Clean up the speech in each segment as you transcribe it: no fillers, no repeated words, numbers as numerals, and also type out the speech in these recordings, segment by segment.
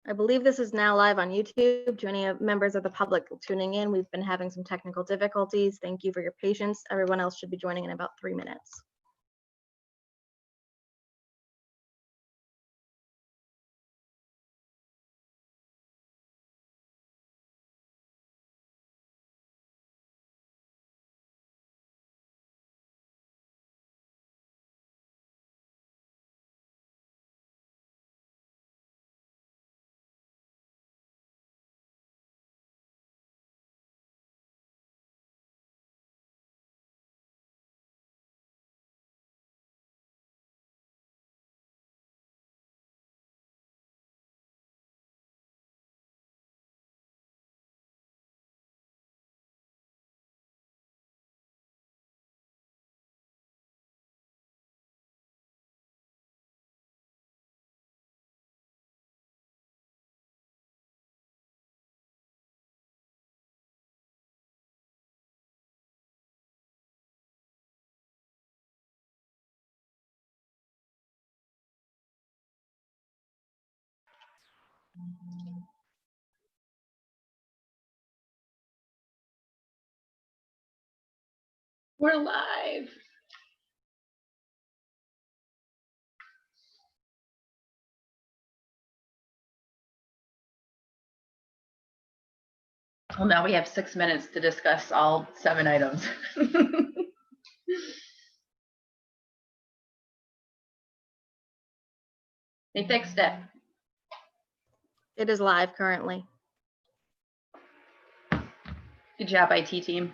I believe this is now live on YouTube. To any members of the public tuning in, we've been having some technical difficulties. Thank you for your patience. Everyone else should be joining in about 3 minutes. We're live. Well, now we have 6 minutes to discuss all 7 items. They fixed it. It is live currently. Good job, IT team.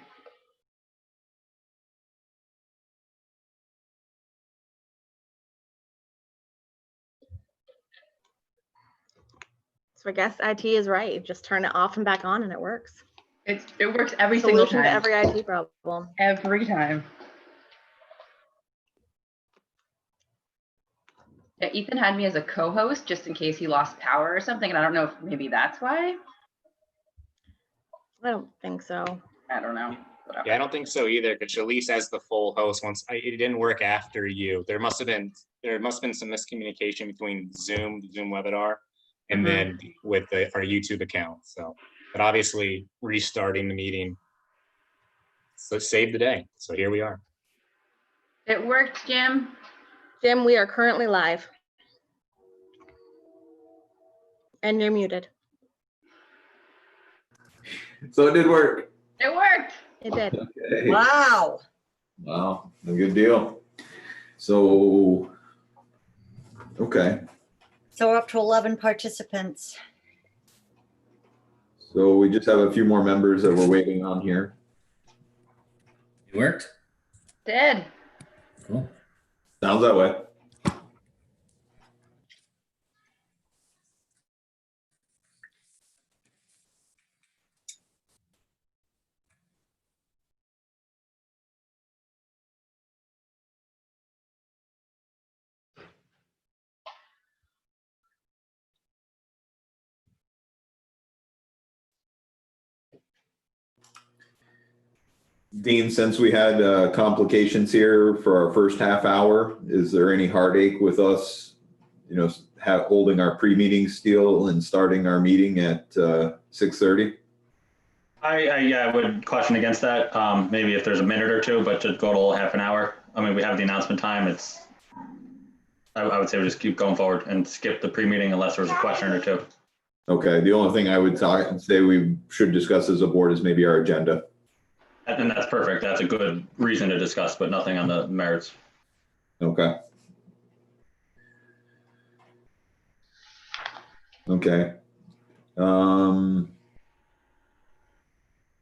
So I guess IT is right. Just turn it off and back on and it works. It works every single Solution time. to every IT problem. Every time. Yeah, Ethan had me as a co-host just in case he lost power or something, and I don't know if maybe that's why. I don't think so. I don't know. Whatever. Yeah, I don't think so either, because Shalise as the full host, it didn't work after you. There must have been some miscommunication between the Zoom webinar and then with our YouTube account. So, but obviously restarting the meeting, so saved the day. So here we are. It worked, Jim. Jim, we are currently live. And you're muted. So it did work. It worked. It did. Okay. Wow. Wow, a good deal. So, okay. So we're up to 11 participants. So we just have a few more members that we're waiting on here. It worked? Did. Cool. Sounds that way. Dean, since we had complications here for our first half hour, is there any heartache with us, holding our pre-meeting still and starting our meeting at 6:30? I would caution against that. Maybe if there's a minute or two, but to go to half an hour. I mean, we have the announcement time. I would say we just keep going forward and skip the pre-meeting unless there's a question or two. Okay, the only thing I would say we should discuss as a board is maybe our agenda. And that's perfect. That's a good reason to discuss, but nothing on the merits. Okay. Okay.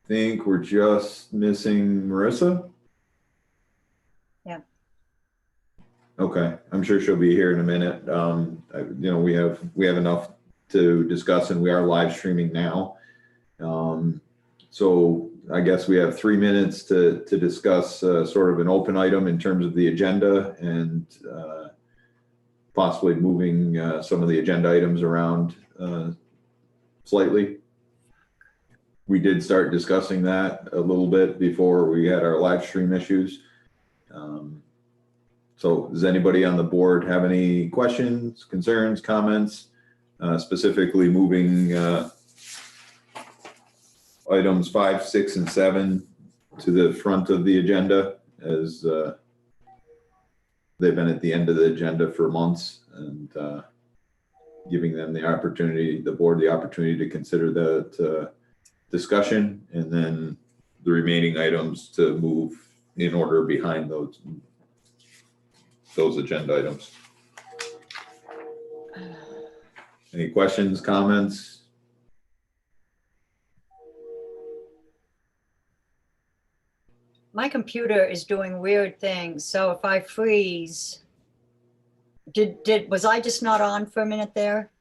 Think we're just missing Marissa. Yeah. Okay, I'm sure she'll be here in a minute. We have enough to discuss, and we are live streaming now. So I guess we have 3 minutes to discuss sort of an open item in terms of the agenda and possibly moving some of the agenda items around slightly. We did start discussing that a little bit before we had our live stream issues. So does anybody on the board have any questions, concerns, comments? specifically moving items 5, 6, and 7 to the front of the agenda, as they've been at the end of the agenda for months, and giving them the opportunity, the board, the opportunity to consider that discussion, and then the remaining items to move in order behind those agenda items. Any questions, comments? My computer is doing weird things. So if I freeze, was I just not on for a minute there?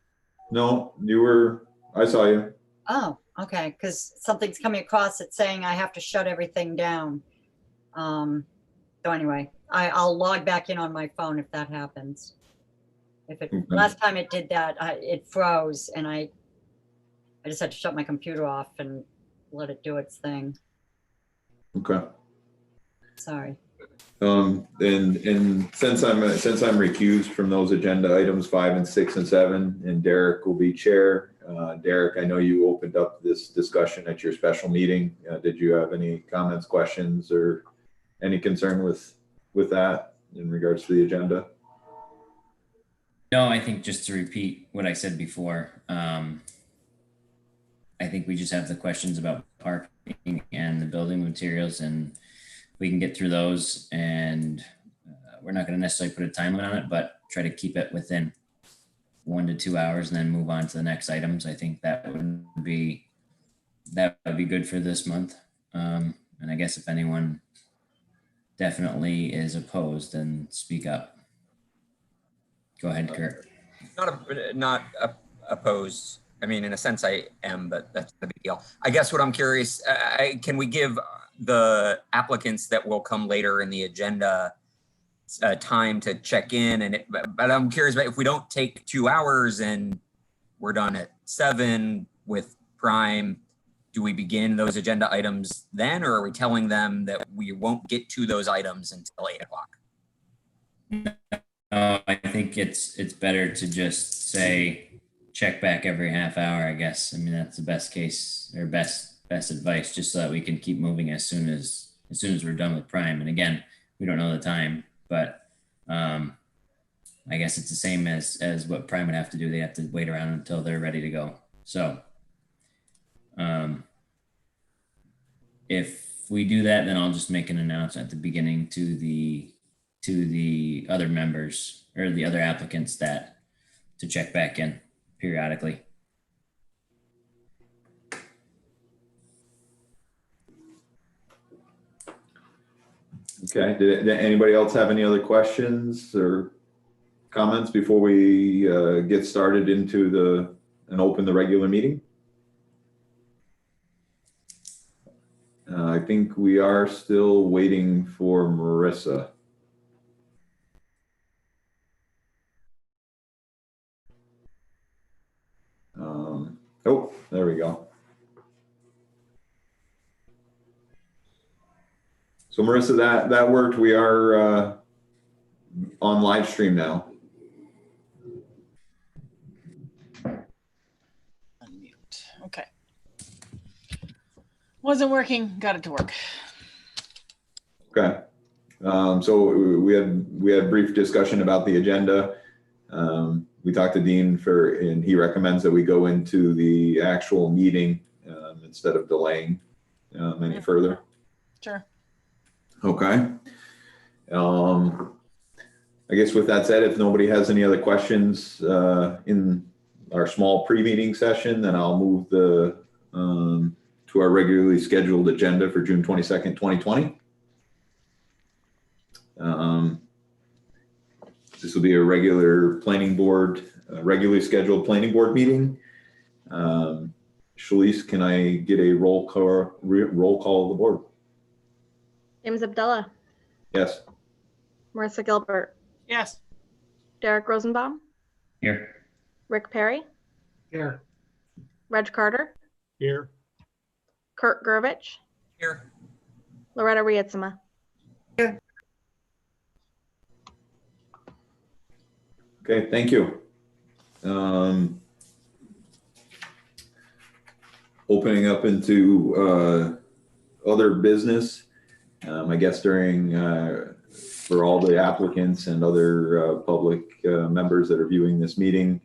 No, you were, I saw you. Oh, okay. Because something's coming across it saying I have to shut everything down. So anyway, I'll log back in on my phone if that happens. If it, Okay. last time it did that, it froze, and I just had to shut my computer off and let it do its thing. Okay. Sorry. And since I'm recused from those agenda items 5 and 6 and 7, and Derek will be chair. Derek, I know you opened up this discussion at your special meeting. Did you have any comments, questions, or any concern with that in regards to the agenda? No, I think just to repeat what I said before, I think we just have the questions about parking and the building materials, and we can get through those, and we're not going to necessarily put a time limit on it, but try to keep it within 1 to 2 hours and then move on to the next items. I think that would be good for this month. And I guess if anyone definitely is opposed, then speak up. Go ahead, Kurt. Not opposed. I mean, in a sense I am, but that's the big deal. I guess what I'm curious, can we give the applicants that will come later in the agenda time to check in? But I'm curious about if we don't take 2 hours and we're done at 7 with Prime, do we begin those agenda items then, or are we telling them that we won't get to those items until 8 o'clock? I think it's better to just say check back every half hour, I guess. I mean, that's the best case or best advice, just so that we can keep moving as soon as we're done with Prime. And again, we don't know the time, but I guess it's the same as what Prime would have to do. They have to wait around until they're ready to go. So if we do that, then I'll just make an announcement at the beginning to the other members or the other applicants to check back in periodically. Okay, did anybody else have any other questions or comments before we get started into and open the regular meeting? I think we are still waiting for Marissa. Oh, there we go. So Marissa, that worked. We are on live stream now. Unmute. Okay. Wasn't working. Got it to work. Okay. So we had brief discussion about the agenda. We talked to Dean and he recommends that we go into the actual meeting instead of delaying any further. Sure. Okay. I guess with that said, if nobody has any other questions in our small pre-meeting session, then I'll move to our regularly scheduled agenda for June 22nd, 2020. This will be a regularly scheduled planning board meeting. Shalice, can I get a roll call of the board? James Abdullah, Yes. Marissa Gilbert, Yes. Derek Rosenbaum, Here. Rick Perry, Here. Reg Carter, Here. Kurt Gervich, Here. Loretta Rietzema. Okay, thank you. opening up into other business. I guess during for all the applicants and other public members that are viewing this meeting,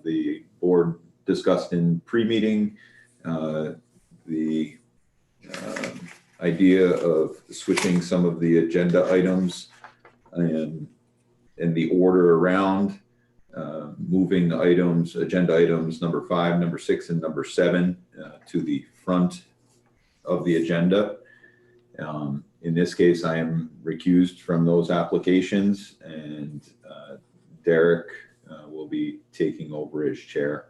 the board discussed in pre-meeting the idea of switching some of the agenda items and the order around, moving the items, agenda items number 5, number 6, and number 7 to the front of the agenda. In this case, I am recused from those applications, and Derek will be taking over as chair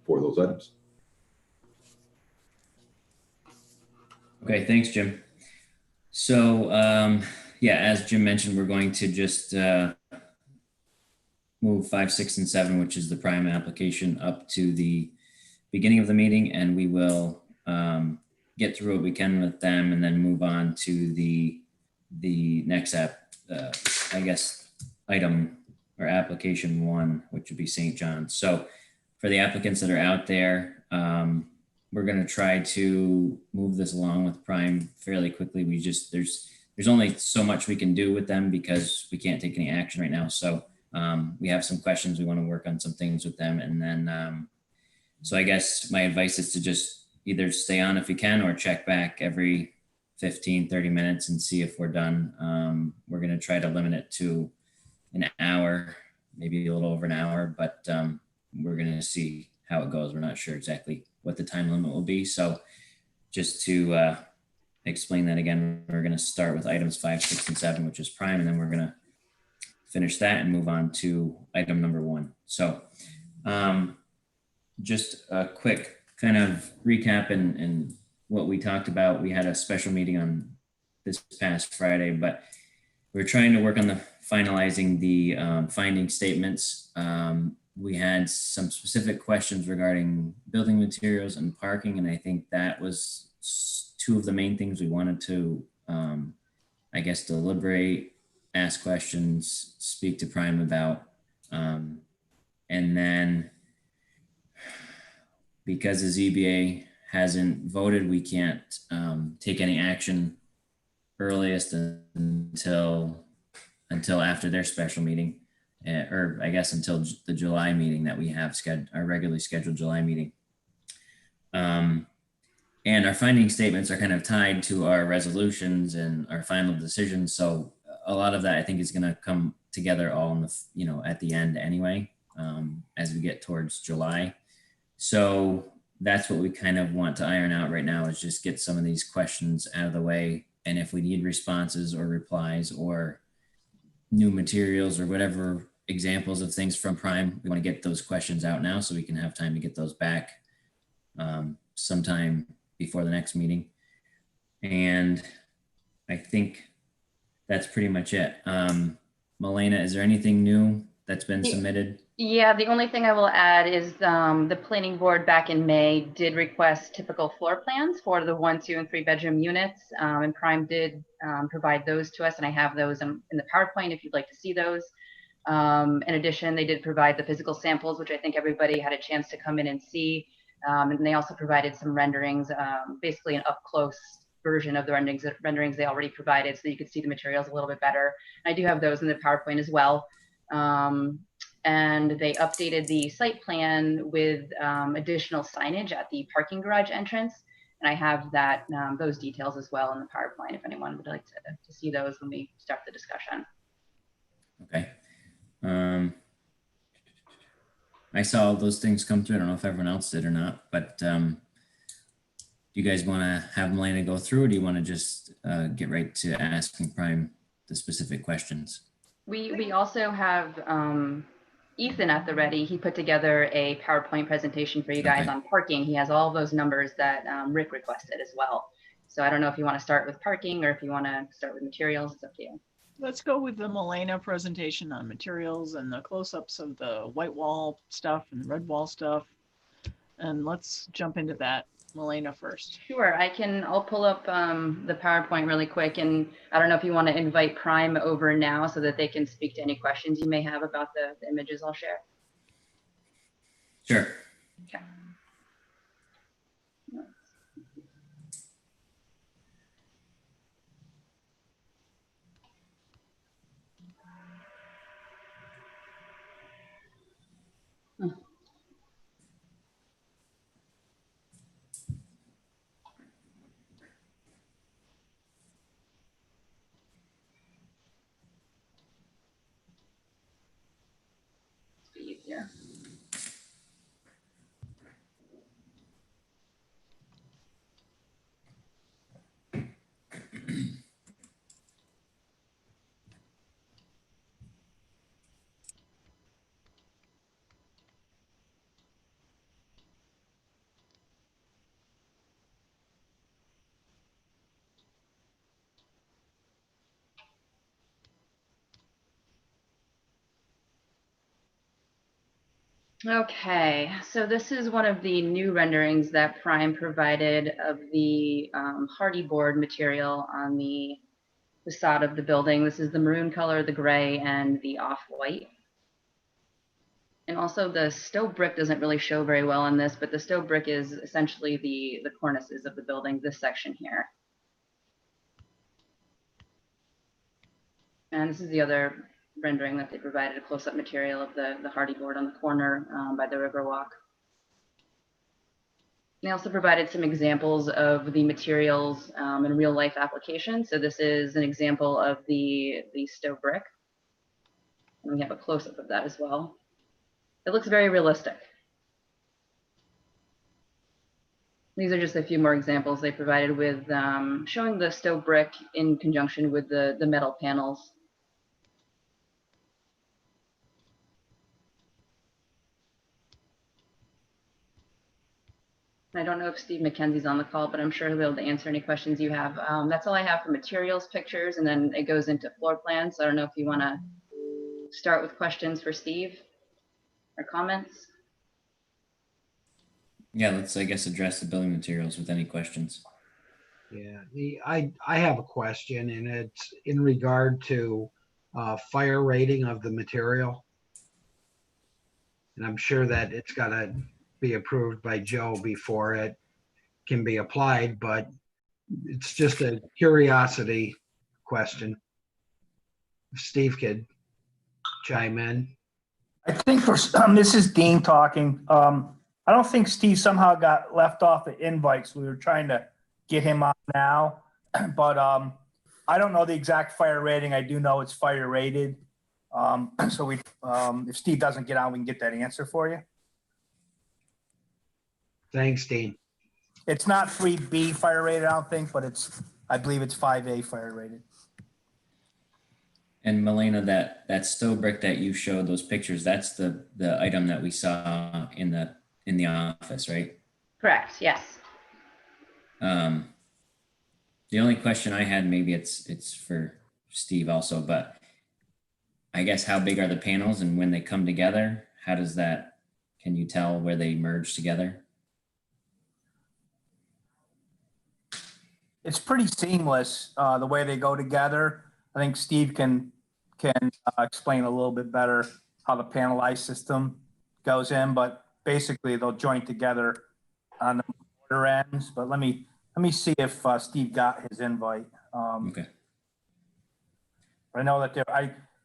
for those items. Okay, thanks, Jim. So, yeah, as Jim mentioned, we're going to just move 5, 6, and 7, which is the prime application, up to the beginning of the meeting, and we will get through what we can with them and then move on to the next I guess, item or application 1, which would be St. John's. So for the applicants that are out there, we're going to try to move this along with Prime fairly quickly. There's only so much we can do with them because we can't take any action right now. So we have some questions. We want to work on some things with them. And then, so I guess my advice is to just either stay on if you can, or check back every 15, 30 minutes and see if we're done. We're going to try to limit it to an hour, maybe a little over an hour, but we're going to see how it goes. We're not sure exactly what the time limit will be. So just to explain that again, we're going to start with items 5, 6, and 7, which is prime, and then we're going to finish that and move on to item number 1. So just a quick kind of recap and what we talked about. We had a special meeting on this past Friday, but we're trying to work on the finalizing the finding statements. We had some specific questions regarding building materials and parking, and I think that was 2 of the main things we wanted to, I guess, deliberate, ask questions, speak to Prime about, and then because the ZBA hasn't voted, we can't take any action earliest until after their special meeting. Or I guess until the July meeting that we have scheduled, our regularly scheduled July meeting. And our finding statements are kind of tied to our resolutions and our final decisions. So a lot of that I think is going to come together all in the, at the end anyway, as we get towards July. So that's what we kind of want to iron out right now, is just get some of these questions out of the way. And if we need responses or replies or new materials or whatever examples of things from Prime, we want to get those questions out now so we can have time to get those back sometime before the next meeting. And I think that's pretty much it. Milena, is there anything new that's been submitted? Yeah, the only thing I will add is the planning board back in May did request typical floor plans for the 1, 2, and 3 bedroom units, and Prime did provide those to us, and I have those in the PowerPoint if you'd like to see those. In addition, they did provide the physical samples, which I think everybody had a chance to come in and see, and they also provided some renderings, basically an up-close version of the renderings they already provided, so you could see the materials a little bit better. I do have those in the PowerPoint as well. And they updated the site plan with additional signage at the parking garage entrance. And I have that those details as well in the PowerPoint if anyone would like to see those when we start the discussion. Okay. I saw all those things come through. I don't know if everyone else did or not, but do you guys want to have Milena go through, or do you want to just get right to asking Prime the specific questions? We also have Ethan at the ready. He put together a PowerPoint presentation for you guys on parking. He has all those numbers that Rick requested as well. So I don't know if you want to start with parking or if you want to start with materials. It's up to you. Let's go with the Milena presentation on materials and the close-ups of the white wall stuff and red wall stuff. And let's jump into that. Milena first. Sure, I'll pull up the PowerPoint really quick, and I don't know if you want to invite Prime over now so that they can speak to any questions you may have about the images I'll share. Sure. Okay. Okay, so this is one of the new renderings that Prime provided of the hardy board material on the facade of the building. This is the maroon color, the gray, and the off-white. And also the stove brick doesn't really show very well on this, but the stove brick is essentially the cornices of the building, this section here. And this is the other rendering that they provided, a close-up material of the hardy board on the corner by the Riverwalk. They also provided some examples of the materials in real-life application. So this is an example of the stove brick. And we have a close-up of that as well. It looks very realistic. These are just a few more examples they provided with showing the stove brick in conjunction with the metal panels. I don't know if Steve McKenzie's on the call, but I'm sure he'll be able to answer any questions you have. That's all I have for materials pictures, and then it goes into floor plans. So I don't know if you want to start with questions for Steve or comments. Yeah, let's, I guess, address the building materials with any questions. Yeah, I have a question, and it's in regard to fire rating of the material. And I'm sure that it's got to be approved by Joe before it can be applied, but it's just a curiosity question. If Steve could chime in. I think for, this is Dean talking. I don't think Steve somehow got left off the invites. We were trying to get him on now, but I don't know the exact fire rating. I do know it's fire rated. So we, if Steve doesn't get on, we can get that answer for you. Thanks, Dean. It's not 3B fire rated, I don't think, but it's, I believe it's 5A fire rated. And Milena, that stove brick that you showed those pictures, that's the item that we saw in the office, right? Correct, yes. The only question I had, maybe it's for Steve also, but I guess how big are the panels and when they come together? How does that, can you tell where they merge together? It's pretty seamless, the way they go together. I think Steve can explain a little bit better how the panelized system goes in, but basically they'll join together on the border ends. But let me see if Steve got his invite. Okay. I know that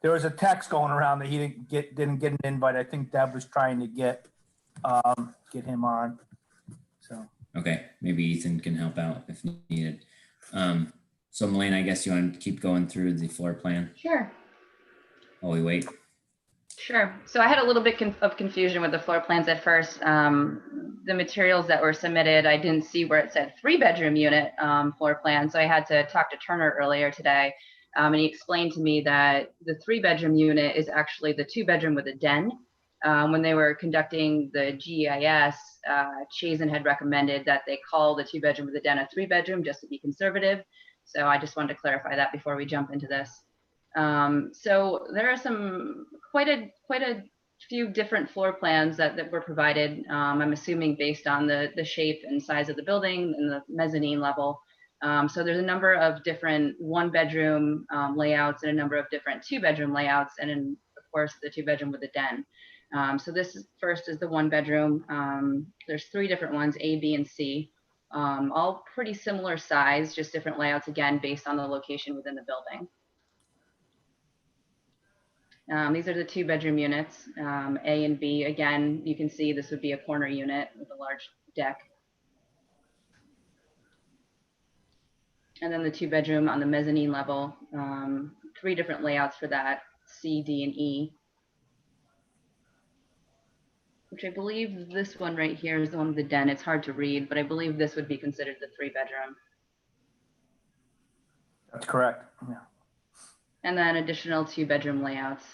there was a text going around that he didn't get an invite. I think Deb was trying to get him on. So. Okay, maybe Ethan can help out if needed. So Milena, I guess you want to keep going through the floor plan Sure. while we wait. Sure. So I had a little bit of confusion with the floor plans at first. The materials that were submitted, I didn't see where it said 3-bedroom unit floor plan. So I had to talk to Turner earlier today. And he explained to me that the 3-bedroom unit is actually the 2-bedroom with a den. When they were conducting the GEIS, Chazen had recommended that they call the 2-bedroom with a den a 3-bedroom just to be conservative. So I just wanted to clarify that before we jump into this. So there are quite a few different floor plans that were provided. I'm assuming based on the shape and size of the building and the mezzanine level. So there's a number of different 1-bedroom layouts and a number of different 2-bedroom layouts, and then of course the 2-bedroom with a den. So this first is the 1-bedroom. There's 3 different ones, A, B, and C, all pretty similar size, just different layouts again based on the location within the building. These are the 2-bedroom units, A and B. Again, you can see this would be a corner unit with a large deck. And then the 2-bedroom on the mezzanine level, 3 different layouts for that, C, D, and E. Which I believe this one right here is the one with the den. It's hard to read, but I believe this would be considered the 3-bedroom. That's correct. Yeah. And then additional 2-bedroom layouts.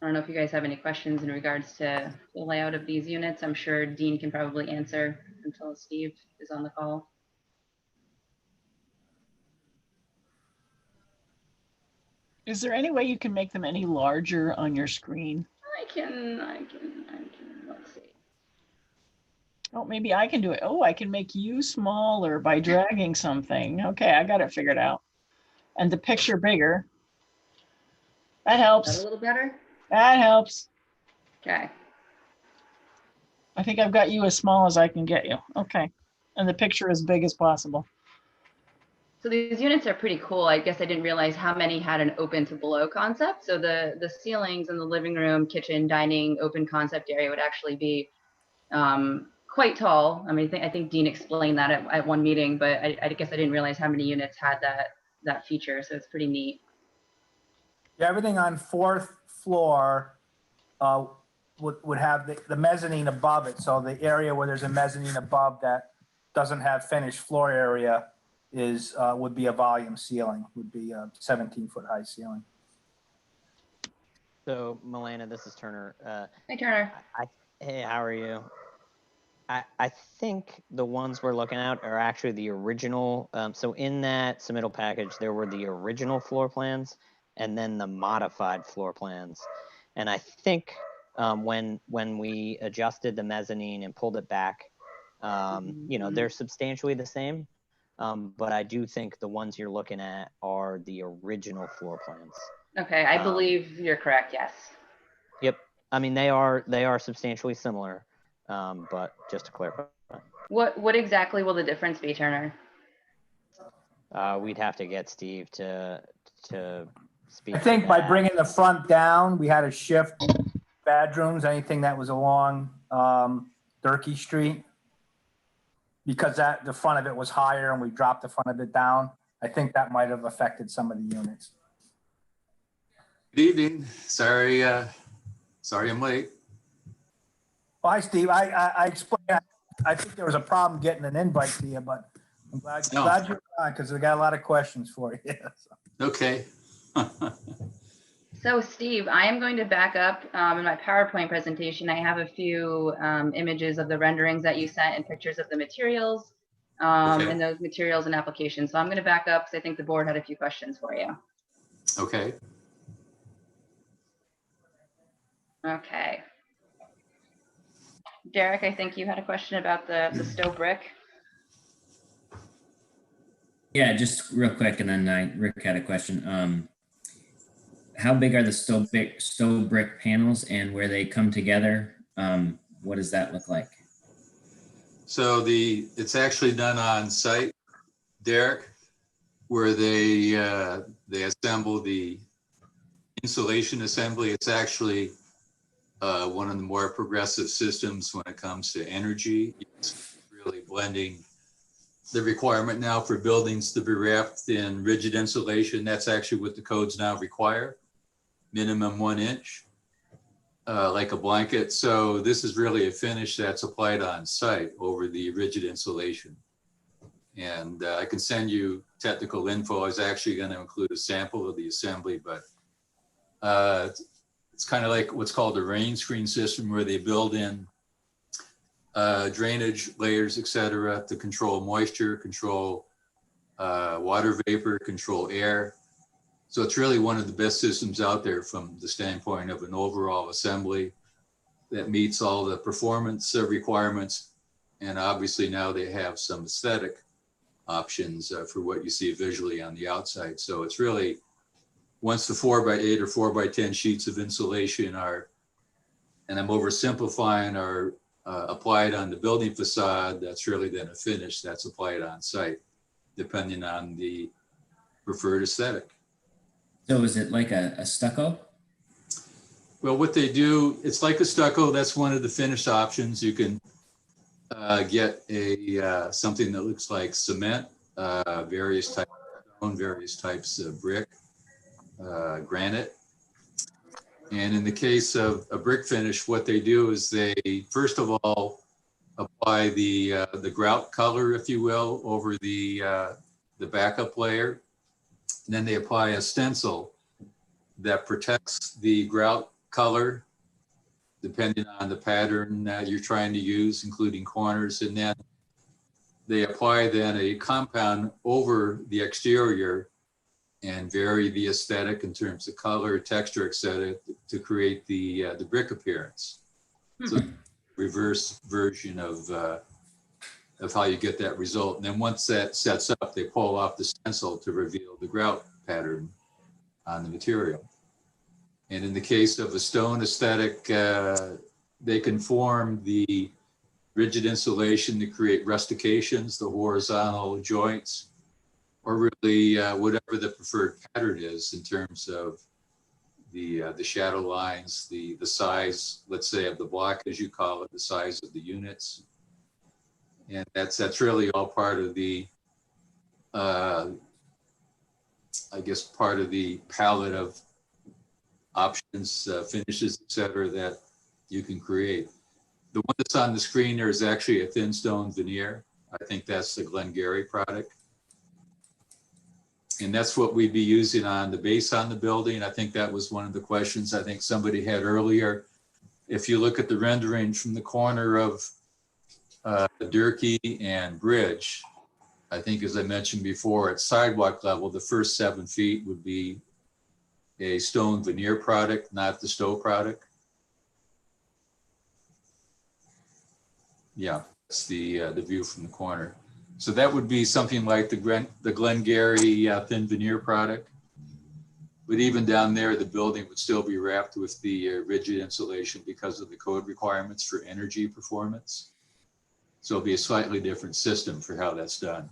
I don't know if you guys have any questions in regards to the layout of these units. I'm sure Dean can probably answer until Steve is on the call. Is there any way you can make them any larger on your screen? I can, let's see. Oh, maybe I can do it. Oh, I can make you smaller by dragging something. Okay, I got it figured out. And the picture bigger. That Is that a helps. little better? That helps. Okay. I think I've got you as small as I can get you. Okay. And the picture as big as possible. So these units are pretty cool. I guess I didn't realize how many had an open to below concept. So the ceilings in the living room, kitchen, dining, open concept area would actually be quite tall. I mean, I think Dean explained that at one meeting, but I guess I didn't realize how many units had that feature. So it's pretty neat. Yeah, everything on fourth floor would have the mezzanine above it. So the area where there's a mezzanine above that doesn't have finished floor area is would be a volume ceiling, would be a 17-foot high ceiling. So, Milena, this is Turner. Hi, Turner. Hey, how are you? I think the ones we're looking at are actually the original. So in that submittal package, there were the original floor plans and then the modified floor plans. And I think when we adjusted the mezzanine and pulled it back, you know, they're substantially the same. But I do think the ones you're looking at are the original floor plans. Okay, I believe you're correct. Yes. Yep. I mean, they are substantially similar, but just to clarify. What exactly will the difference be, Turner? We'd have to get Steve to speak. I think to by that. bringing the front down, we had to shift bedrooms, anything that was along Durkee Street. Because the front of it was higher and we dropped the front of it down. I think that might have affected some of the units. Good evening. Sorry I'm late. Well, hi, Steve. I explained, I think there was a problem getting an invite to you, but I'm glad you're on because we got a lot of questions for you. Okay. So Steve, I am going to back up in my PowerPoint presentation. I have a few images of the renderings that you sent and pictures of the materials Okay. and those materials and applications. So I'm going to back up because I think the board had a few questions for you. Okay. Okay. Derek, I think you had a question about the stove brick. Yeah, just real quick, and then Rick had a question. How big are the stove brick panels, and where they come together? What does that look like? So it's actually done on site, Derek, where they assemble the insulation assembly. It's actually one of the more progressive systems when it comes to energy. It's really blending the requirement now for buildings to be wrapped in rigid insulation. That's actually what the codes now require, minimum 1 inch, like a blanket. So this is really a finish that's applied on site over the rigid insulation. And I can send you technical info. I was actually going to include a sample of the assembly, but it's kind of like what's called a rain screen system, where they build in drainage layers, et cetera, to control moisture, control water vapor, control air. So it's really one of the best systems out there from the standpoint of an overall assembly that meets all the performance requirements. And obviously now they have some aesthetic options for what you see visually on the outside. So it's really, once the 4x8 or 4x10 sheets of insulation are, and I'm oversimplifying, are applied on the building facade, that's really then a finish that's applied on site, depending on the preferred aesthetic. So is it like a stucco? Well, what they do, it's like a stucco. That's one of the finished options. You can get something that looks like cement, various types of stone, various types of brick, granite. And in the case of a brick finish, what they do is they, first of all, apply the grout color, if you will, over the backup layer. And then they apply a stencil that protects the grout color, depending on the pattern that you're trying to use, including corners. And then they apply then a compound over the exterior and vary the aesthetic in terms of color, texture, et cetera, to create the brick appearance. So reverse version of how you get that result. And then once that sets up, they pull off the stencil to reveal the grout pattern on the material. And in the case of a stone aesthetic, they can form the rigid insulation to create rustications, the horizontal joints, or really whatever the preferred pattern is in terms of the shadow lines, the size, let's say, of the block, as you call it, the size of the units. And that's really all part of the, I guess, part of the palette of options, finishes, et cetera, that you can create. The one that's on the screen there is actually a thin stone veneer. I think that's the Glengarry product. And that's what we'd be using on the base on the building. I think that was one of the questions I think somebody had earlier. If you look at the rendering from the corner of Durkee and Bridge, I think, as I mentioned before, at sidewalk level, the first 7 feet would be a stone veneer product, not the Stowe product. Yeah, that's the view from the corner. So that would be something like the Glengarry thin veneer product. But even down there, the building would still be wrapped with the rigid insulation because of the code requirements for energy performance. So it'll be a slightly different system for how that's done.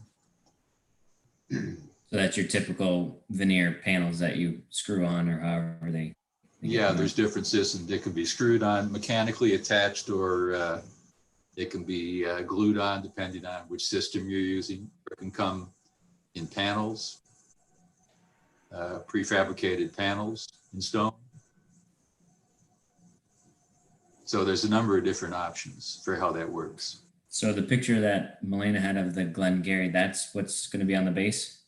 So that's your typical veneer panels that you screw on, or however they Yeah, there's different systems. They can be screwed on, mechanically attached, or they can be glued on depending on which system you're using. It can come in panels, prefabricated panels in stone. So there's a number of different options for how that works. So the picture that Milena had of the Glengarry, that's what's going to be on the base?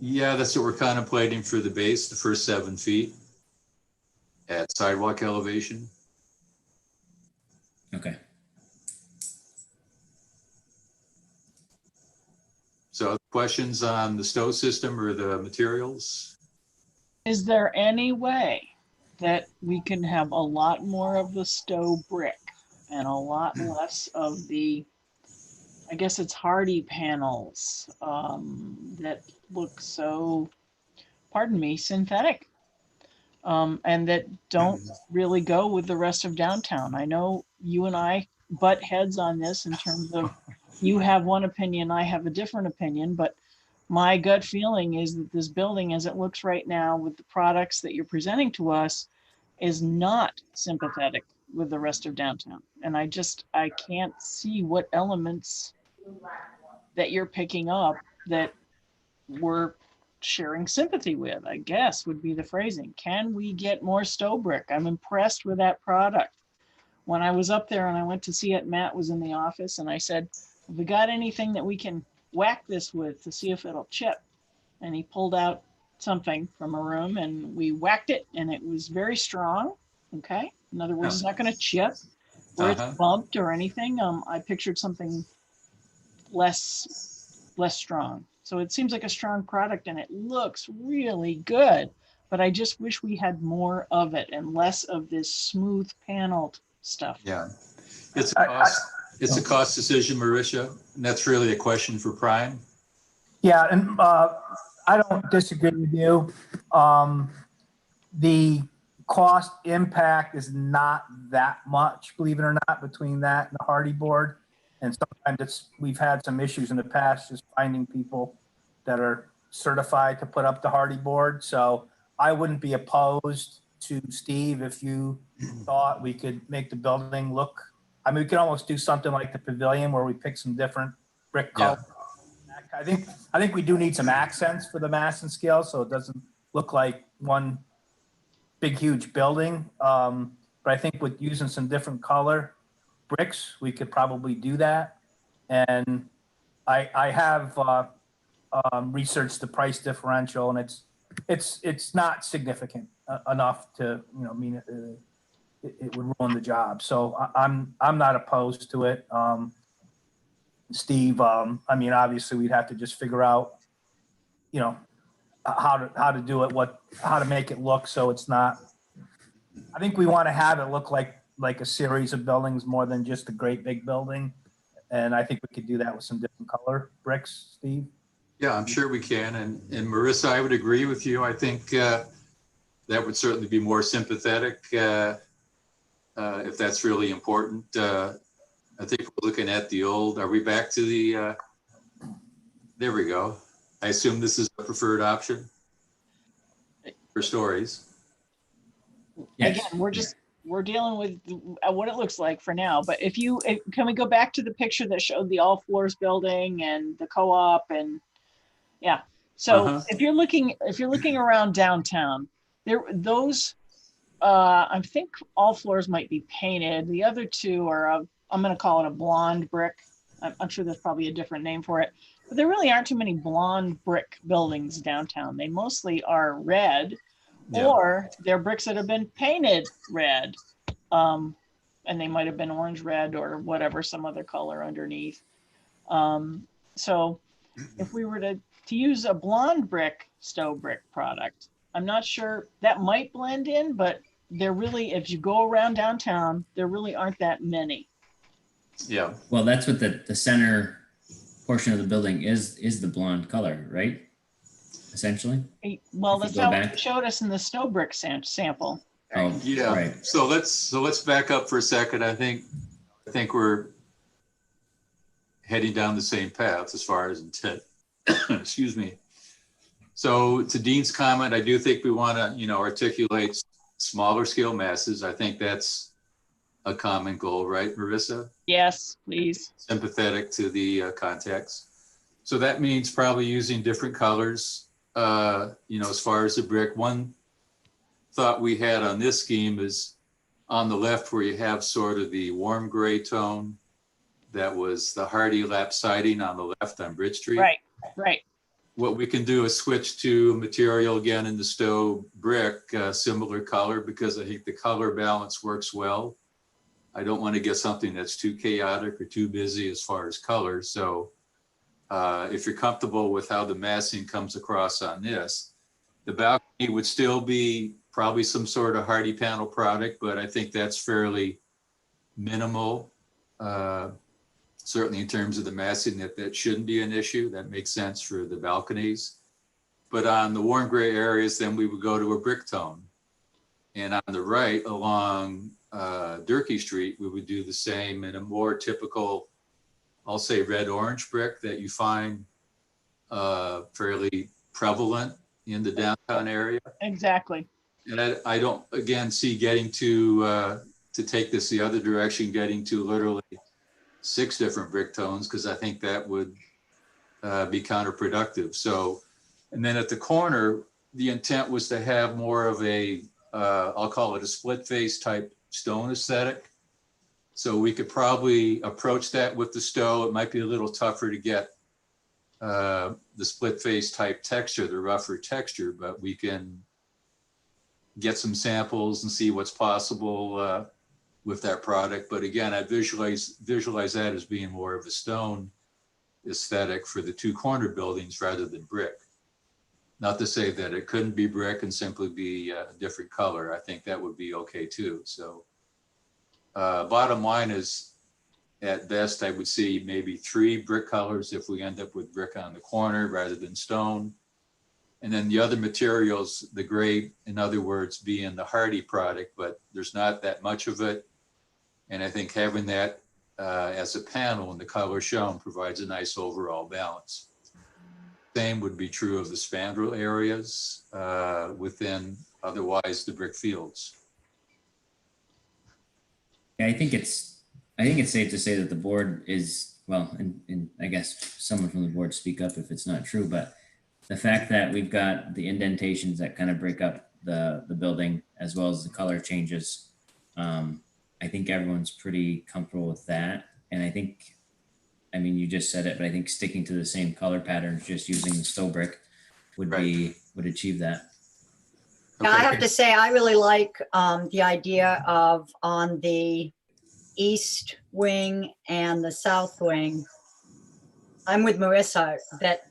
Yeah, that's what we're contemplating for the base, the first 7 feet at sidewalk elevation. Okay. So questions on the Stowe system or the materials? Is there any way that we can have a lot more of the Stowe brick and a lot less of the, I guess it's hardy panels that look so, pardon me, synthetic, and that don't really go with the rest of downtown? I know you and I butt heads on this in terms of you have one opinion, I have a different opinion, but my gut feeling is that this building, as it looks right now with the products that you're presenting to us, is not sympathetic with the rest of downtown. And I can't see what elements that you're picking up that we're sharing sympathy with, I guess would be the phrasing. Can we get more Stowe brick? I'm impressed with that product. When I was up there and I went to see it, Matt was in the office and I said, have we got anything that we can whack this with to see if it'll chip? And he pulled out something from a room and we whacked it and it was very strong. Okay. In other words, it's not going to chip or it's bumped or anything. I pictured something less strong. So it seems like a strong product and it looks really good, but I just wish we had more of it and less of this smooth paneled stuff. Yeah, it's a cost decision, Mauricio, and that's really a question for Prime. Yeah, and I don't disagree with you. The cost impact is not that much, believe it or not, between that and the hardy board. And sometimes we've had some issues in the past just finding people that are certified to put up the hardy board. So I wouldn't be opposed to Steve if you thought we could make the building look. I mean, we could almost do something like the pavilion where we pick some different brick colors. Yeah. I think we do need some accents for the mass and scale, so it doesn't look like one big, huge building. But I think with using some different color bricks, we could probably do that. And I have researched the price differential, and it's not significant enough to mean it would ruin the job. So I'm not opposed to it. Steve, I mean, obviously we'd have to just figure out, how to do it, how to make it look so it's not. I think we want to have it look like a series of buildings more than just a great big building. And I think we could do that with some different color bricks, Steve. Yeah, I'm sure we can. And Marissa, I would agree with you. I think that would certainly be more sympathetic if that's really important. I think we're looking at the old, are we back to the, there we go. I assume this is a preferred option for stories. Yes. Again, we're dealing with what it looks like for now. But can we go back to the picture that showed the all floors building and the co-op and yeah. So if you're looking around downtown, I think all floors might be painted. The other two are I'm going to call it a blonde brick. I'm sure there's probably a different name for it, but there really aren't too many blonde brick buildings downtown. They mostly are red. Yeah. Or they're bricks that have been painted red. And they might have been orange red or whatever, some other color underneath. So if we were to use a blonde brick Stowe brick product, I'm not sure that might blend in, but there really, if you go around downtown, there really aren't that many. Yeah. Well, that's what the center portion of the building is the blonde color, right? Essentially. Well, that's how it showed us in the Stowe brick sample. Oh, yeah. Right. So let's back up for a second. I think we're heading down the same path as far as intent. Excuse me. So to Dean's comment, I do think we want to, articulate smaller scale masses. I think that's a common goal, right, Marissa? Yes, please. Sympathetic to the context. So that means probably using different colors. As far as the brick, one thought we had on this scheme is on the left where you have sort of the warm gray tone that was the Hardy lap siding on the left on Bridge Street. Right. What we can do is switch to material again in the Stowe brick, similar color, because I think the color balance works well. I don't want to get something that's too chaotic or too busy as far as color. So if you're comfortable with how the massing comes across on this, the balcony would still be probably some sort of Hardy panel product, but I think that's fairly minimal. Certainly in terms of the massing, that shouldn't be an issue. That makes sense for the balconies. But on the warm gray areas, then we would go to a brick tone. And on the right along Durkee Street, we would do the same in a more typical, I'll say red-orange brick that you find fairly prevalent in the downtown area. Exactly. And I don't, again, see getting to take this the other direction, getting to literally 6 different brick tones, because I think that would be counterproductive. So, and then at the corner, the intent was to have more of a, I'll call it a split face type stone aesthetic. So we could probably approach that with the Stowe. It might be a little tougher to get the split face type texture, the rougher texture, but we can get some samples and see what's possible with that product. But again, I visualize that as being more of a stone aesthetic for the 2 corner buildings rather than brick. Not to say that it couldn't be brick and simply be a different color. I think that would be okay too. So bottom line is, at best, I would see maybe 3 brick colors if we end up with brick on the corner rather than stone. And then the other materials, the gray, in other words, being the Hardy product, but there's not that much of it. And I think having that as a panel and the color shown provides a nice overall balance. Same would be true of the spandrel areas within otherwise the brick fields. Yeah, I think it's safe to say that the board is, well, and I guess someone from the board speak up if it's not true, but the fact that we've got the indentations that kind of break up the building as well as the color changes, I think everyone's pretty comfortable with that. And I think, I mean, you just said it, but I think sticking to the same color patterns, just using the Stowe brick would achieve that. Yeah, I have to say, I really like the idea of on the east wing and the south wing. I'm with Marissa that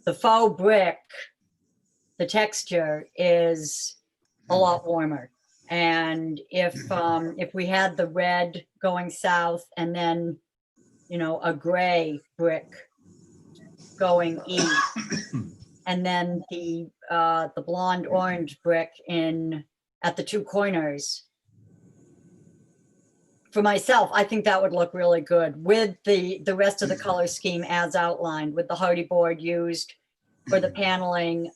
the faux brick, the texture is a lot warmer. And if we had the red going south and then, you know, a gray brick going east, and then the blonde orange brick in at the two corners. For myself, I think that would look really good with the rest of the color scheme as outlined, with the hardy board used for the paneling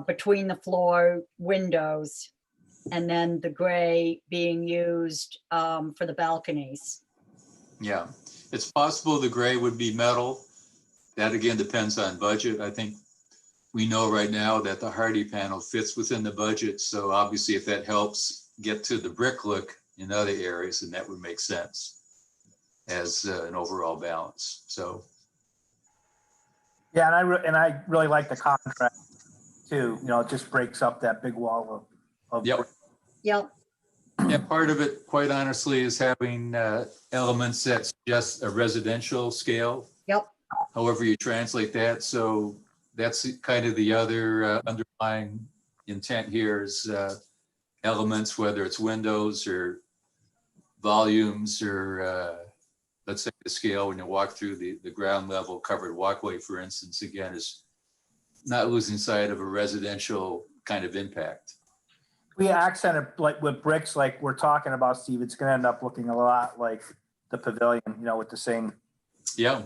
between the floor windows, and then the gray being used for the balconies. Yeah, it's possible the gray would be metal. That again depends on budget. I think we know right now that the hardy panel fits within the budget. So obviously if that helps get to the brick look in other areas, then that would make sense as an overall balance. So. Yeah, and I really like the contrast too. You know, it just breaks up that big wall of Yep. Yep. Yeah, part of it, quite honestly, is having elements that's just a residential scale. Yep. However you translate that. So that's kind of the other underlying intent here is elements, whether it's windows or volumes or let's say the scale when you walk through the ground level covered walkway, for instance, again, is not losing sight of a residential kind of impact. We accent it like with bricks, like we're talking about, Steve. It's going to end up looking a lot like the pavilion, you know, with the same. Yeah.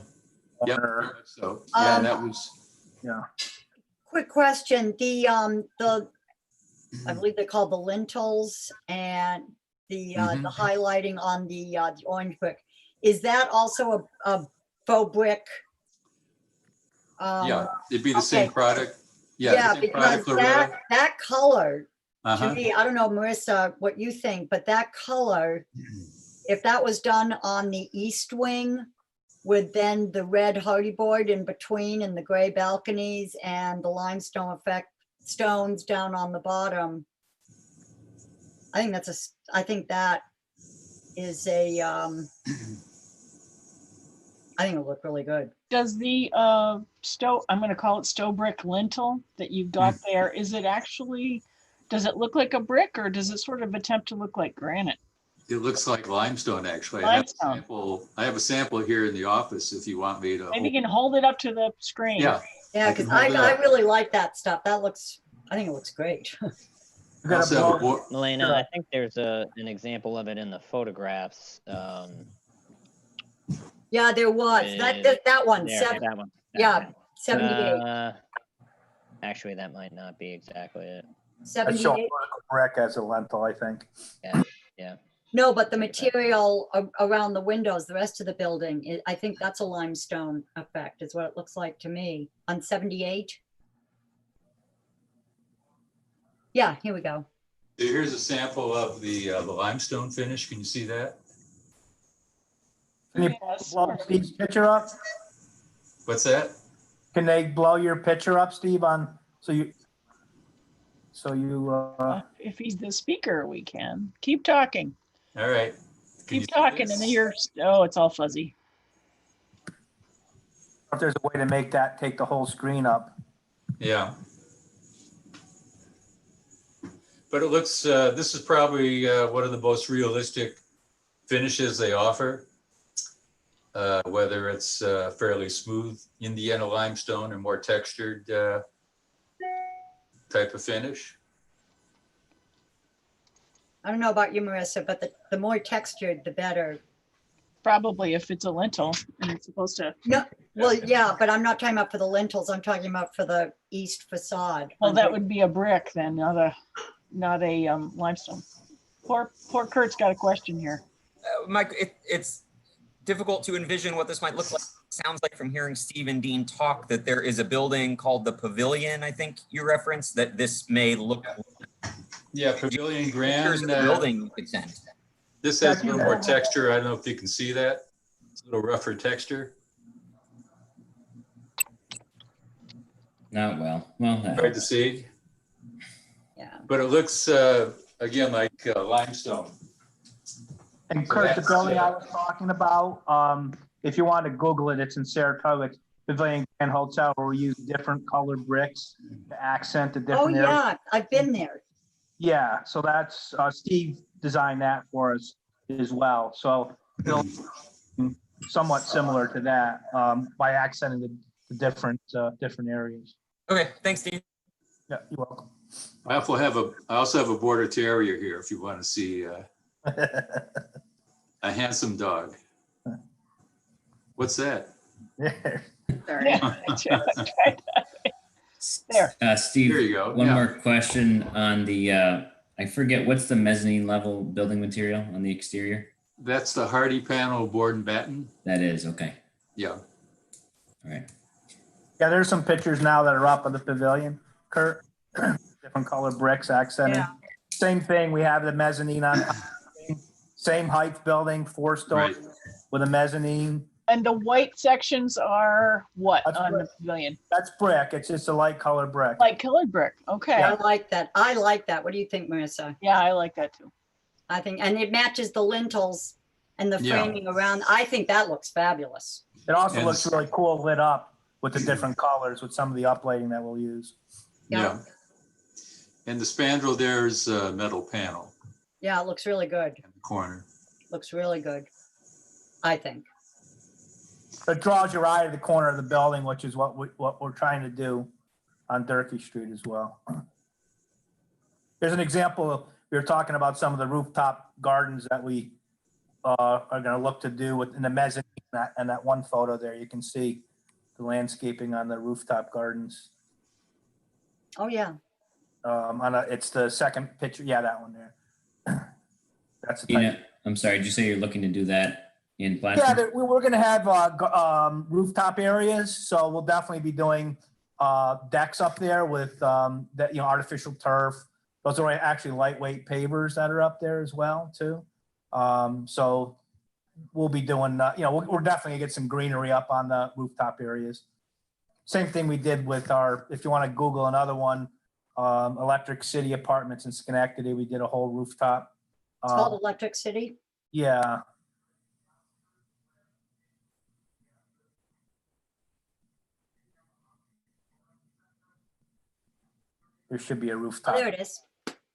Yeah. So yeah, that was. Yeah. Quick question: I believe they're called the lintels and the highlighting on the orange brick. Is that also a faux brick? Yeah, it'd be the same product. Yeah, the same because product, that color, to me, I don't know, Marissa, what you think, but that color, if that was done on the east wing, with then the red hardy board in between and the gray balconies and the limestone effect stones down on the bottom, I think that is a I think it'll look really good. Does the Stowe, I'm going to call it Stowe brick lintel that you've got there, is it actually, does it look like a brick or does it sort of attempt to look like granite? It looks like limestone, actually. Limestone. I have a sample here in the office if you want me to. Maybe you can hold it up to the screen. Yeah. Yeah, because I really like that stuff. I think it looks great. Elena, I think there's an example of it in the photographs. Yeah, there was that one. That one. Yeah, 78. Actually, that might not be exactly it. 78. Brick as a lentil, I think. Yeah, yeah. No, but the material around the windows, the rest of the building, I think that's a limestone effect, is what it looks like to me. On 78. Yeah, here we go. Here's a sample of the limestone finish. Can you see that? Can you blow Steve's picture up? What's that? Can they blow your picture up, Steve? If he's the speaker, we can keep talking. All right. Keep talking, and then it's all fuzzy. If there's a way to make that take the whole screen up. Yeah. But it looks, this is probably one of the most realistic finishes they offer. Whether it's fairly smooth Indiana limestone or more textured type of finish. I don't know about you, Marissa, but the more textured, the better. Probably if it's a lintel and it's supposed to. No, well, yeah, but I'm not talking about for the lintels. I'm talking about for the east facade. Well, that would be a brick then, not a limestone. Poor Kurt's got a question here. Mike, it's difficult to envision what this might look like. Sounds like from hearing Steve and Dean talk that there is a building called the Pavilion, I think you referenced, that this may look like. Yeah, Pavilion Grand. Here's the building you could send. This has a little more texture. I don't know if you can see that. It's a little rougher texture. Not well. Hard to see. Yeah. But it looks, again, like limestone. And Kurt, the building I was talking about, if you want to Google it, it's in Saratoga. Pavilion Grand Hotel where we use different colored bricks to accent the Oh, different areas. yeah, I've been there. Yeah, so that's, Steve designed that for us as well. So it'll be somewhat similar to that, by accenting the different areas. Okay, thanks, Dean. Yeah, you're welcome. I also have a border terrier here if you want to see a handsome dog. What's that? Sorry. There. Steve, There you go. one Yeah. more question on the, I forget, what's the mezzanine level building material on the exterior? That's the hardy panel board and batten. That is, okay. Yeah. All right. Yeah, there's some pictures now that are up of the pavilion, Kurt. Different color bricks accented. Yeah. Same thing, we have the mezzanine on top. Same height building, 4-story Right. with a mezzanine. And the white sections are what That's on the brick. pavilion? That's brick. It's just a light color brick. Light colored brick. Okay. I Yeah. like that. I like that. What do you think, Marissa? I like that too. I think, and it matches the lintels and the Yeah. framing around. I think that looks fabulous. It also And looks really cool lit up with the different colors with some of the uplighting that we'll use. Yeah. Yeah. And the spandrel there is a metal panel Yeah, it looks really good. in the corner. Looks really good. I think. It draws your eye to the corner of the building, which is what we're trying to do on Durkee Street as well. There's an example, we were talking about some of the rooftop gardens that we are gonna look to do in the mezzanine, and that one photo there, you can see the landscaping on the rooftop gardens. Oh, yeah. It's the second picture, yeah, that one there. That's the type. Tina, I'm sorry, did you say you're looking to do that in Yeah, Plattsburgh? we're gonna have rooftop areas, so we'll definitely be doing decks up there with that, artificial turf. Those are actually lightweight pavers that are up there as well too. So we'll be doing, we're definitely gonna get some greenery up on the rooftop areas. Same thing we did with if you want to Google another one, Electric City Apartments in Schenectady, we did a whole rooftop. It's called Electric City. Yeah. There should be a Oh, rooftop. there it is.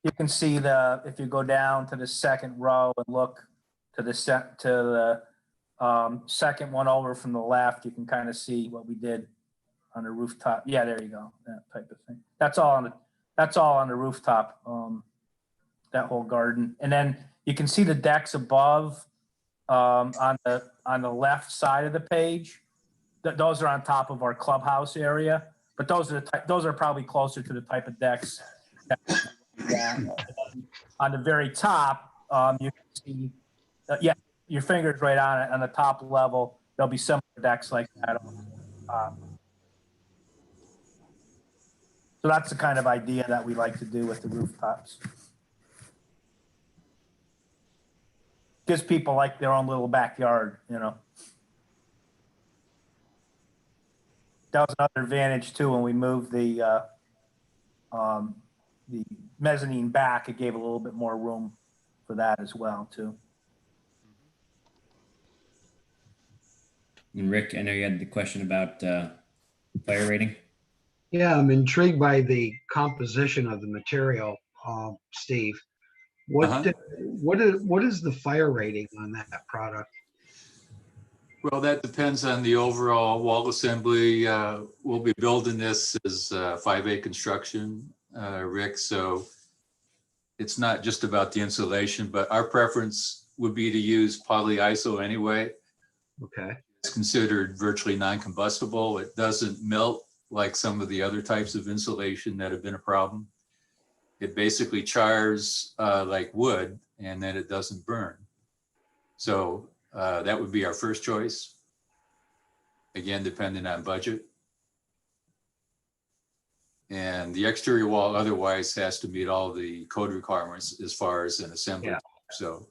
You can see if you go down to the second row and look to the second one over from the left, you can kind of see what we did on the rooftop. Yeah, there you go. That type of thing. That's all on the rooftop, that whole garden. And then you can see the decks above on the left side of the page. Those are on top of our clubhouse area, but those are probably closer to the type of decks. On the very top, you can see, your finger's right on it. On the top level, there'll be similar decks like that. So that's the kind of idea that we like to do with the rooftops. Gives people like their own little backyard, That was another advantage too, when we moved the mezzanine back, it gave a little bit more room for that as well too. And Rick, I know you had the question about fire rating. Yeah, I'm intrigued by the composition of the material, Steve. What is the fire rating on that product? Well, that depends on the overall wall assembly. We'll be building this as 5A construction, Rick. So it's not just about the insulation, but our preference would be to use polyiso anyway. Okay. It's considered virtually non-combustible. It doesn't melt like some of the other types of insulation that have been a problem. It basically chars like wood, and then it doesn't burn. So that would be our first choice. Again, depending on budget. And the exterior wall otherwise has to meet all the code requirements as far as an assembly. Yeah. So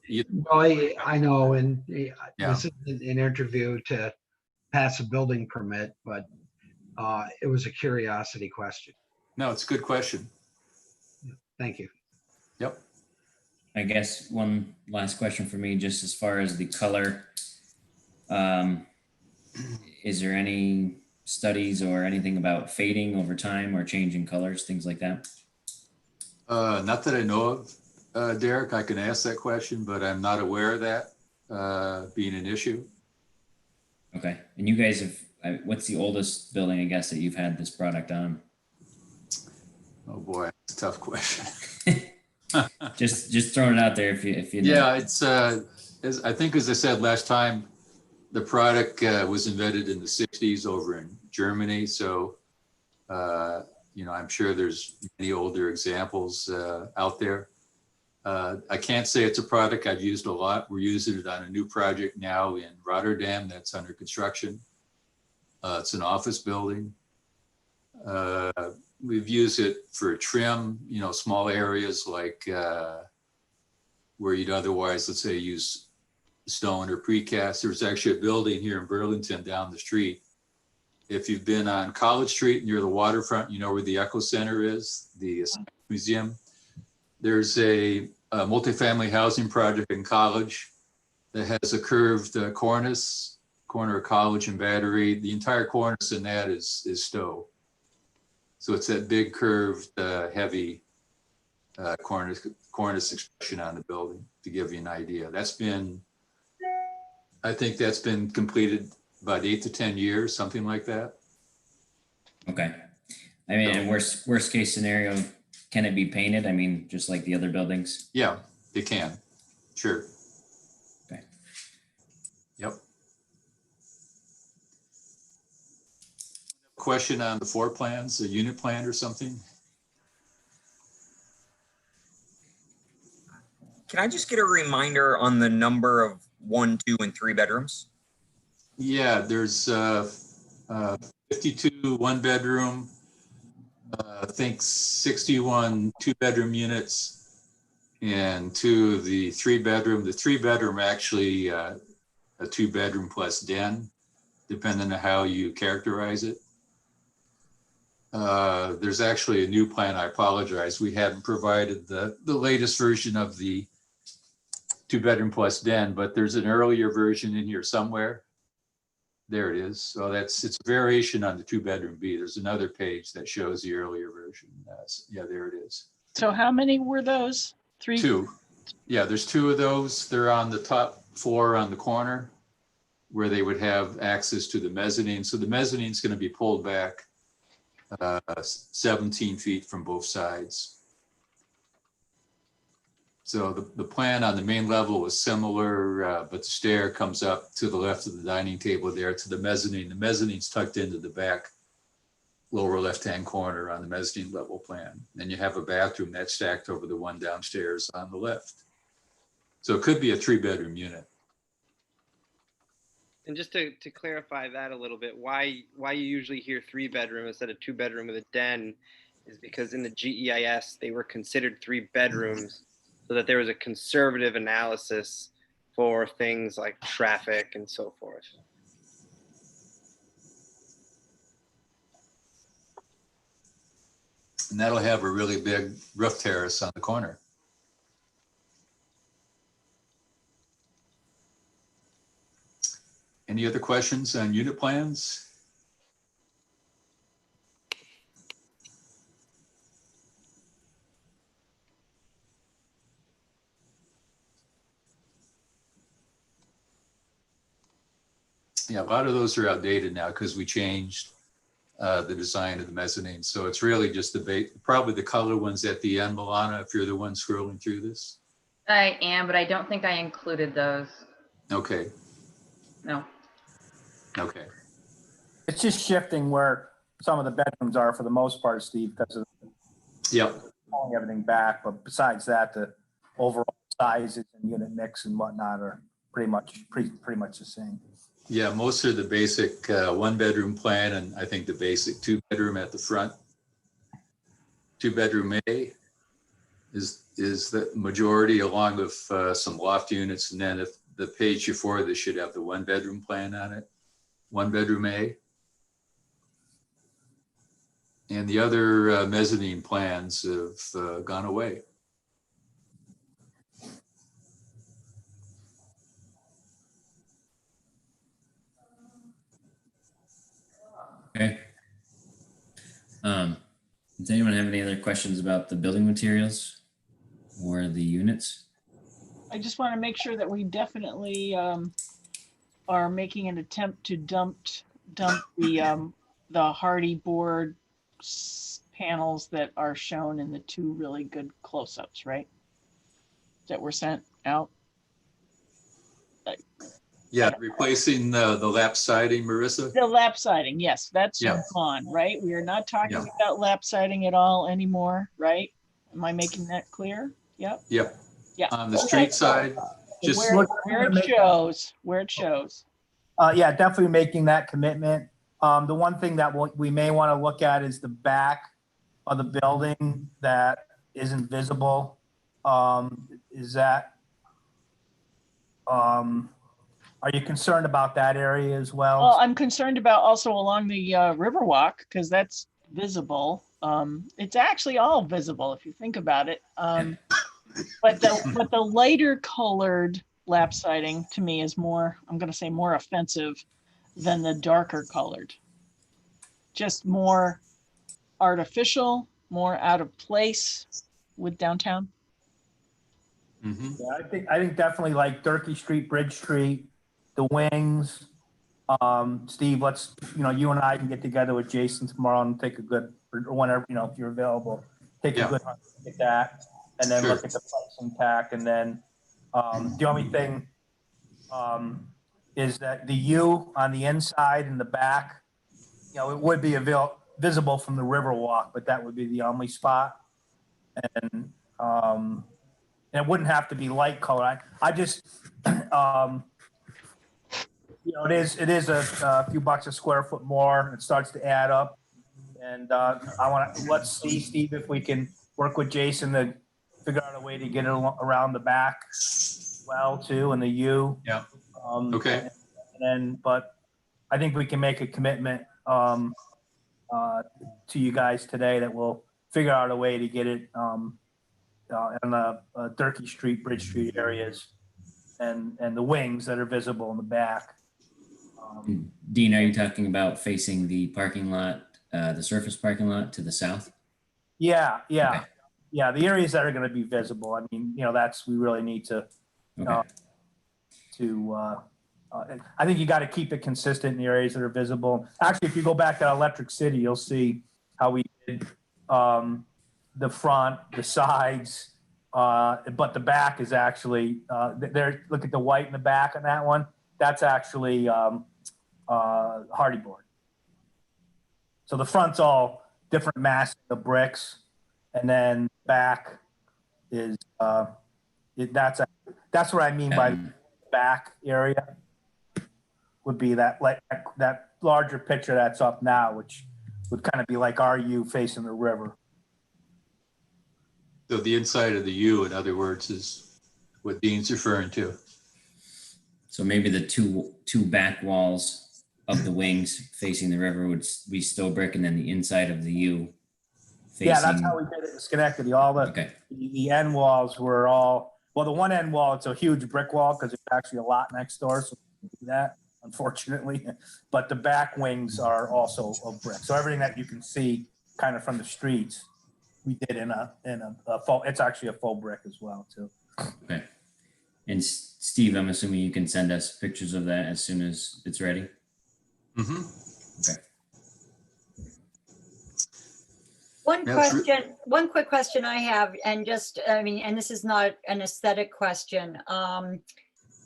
Well, I know, and this isn't an interview to pass a building permit, but it was a curiosity question. no, it's a good question. Thank you. Yep. I guess one last question for me, just as far as the color, is there any studies or anything about fading over time or changing colors, things like that? Not that I know of, Derek. I can ask that question, but I'm not aware of that being an issue. Okay. And you guys have, what's the oldest building, I guess, that you've had this product on? Oh boy, that's a tough question. Just throwing it out there if you know. Yeah, it's I think as I said last time, the product was invented in the 60s over in Germany. So I'm sure there's many older examples out there. I can't say it's a product I've used a lot. We're using it on a new project now in Rotterdam that's under construction. It's an office building. We've used it for trim, small areas like where you'd otherwise, let's say, use stone or precast. There's actually a building here in Burlington down the street. If you've been on College Street near the waterfront, you know where the Echo Center is, the museum. There's a multifamily housing project in College that has a curved cornice, corner of College and Battery. The entire cornice in that is Stowe. So it's that big curved, heavy cornice expression on the building, to give you an idea. I think that's been completed about 8 to 10 years, something like that. Okay. I mean, and worst case scenario, can it be painted? I mean, just like the other buildings? Yeah, it can. Sure. Okay. Yep. Question on the floor plans, a unit plan or something? Can I just get a reminder on the number of 1, 2, and 3 bedrooms? Yeah, there's 52 one-bedroom, I think 61 two-bedroom units, and 2 of the 3-bedroom. The 3-bedroom actually a 2-bedroom plus den, depending on how you characterize it. There's actually a new plan. I apologize. We hadn't provided the latest version of the 2-bedroom plus den, but there's an earlier version in here somewhere. There it is. So it's a variation on the 2-bedroom B. There's another page that shows the earlier version. Yeah, there it is. So how many were those? 3? 2. Yeah, there's 2 of those. They're on the top floor on the corner where they would have access to the mezzanine. So the mezzanine is going to be pulled back 17 feet from both sides. So the plan on the main level was similar, but the stair comes up to the left of the dining table there to the mezzanine. The mezzanine's tucked into the back lower left-hand corner on the mezzanine level plan. And you have a bathroom that's stacked over the one downstairs on the left. So it could be a 3-bedroom unit. And just to clarify that a little bit, why you usually hear 3-bedroom instead of 2-bedroom with a den is because in the GEIS, they were considered 3 bedrooms so that there was a conservative analysis for things like traffic and so forth. And that'll have a really big roof terrace on the corner. Any other questions on unit plans? Yeah, a lot of those are outdated now because we changed the design of the mezzanine. So it's really just probably the color ones at the end, Milana, if you're the one scrolling through this. I am, but I don't think I included those. Okay. No. Okay. It's just shifting where some of the bedrooms are for the most part, Steve, because of pulling everything back. But besides that, the overall sizes and unit mix and whatnot are pretty much the same. Yeah, most are the basic 1-bedroom plan, and I think the basic 2-bedroom at the front. 2-bedroom A is the majority, along with some loft units, and then if the page before this should have the 1-bedroom plan on it. 1-bedroom A. And the other mezzanine plans have gone away. Okay. Does anyone have any other questions about the building materials or the units? I just want to make sure that we definitely are making an attempt to dump the hardy board panels that are shown in the two really good close-ups, right? That were sent out. Yeah, replacing the lap siding, Marissa. The lap siding, yes, that's Yeah. gone, right? We are not talking Yeah. about lap siding at all anymore, right? Am I making that clear? Yep. Yep. Yeah. On the Okay. street side, just Where it shows, where it shows. Yeah, definitely making that commitment. The one thing that we may want to look at is the back of the building that isn't visible. Is that, are you concerned about that area as well? Well, I'm concerned about also along the Riverwalk because that's visible. It's actually all visible if you think about it. But the lighter colored lap siding to me is more, I'm going to say more offensive than the darker colored. Just more artificial, more out of place with downtown. Yeah, I think definitely like Durkee Street, Bridge Street, the wings. Steve, let's, you and I can get together with Jason tomorrow and take a good, or whenever, if you're available, take a good look at that, and then look at the pricing pack. And then the only thing is that the U on the inside and the back, it would be visible from the Riverwalk, but that would be the only spot. And it wouldn't have to be light color. I just, it is a few bucks a square foot more. It starts to add up. And let's see, Steve, if we can work with Jason to figure out a way to get it around the back well too, and the U. Yeah. Okay. But I think we can make a commitment to you guys today that we'll figure out a way to get it in the Durkee Street, Bridge Street areas, and the wings that are visible in the back. Dean, are you talking about facing the parking lot, the surface parking lot to the south? Yeah. Okay. Yeah, the areas that are going to be visible. I mean, we really need to, I think you got to keep it consistent in the areas that are visible. Actually, if you go back to Electric City, you'll see how we did the front, the sides, but the back is actually, there. Look at the white in the back on that one. That's actually hardy board. So the front's all different mass of bricks, and then back is that's what I mean by back area would be that larger picture that's up now, which would kind of be like our U facing the river. So the inside of the U, in other words, is what Dean's referring to. So maybe the two back walls of the wings facing the river would be still brick, and then the inside of the U facing. Yeah, that's how we did it in Schenectady. All the end walls were all, well, the one end wall, it's a huge brick wall because there's actually a lot next door, so we can do that, unfortunately. But the back wings are also of brick. So everything that you can see kind of from the streets, we did in a full, it's actually a full brick as well too. Okay. And Steve, I'm assuming you can send us pictures of that as soon as it's ready. Okay. One quick question I have, and and this is not an aesthetic question.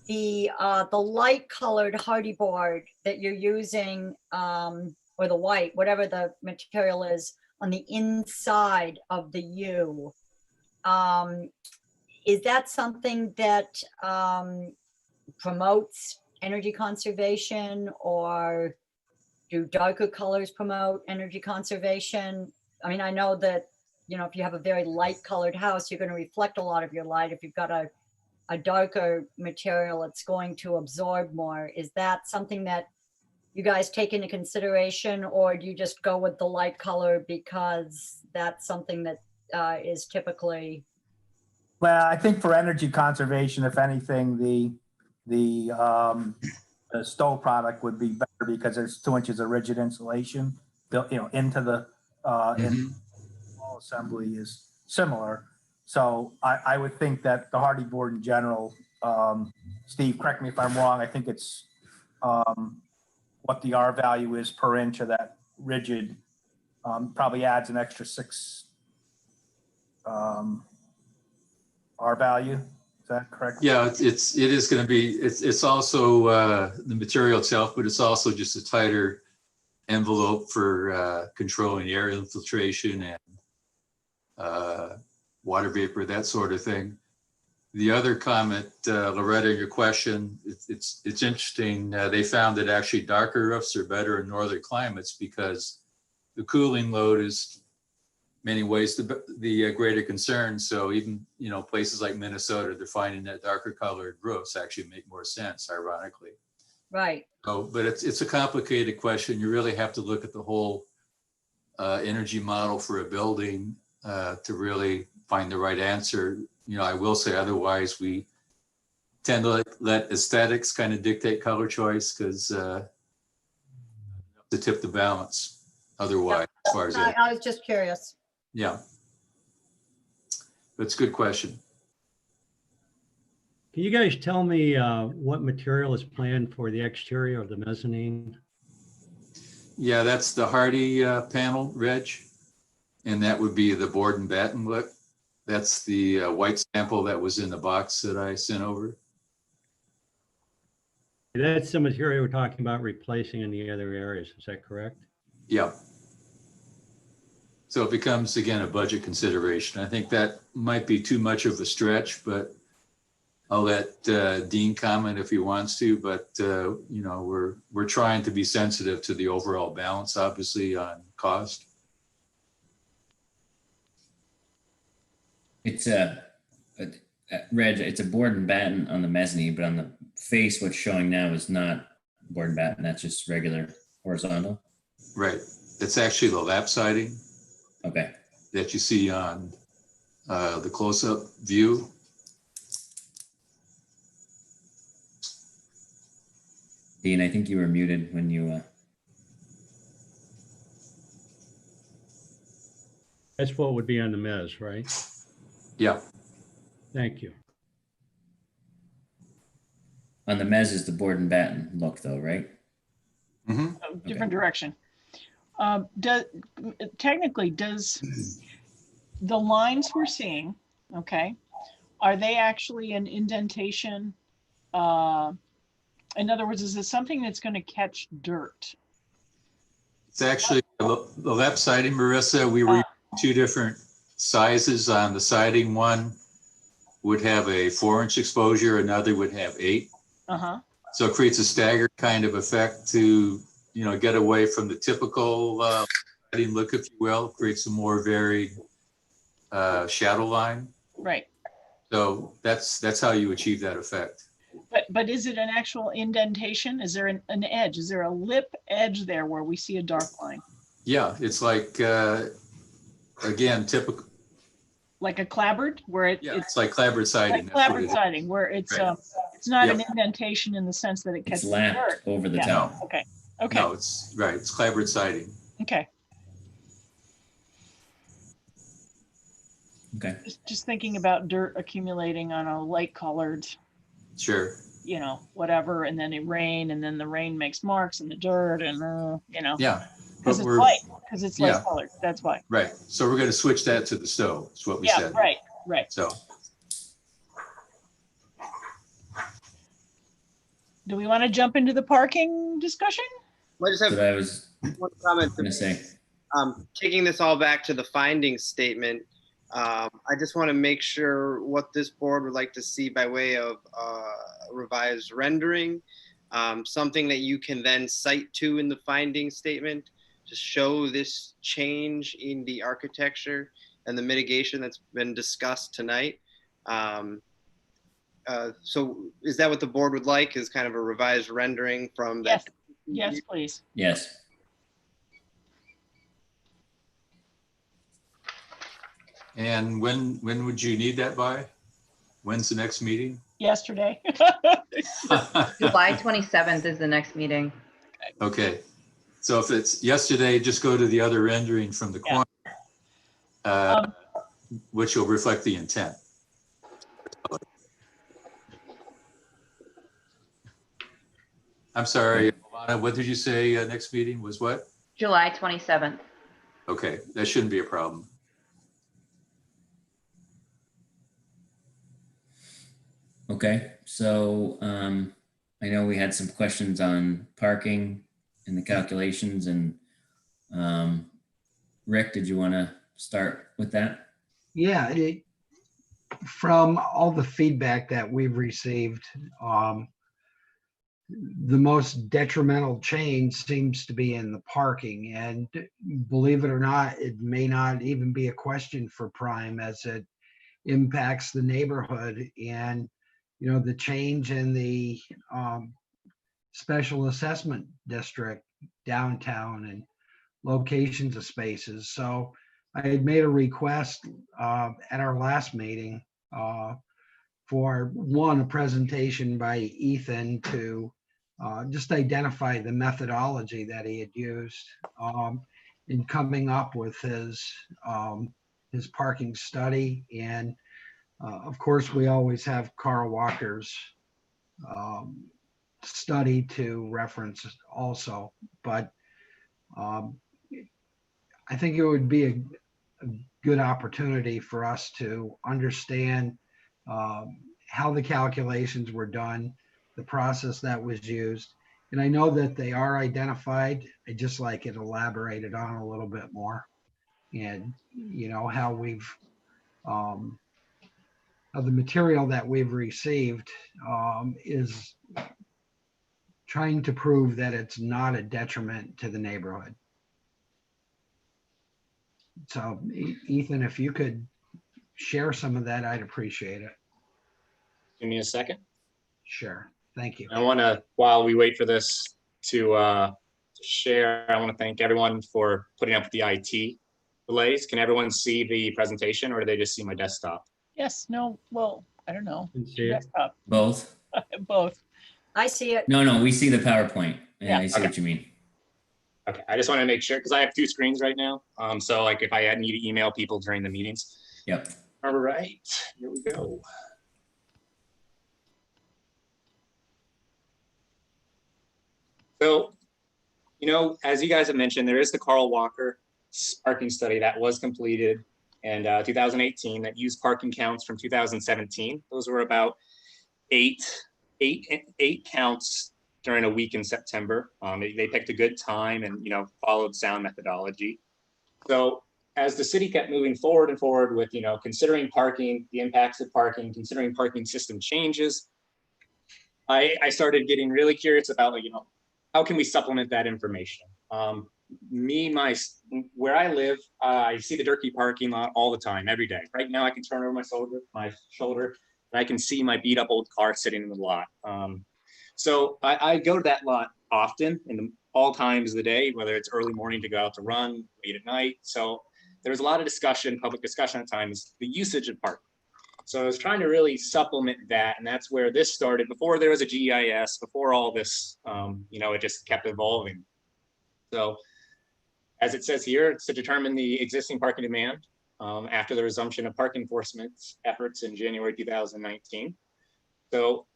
The light colored hardy board that you're using, or the white, whatever the material is, on the inside of the U, is that something that promotes energy conservation, or do darker colors promote energy conservation? I mean, I know that, if you have a very light colored house, you're going to reflect a lot of your light. If you've got a darker material, it's going to absorb more. Is that something that you guys take into consideration, or do you just go with the light color because that's something that is typically? Well, I think for energy conservation, if anything, the the Stowe product would be better because there's 2 inches of rigid insulation built, into the, and wall assembly is similar. So I would think that the hardy board in general, Steve, correct me if I'm wrong, I think it's what the R value is per inch of that rigid, probably adds an extra 6 R value. Is that correct? Yeah, it is going to be, it's also the material itself, but it's also just a tighter envelope for controlling air infiltration and water vapor, that sort of thing. The other comment, Loretta, your question, it's interesting. They found that actually darker roofs are better in northern climates because the cooling load is many ways the greater concern. So even, places like Minnesota, they're finding that darker colored roofs actually make more sense, ironically. Right. So, but it's a complicated question. You really have to look at the whole energy model for a building to really find the right answer. I will say otherwise, we tend to let aesthetics kind of dictate color choice because to tip the balance otherwise, as far as that. I was just curious. Yeah. That's a good question. Can you guys tell me what material is planned for the exterior of the mezzanine? Yeah, that's the Hardy panel, Reg. And that would be the board and batten look. That's the white sample that was in the box that I sent over. That's the material we're talking about replacing in the other areas. Is that correct? Yeah. So it becomes, again, a budget consideration. I think that might be too much of a stretch, but I'll let Dean comment if he wants to. But, we're trying to be sensitive to the overall balance, obviously, on cost. It's Reg, it's a board and batten on the mezzanine, but on the face, what's showing now is not board and batten. That's just regular horizontal. Right. It's actually the lap siding. Okay. That you see on the close-up view. Dean, I think you were muted when you. That's what would be on the mezz, right? Yeah. Thank you. On the mezz is the board and batten look, though, right? Mm-hmm. Different direction. Technically, does the lines we're seeing, okay, are they actually an indentation? In other words, is it something that's going to catch dirt? It's actually the lap siding, Marissa. We were using 2 different sizes on the siding. One would have a 4-inch exposure, another would have 8. So it creates a staggered kind of effect to, get away from the typical siding look, if you will, creates a more varied shadow line. Right. So that's how you achieve that effect. But is it an actual indentation? Is there an edge? Is there a lip edge there where we see a dark line? Yeah, it's like, again, typical. Like a clapboard where it's like clapboard siding. Like clapboard siding where it's right. It's not an indentation in the sense that it catches it's lapped dirt. over the top. Okay. Okay. No, it's right. It's clapboard siding. Okay. Okay. Just thinking about dirt accumulating on a light colored, Sure. Whatever, and then it rain, and then the rain makes marks in the dirt, and Yeah. because it's light, because it's light colored. That's why. Right. So we're going to switch that to the stove. That's what we said. Right. Right. So. Do we want to jump into the parking discussion? I just have I was one comment. going to say. Taking this all back to the findings statement, I just want to make sure what this board would like to see by way of revised rendering, something that you can then cite to in the findings statement to show this change in the architecture and the mitigation that's been discussed tonight. So is that what the board would like, is kind of a revised rendering from that? Yes, please. Yes. And when would you need that by? When's the next meeting? Yesterday. July 27th is the next meeting. Okay, so if it's yesterday, just go to the other rendering from the corner, which will reflect the intent. I'm sorry, Alana, what did you say next meeting was what? July 27th. Okay, that shouldn't be a problem. Okay, so I know we had some questions on parking and the calculations, and Rick, did you want to start with that? Yeah, from all the feedback that we've received, the most detrimental change seems to be in the parking. And believe it or not, it may not even be a question for Prime, as it impacts the neighborhood. And, you know, the change in the special assessment district downtown and locations of spaces. So I had made a request at our last meeting for a presentation by Ethan to just identify the methodology that he had used in coming up with his parking study. And of course, we always have Carl Walker's study to reference also. But I think it would be a good opportunity for us to understand how the calculations were done, the process that was used. And I know that they are identified. I just like it elaborated on a little bit more. And, you know, how we've, how the material that we've received is trying to prove that it's not a detriment to the neighborhood. So Ethan, if you could share some of that, I'd appreciate it. Give me a second. Sure. Thank you. I want to, while we wait for this to share, I want to thank everyone for putting up with the IT delays. Can everyone see the presentation, or do they just see my desktop? Yes, no, well, I don't know. Can see it. Desktop. Both? Both. I see it. No, we see the PowerPoint. Yeah, I see Okay. what you mean. Okay, I just want to make sure, because I have two screens right now. So like if I need to email people during the meetings. Yep. All right, here we go. So, you know, as you guys have mentioned, there is the Carl Walker parking study that was completed in 2018 that used parking counts from 2017. Those were about eight counts during a week in September. They picked a good time and, you know, followed sound methodology. So as the city kept moving forward and forward with, you know, considering parking, the impacts of parking, considering parking system changes, I started getting really curious about, like, you know, how can we supplement that information? Where I live, I see the Durkee parking lot all the time, every day. Right now I can turn over my shoulder and I can see my beat up old car sitting in the lot. So I go to that lot often in all times of the day, whether it's early morning to go out to run, late at night. So there was a lot of discussion, public discussion at times, the usage of parking. So I was trying to really supplement that, and that's where this started. Before there was a GIS, before all this, you know, it just kept evolving. So as it says here, it's to determine the existing parking demand after the resumption of parking enforcement efforts in January 2019. So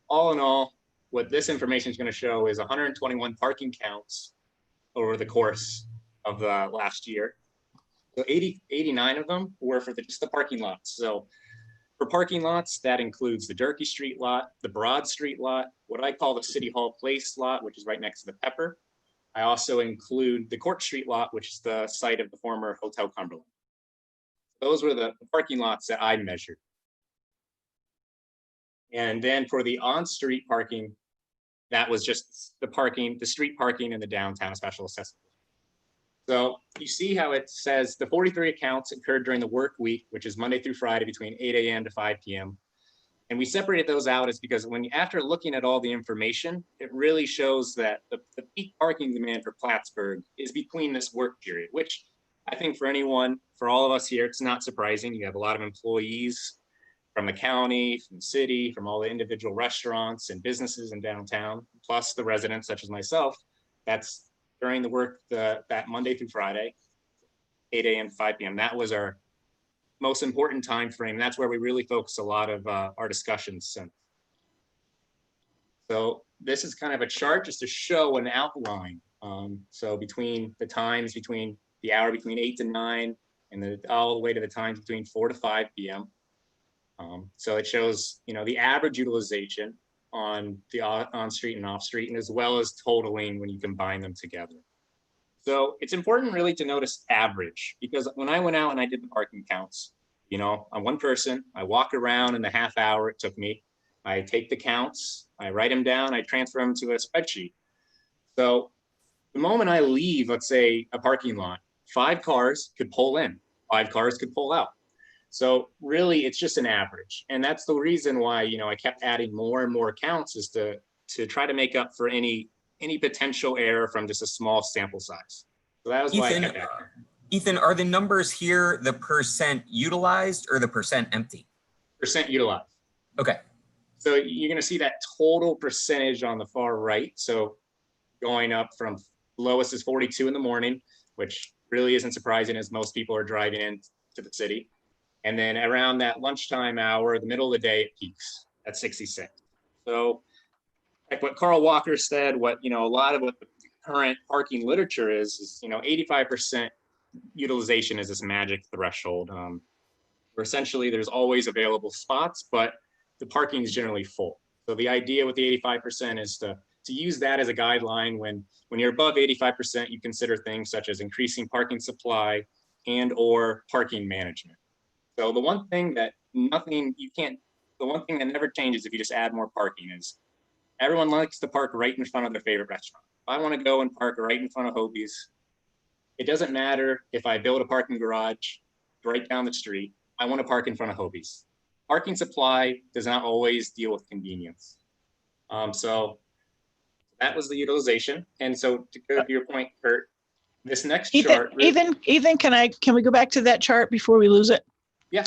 all in all, what this information is going to show is 121 parking counts over the course of the last year. So 89 of them were for just the parking lots. So for parking lots, that includes the Durkee Street lot, the Broad Street lot, what I call the City Hall Place lot, which is right next to the Pepper. I also include the Court Street lot, which is the site of the former Hotel Cumberland. Those were the parking lots that I measured. And then for the on-street parking, that was just the parking, the street parking in the downtown special assessment. So you see how it says the 43 accounts occurred during the work week, which is Monday through Friday between 8 a.m. to 5 p.m. And we separated those out is because after looking at all the information, it really shows that the peak parking demand for Plattsburgh is between this work period, which I think for all of us here, it's not surprising. You have a lot of employees from the county, from the city, from all the individual restaurants and businesses in downtown, plus the residents such as myself. That's during the work that Monday through Friday, 8 a.m. to 5 p.m. That was our most important time frame. That's where we really focus a lot of our discussions. So this is kind of a chart just to show an outline. So between the times, between the hour between 8 to 9, and all the way to the times between 4 to 5 p.m. So it shows, the average utilization on the on-street and off-street, and as well as totaling when you combine them together. So it's important really to notice average, because when I went out and I did the parking counts, I'm one person, I walk around in the half hour it took me, I take the counts, I write them down, I transfer them to a spreadsheet. So the moment I leave, let's say a parking lot, 5 cars could pull in, 5 cars could pull out. So really it's just an average. And that's the reason why, I kept adding more and more counts, is to try to make up for any potential error from just a small sample size. So that was why I kept adding. Ethan, are the numbers here the percent utilized or the percent empty? Percent utilized. Okay. So you're going to see that total percentage on the far right. So going up from lowest is 42 in the morning, which really isn't surprising as most people are driving into the city. And then around that lunchtime hour, the middle of the day, it peaks at 66. So like what Carl Walker said, what, a lot of what the current parking literature is 85% utilization is this magic threshold. Where essentially there's always available spots, but the parking is generally full. So the idea with the 85% is to use that as a guideline. When you're above 85%, you consider things such as increasing parking supply and or parking management. So the one thing that never changes if you just add more parking is everyone likes to park right in front of their favorite restaurant. If I want to go and park right in front of Hobie's, it doesn't matter if I build a parking garage right down the street, I want to park in front of Hobie's. Parking supply does not always deal with convenience. So that was the utilization. And so to go to your point, Kurt, this next chart. Ethan, can we go back to that chart before we lose it? Yeah.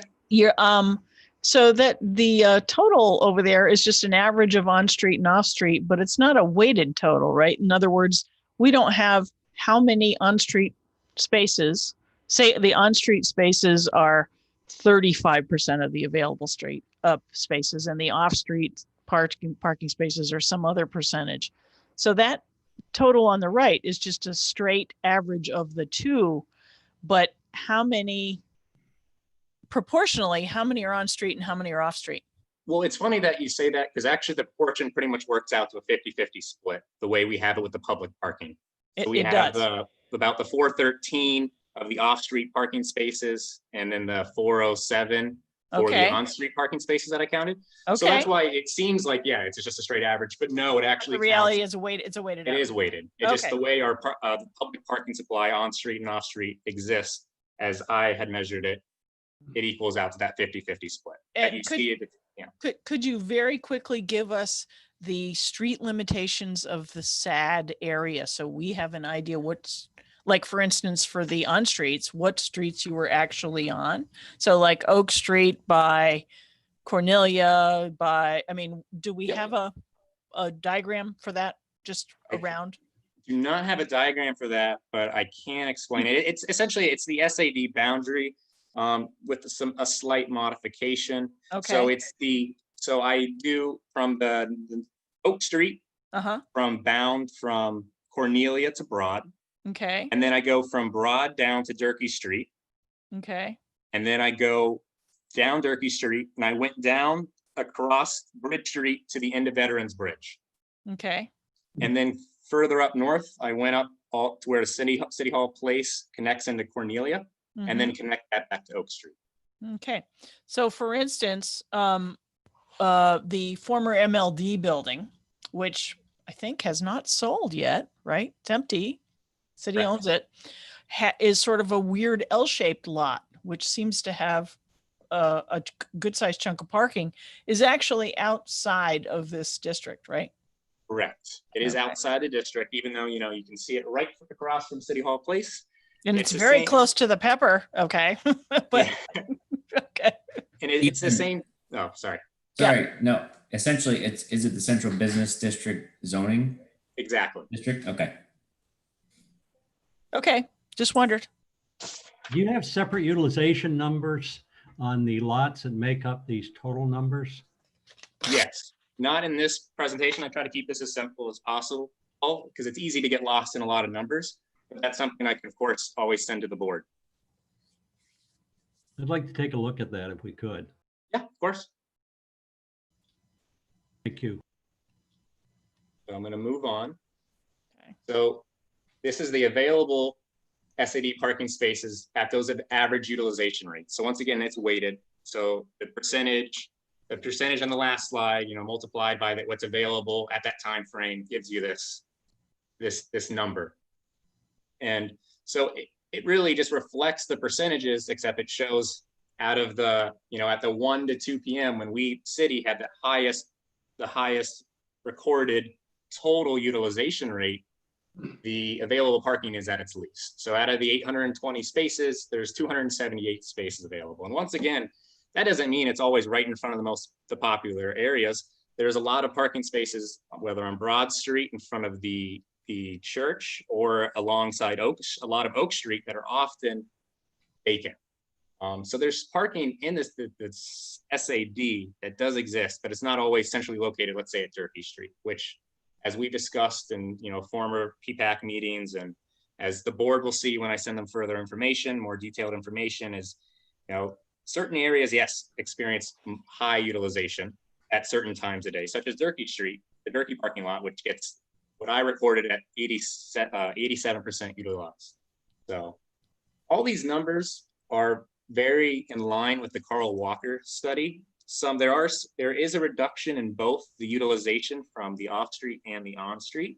So that the total over there is just an average of on-street and off-street, but it's not a weighted total, right? In other words, we don't have how many on-street spaces. Say the on-street spaces are 35% of the available street spaces, and the off-street parking spaces are some other percentage. So that total on the right is just a straight average of the two, but proportionally, how many are on street and how many are off street? Well, it's funny that you say that, because actually the proportion pretty much works out to a 50-50 split, the way we have it with the public parking. So we have about the 413 of the off-street parking spaces, and then the 407 for the on-street parking spaces that I counted. Okay. So that's why it seems like, it's just a straight average, but no, it actually the reality is it's a weighted average. It is weighted. It's just the way our public parking supply on-street and off-street exists, as I had measured it, it equals out to that 50-50 split. And could you very quickly give us the street limitations of the SAD area, so we have an idea what's, like, for instance, for the on-streets, what streets you were actually on? So like Oak Street by Cornelia do we have a diagram for that just around? Do not have a diagram for that, but I can explain it. It's essentially, it's the SAD boundary with a slight modification. Okay. So I do from the Oak Street, from Cornelia to Broad. Okay. And then I go from Broad down to Durkee Street. Okay. And then I go down Durkee Street, and I went down across Bridge Street to the end of Veterans Bridge. Okay. And then further up north, I went up all to where the City Hall Place connects into Cornelia, and then connect that back to Oak Street. Okay. So for instance, the former MLD building, which I think has not sold yet, right? It's empty. City owns it, is sort of a weird L-shaped lot, which seems to have a good sized chunk of parking, is actually outside of this district, right? Correct. It is outside the district, even though, you can see it right across from City Hall Place. And it's very close to the Pepper. Okay. But okay. And it's the same. Oh, sorry. Sorry, no, essentially is it the central business district zoning Exactly. district? Okay. Okay, just wondered. Do you have separate utilization numbers on the lots that make up these total numbers? Yes, not in this presentation. I try to keep this as simple as possible because it's easy to get lost in a lot of numbers. But that's something I can, of course, always send to the board. I'd like to take a look at that if we could. Yeah, of course. Thank you. So I'm going to move on. Okay. So this is the available SAD parking spaces at those average utilization rates. So once again, it's weighted. So the percentage on the last slide, multiplied by what's available at that time frame gives you this number. And so it really just reflects the percentages, except it shows out of the, at the 1 to 2 p.m. when we city had the highest recorded total utilization rate, the available parking is at its least. So out of the 820 spaces, there's 278 spaces available. And once again, that doesn't mean it's always right in front of the popular areas. There's a lot of parking spaces, whether on Broad Street in front of the church or alongside a lot of Oak Street that are often vacant. So there's parking in this SAD that does exist, but it's not always centrally located, let's say at Turkey Street, which, as we discussed in former PPAC meetings, and as the board will see when I send them further information, more detailed information, is certain areas, yes, experience high utilization at certain times a day, such as Turkey Street, the Turkey parking lot, which gets what I recorded at 87% utilized. So all these numbers are very in line with the Carl Walker study. There is a reduction in both the utilization from the off-street and the on-street,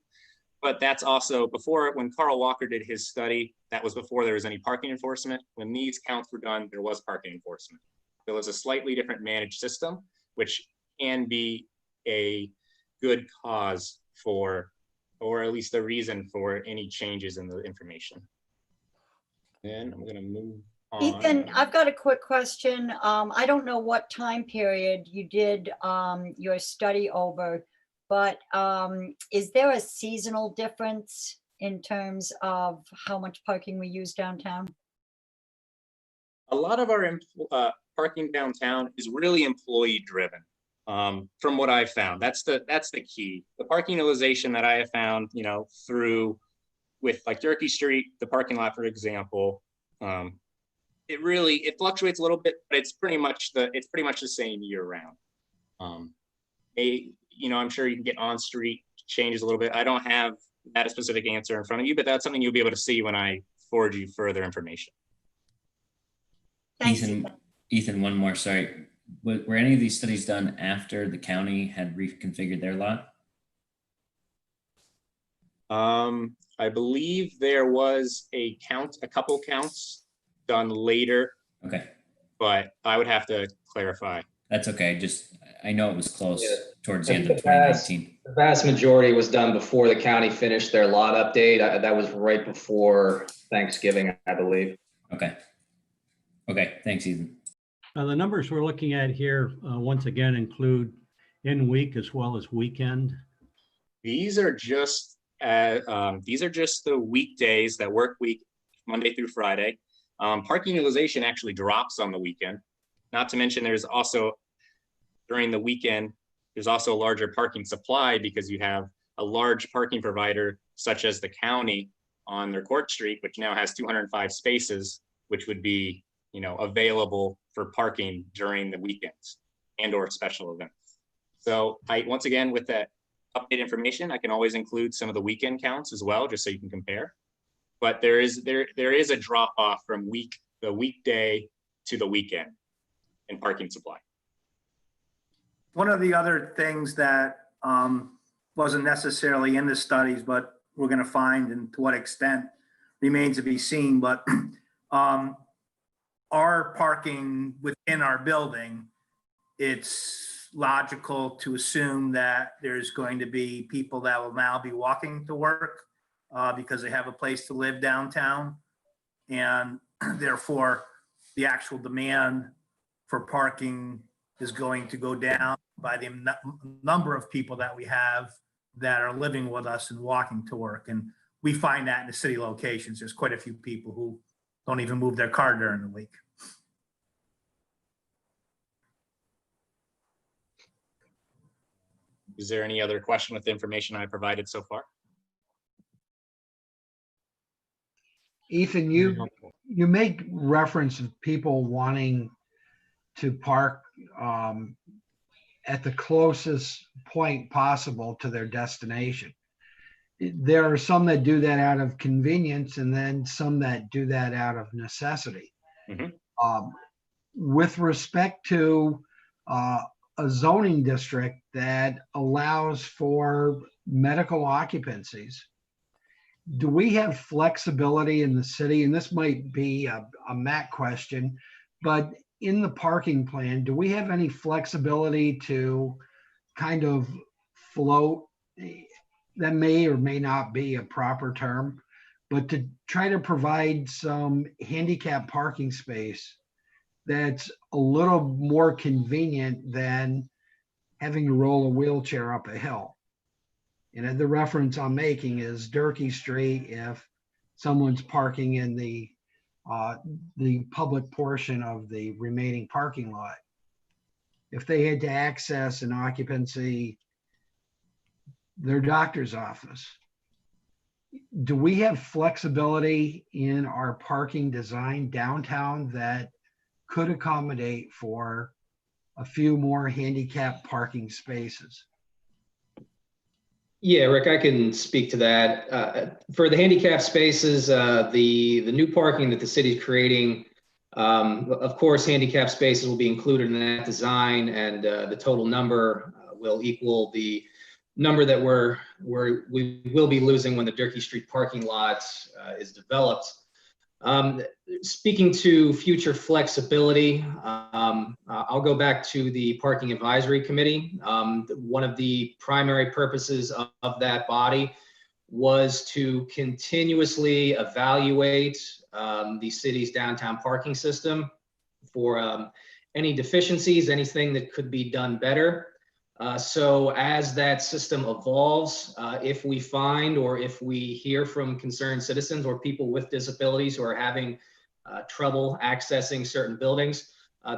but that's also when Carl Walker did his study, that was before there was any parking enforcement. When these counts were done, there was parking enforcement. There was a slightly different managed system, which can be a good cause for, or at least a reason for, any changes in the information. And I'm going to move on. Ethan, I've got a quick question. I don't know what time period you did your study over, but is there a seasonal difference in terms of how much parking we use downtown? A lot of our parking downtown is really employee driven. From what I've found, that's the key. The parking utilization that I have found, with like Turkey Street, the parking lot, for example, it fluctuates a little bit, but it's pretty much the same year round. I'm sure you can get on street changes a little bit. I don't have that specific answer in front of you, but that's something you'll be able to see when I forward you further information. Thanks, Ethan, one more, sorry. Were any of these studies done after the county had reconfigured their lot? I believe there was a couple counts done later. Okay. But I would have to clarify. That's okay. I know it was close towards the end of The 2019. vast majority was done before the county finished their lot update. That was right before Thanksgiving, I believe. Okay. Okay, thanks, Ethan. The numbers we're looking at here, once again, include in week as well as weekend. These are just the weekdays, that work week, Monday through Friday. Parking utilization actually drops on the weekend. Not to mention there's also, during the weekend, there's also a larger parking supply because you have a large parking provider such as the county on their Court Street, which now has 205 spaces, which would be available for parking during the weekends and or special events. So once again, with that updated information, I can always include some of the weekend counts as well, just so you can compare. But there is a drop off from the weekday to the weekend in parking supply. One of the other things that wasn't necessarily in the studies, but we're going to find, and to what extent remains to be seen, but our parking within our building, it's logical to assume that there's going to be people that will now be walking to work because they have a place to live downtown. And therefore, the actual demand for parking is going to go down by the number of people that we have that are living with us and walking to work. And we find that in the city locations, there's quite a few people who don't even move their car during the week. Is there any other question with the information I provided so far? Ethan, you make reference of people wanting to park at the closest point possible to their destination. There are some that do that out of convenience, and then some that do that out of necessity. With respect to a zoning district that allows for medical occupancies, do we have flexibility in the city? And this might be a Matt question, but in the parking plan, do we have any flexibility to kind of float, that may or may not be a proper term, but to try to provide some handicap parking space that's a little more convenient than having to roll a wheelchair up a hill? And the reference I'm making is Durkee Street. If someone's parking in the public portion of the remaining parking lot, if they had to access an occupancy, their doctor's office, do we have flexibility in our parking design downtown that could accommodate for a few more handicap parking spaces? Yeah, Rick, I can speak to that. For the handicap spaces, the new parking that the city is creating, of course, handicap spaces will be included in that design, and the total number will equal the number that we will be losing when the Durkee Street parking lot is developed. Speaking to future flexibility, I'll go back to the Parking Advisory Committee. One of the primary purposes of that body was to continuously evaluate the city's downtown parking system for any deficiencies, anything that could be done better. So as that system evolves, if we find or if we hear from concerned citizens or people with disabilities who are having trouble accessing certain buildings,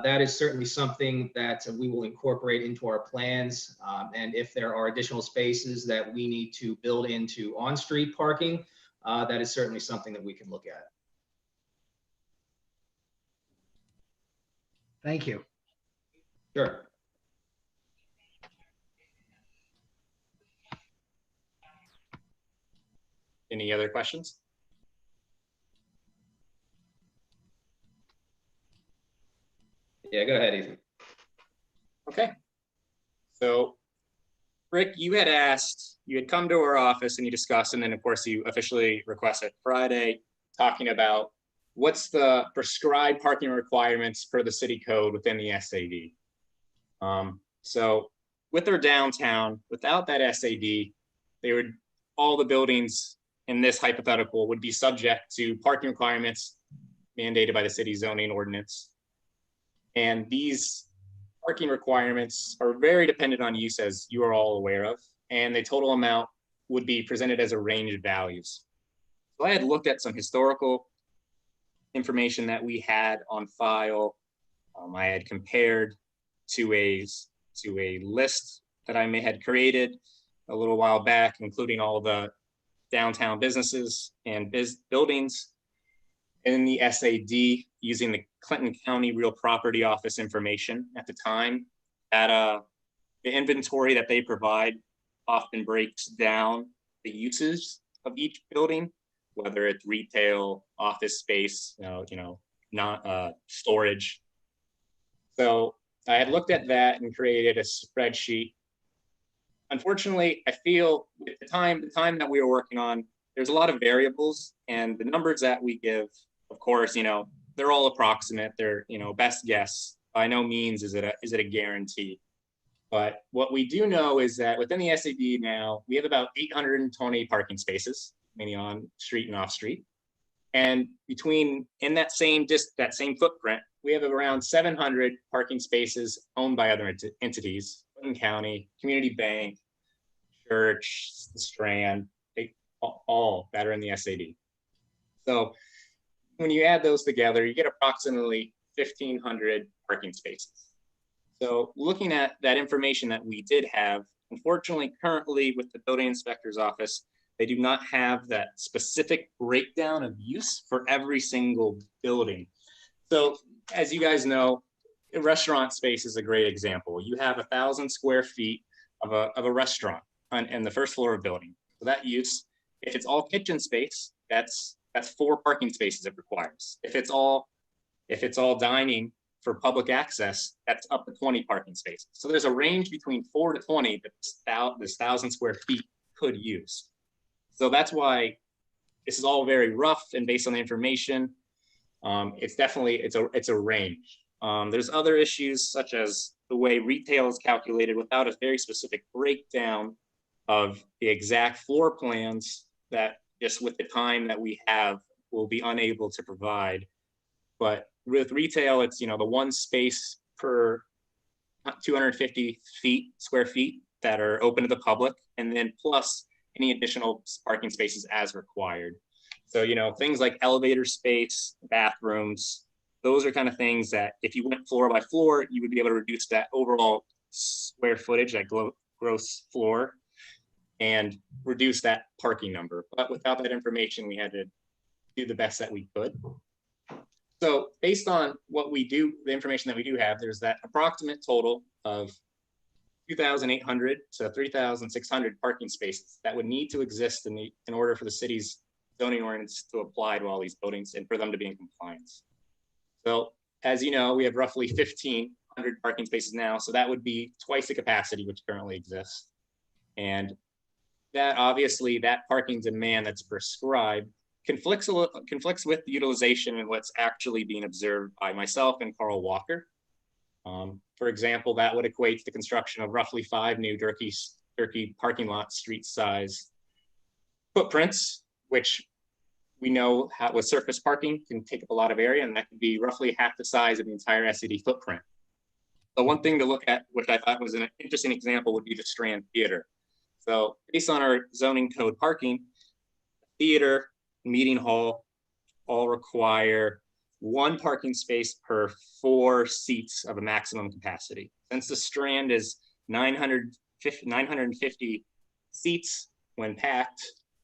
that is certainly something that we will incorporate into our plans. And if there are additional spaces that we need to build into on-street parking, that is certainly something that we can look at. Thank you. Sure. Any other questions? Yeah, go ahead, Ethan. Okay. So, Rick, you had come to our office and you discussed, and then of course you officially requested Friday, talking about what's the prescribed parking requirements per the city code within the SAD. So with their downtown, without that SAD, all the buildings in this hypothetical would be subject to parking requirements mandated by the city zoning ordinance. And these parking requirements are very dependent on use, as you are all aware of, and the total amount would be presented as a range of values. So I had looked at some historical information that we had on file. I had compared to a list that I had created a little while back, including all the downtown businesses and buildings in the SAD, using the Clinton County Real Property Office information at the time. The inventory that they provide often breaks down the uses of each building, whether it's retail, office space, not storage. So I had looked at that and created a spreadsheet. Unfortunately, I feel at the time that we were working on, there's a lot of variables, and the numbers that we give, of course, they're all approximate. They're, best guess. By no means is it a guarantee. But what we do know is that within the SAD now, we have about 820 parking spaces, meaning on street and off street. And in that same footprint, we have around 700 parking spaces owned by other entities, Clinton County, Community Bank, Church, the Strand, all that are in the SAD. So when you add those together, you get approximately 1,500 parking spaces. So looking at that information that we did have, unfortunately, currently with the building inspector's office, they do not have that specific breakdown of use for every single building. So as you guys know, a restaurant space is a great example. You have 1,000 square feet of a restaurant on the first floor of a building. So that use, if it's all kitchen space, that's 4 parking spaces it requires. If it's all dining for public access, that's up to 20 parking spaces. So there's a range between 4 to 20 that this 1,000 square feet could use. So that's why this is all very rough and based on the information. It's definitely, it's a range. There's other issues such as the way retail is calculated without a very specific breakdown of the exact floor plans that just with the time that we have, we'll be unable to provide. But with retail, it's, the one space per 250 square feet that are open to the public, and then plus any additional parking spaces as required. So, things like elevator space, bathrooms, those are kind of things that if you went floor by floor, you would be able to reduce that overall square footage, that gross floor, and reduce that parking number. But without that information, we had to do the best that we could. So based on what we do, the information that we do have, there's that approximate total of 2,800 to 3,600 parking spaces that would need to exist in order for the city's zoning ordinance to apply to all these buildings and for them to be in compliance. So as you know, we have roughly 1,500 parking spaces now. So that would be twice the capacity which currently exists. And that obviously that parking demand that's prescribed conflicts with the utilization and what's actually being observed by myself and Carl Walker. For example, that would equate to the construction of roughly 5 new Durkee parking lot street size footprints, which we know with surface parking can take up a lot of area, and that could be roughly half the size of the entire SED footprint. So one thing to look at, which I thought was an interesting example, would be the Strand Theater. So based on our zoning code parking, theater, meeting hall all require 1 parking space per 4 seats of a maximum capacity. Since the Strand is 950 seats when packed,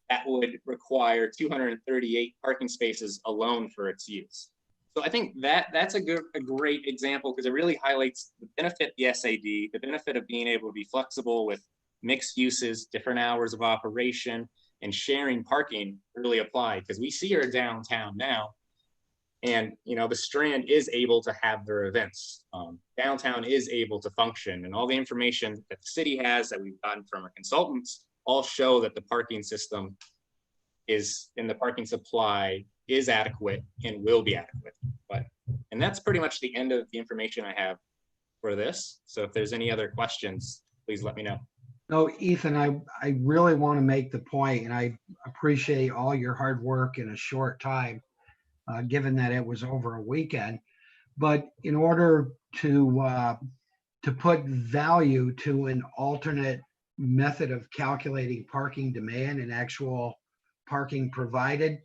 that would require 238 parking spaces alone for its use. So I think that's a great example because it really highlights the benefit of the SAD, the benefit of being able to be flexible with mixed uses, different hours of operation, and sharing parking really apply, because we see her downtown now, and the Strand is able to have their events. Downtown is able to function, and all the information that the city has that we've gotten from our consultants all show that the parking system is, and the parking supply is adequate and will be adequate. And that's pretty much the end of the information I have for this. So if there's any other questions, please let me know. No, Ethan, I really want to make the point, and I appreciate all your hard work in a short time, given that it was over a weekend. But in order to put value to an alternate method of calculating parking demand and actual parking provided,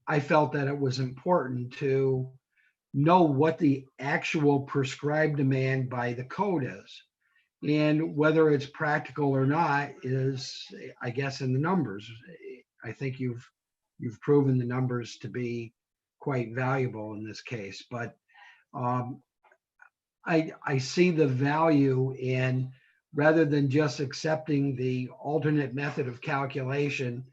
I felt that it was important to know what the actual prescribed demand by the code is. And whether it's practical or not is, I guess, in the numbers. I think you've proven the numbers to be quite valuable in this case. But I see the value in, rather than just accepting the alternate method of calculation,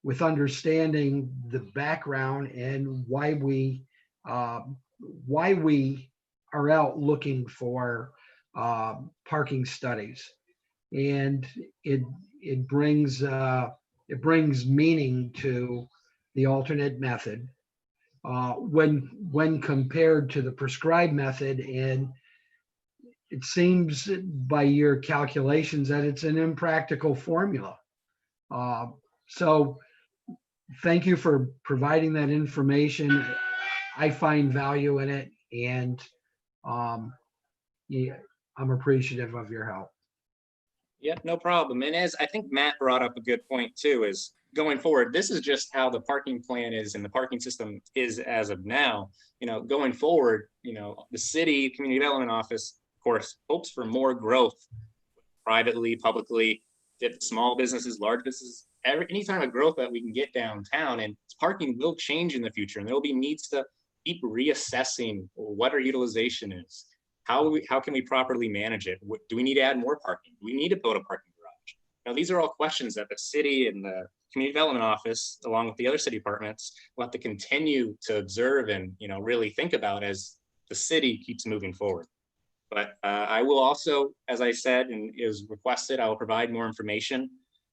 with understanding the background and why we are out looking for parking studies, and it brings meaning to the alternate method when compared to the prescribed method. And it seems by your calculations that it's an impractical formula. So thank you for providing that information. I find value in it, and yeah, I'm appreciative of your help. Yep, no problem. And as I think Matt brought up a good point too, is going forward, this is just how the parking plan is and the parking system is as of now. Going forward, the city community development office, of course, hopes for more growth privately, publicly, small businesses, large businesses, any kind of growth that we can get downtown. And parking will change in the future, and there will be needs to keep reassessing what our utilization is. How can we properly manage it? Do we need to add more parking? Do we need to build a parking garage? Now, these are all questions that the city and the community development office, along with the other city departments, will have to continue to observe and really think about as the city keeps moving forward. But I will also, as I said and is requested, I will provide more information,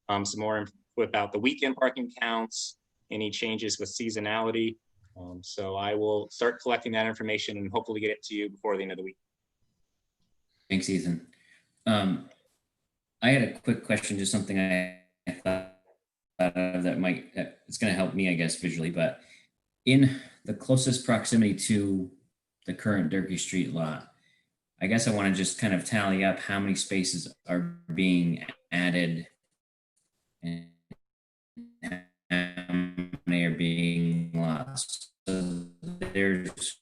some more about the weekend parking counts, any changes with seasonality. So I will start collecting that information and hopefully get it to you before the end of the week. Thanks, Ethan. I had a quick question, just something I thought of that it's going to help me, I guess, visually, but in the closest proximity to the current Durkee Street lot, I guess I want to just kind of tally up how many spaces are being added and how many are being lost. So there's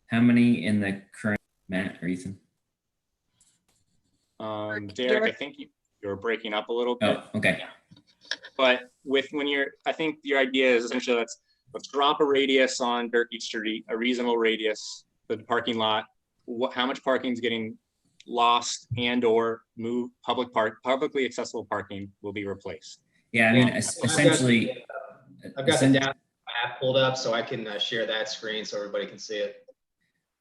how many in the current, Matt or Ethan? Derek, I think you're breaking up a little bit. Oh, okay. But I think your idea is essentially let's drop a radius on Durkee Street, a reasonable radius for the parking lot. How much parking is getting lost and/or move publicly accessible parking will be replaced. Yeah, I mean, essentially, I've got the data app pulled up so I can share that screen so everybody can see it.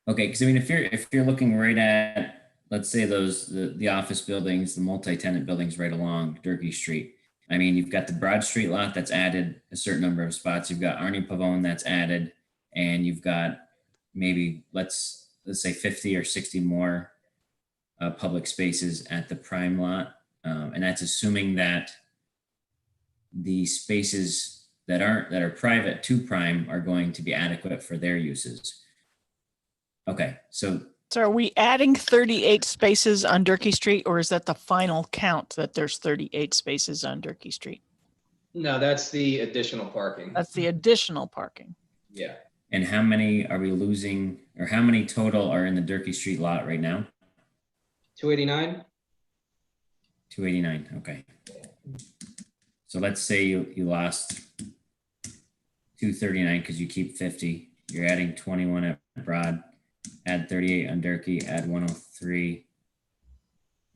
Okay, because I mean, if you're looking right at, let's say the office buildings, the multi-tenant buildings right along Durkee Street. I mean, you've got the Broad Street lot that's added a certain number of spots. You've got Arnie Pavone that's added, and you've got maybe let's say 50 or 60 more public spaces at the prime lot, and that's assuming that the spaces that are private to prime are going to be adequate for their uses. Okay, so are we adding 38 spaces on Durkee Street, or is that the final count that there's 38 spaces on Durkee Street? No, that's the additional parking. That's the additional parking. Yeah. And how many are we losing, or how many total are in the Durkee Street lot right now? 289. 289, okay. So let's say you lost 239 because you keep 50. You're adding 21 at Broad. Add 38 on Durkee, add 103.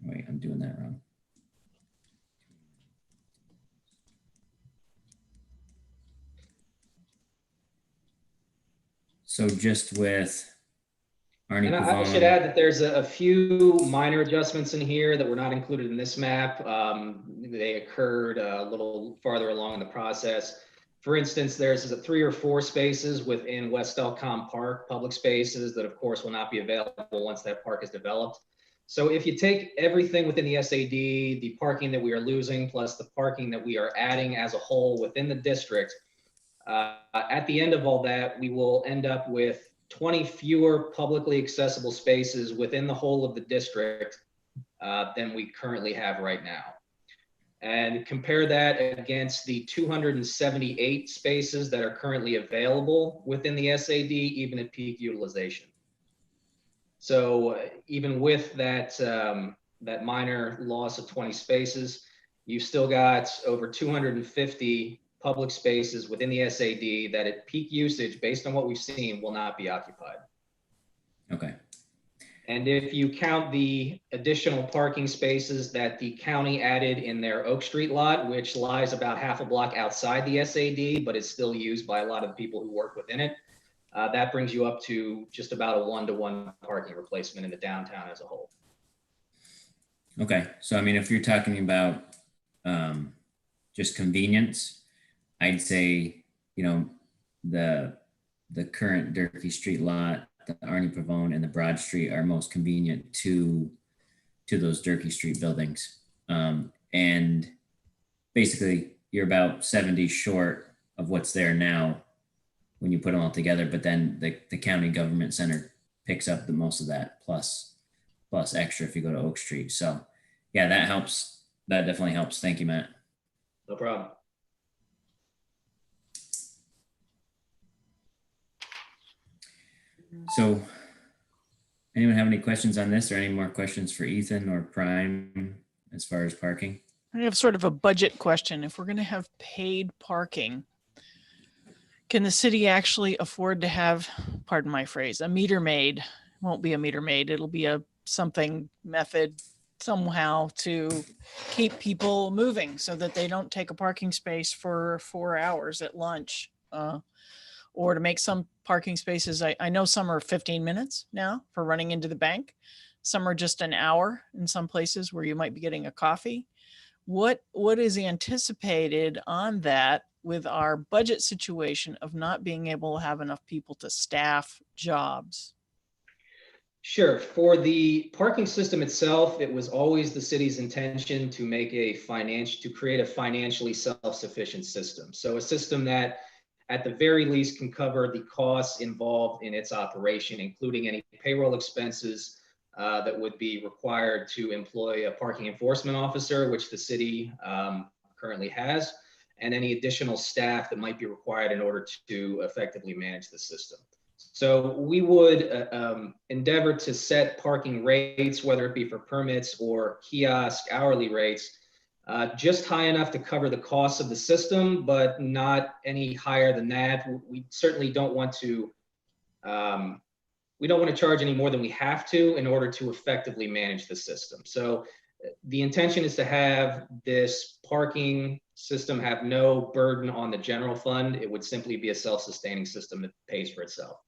Wait, I'm doing that wrong. So just with Arnie And I Pavone, should add that there's a few minor adjustments in here that were not included in this map. They occurred a little farther along in the process. For instance, there's 3 or 4 spaces within West Elcom Park, public spaces that of course will not be available once that park is developed. So if you take everything within the SAD, the parking that we are losing, plus the parking that we are adding as a whole within the district, at the end of all that, we will end up with 20 fewer publicly accessible spaces within the whole of the district than we currently have right now. And compare that against the 278 spaces that are currently available within the SAD, even at peak utilization. So even with that, that minor loss of 20 spaces, you've still got over 250 public spaces within the SAD that at peak usage, based on what we've seen, will not be occupied. okay. And if you count the additional parking spaces that the county added in their Oak Street lot, which lies about half a block outside the SAD, but is still used by a lot of the people who work within it, that brings you up to just about a 1-to-1 parking replacement in the downtown as a whole. Okay, so I mean, if you're talking about just convenience, I'd say, the current Durkee Street lot, the Arnie Pavone and the Broad Street are most convenient to those Durkee Street buildings. And basically you're about 70 short of what's there now when you put them all together, but then the county government center picks up the most of that plus extra if you go to Oak Street. So yeah, that helps. That definitely helps. Thank you, Matt. No problem. So anyone have any questions on this or any more questions for Ethan or Prime as far as parking? I have sort of a budget question. If we're going to have paid parking, can the city actually afford to have, pardon my phrase, a meter maid? It won't be a meter maid. It'll be a something method somehow to keep people moving so that they don't take a parking space for 4 hours at lunch. Or to make some parking spaces, I know some are 15 minutes now for running into the bank. Some are just an hour in some places where you might be getting a coffee. What is anticipated on that with our budget situation of not being able to have enough people to staff jobs? Sure. For the parking system itself, it was always the city's intention to make to create a financially self-sufficient system. So a system that at the very least can cover the costs involved in its operation, including any payroll expenses that would be required to employ a parking enforcement officer, which the city currently has, and any additional staff that might be required in order to effectively manage the system. So we would endeavor to set parking rates, whether it be for permits or kiosk hourly rates, just high enough to cover the costs of the system, but not any higher than that. We certainly don't want to charge any more than we have to in order to effectively manage the system. So the intention is to have this parking system have no burden on the general fund. It would simply be a self-sustaining system that pays for itself.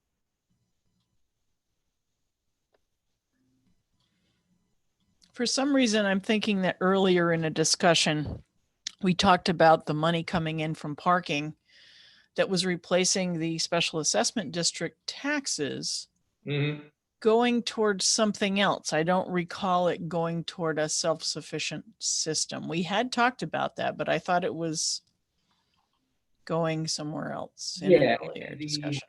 For some reason, I'm thinking that earlier in a discussion, we talked about the money coming in from parking that was replacing the special assessment district taxes going towards something else. I don't recall it going toward a self-sufficient system. We had talked about that, but I thought it was going somewhere else in an earlier discussion.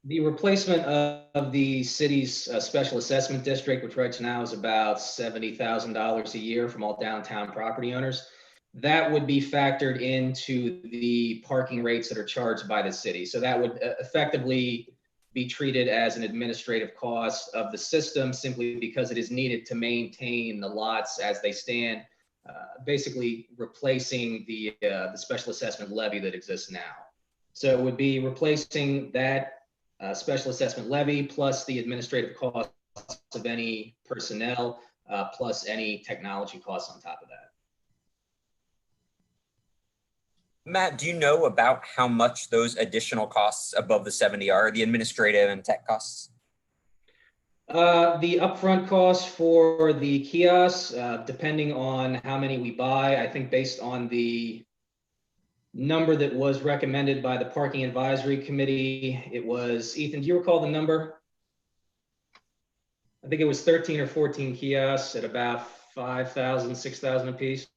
The replacement of the city's special assessment district, which right now is about $70,000 a year from all downtown property owners, that would be factored into the parking rates that are charged by the city. So that would effectively be treated as an administrative cost of the system simply because it is needed to maintain the lots as they stand, basically replacing the special assessment levy that exists now. So it would be replacing that special assessment levy plus the administrative costs of any personnel plus any technology costs on top of that. Matt, do you know about how much those additional costs above the 70 are, the administrative and tech costs? The upfront cost for the kiosks, depending on how many we buy, I think based on the number that was recommended by the Parking Advisory Committee, it was, Ethan, do you recall the number? I think it was 13 or 14 kiosks at about 5,000, 6,000 a piece.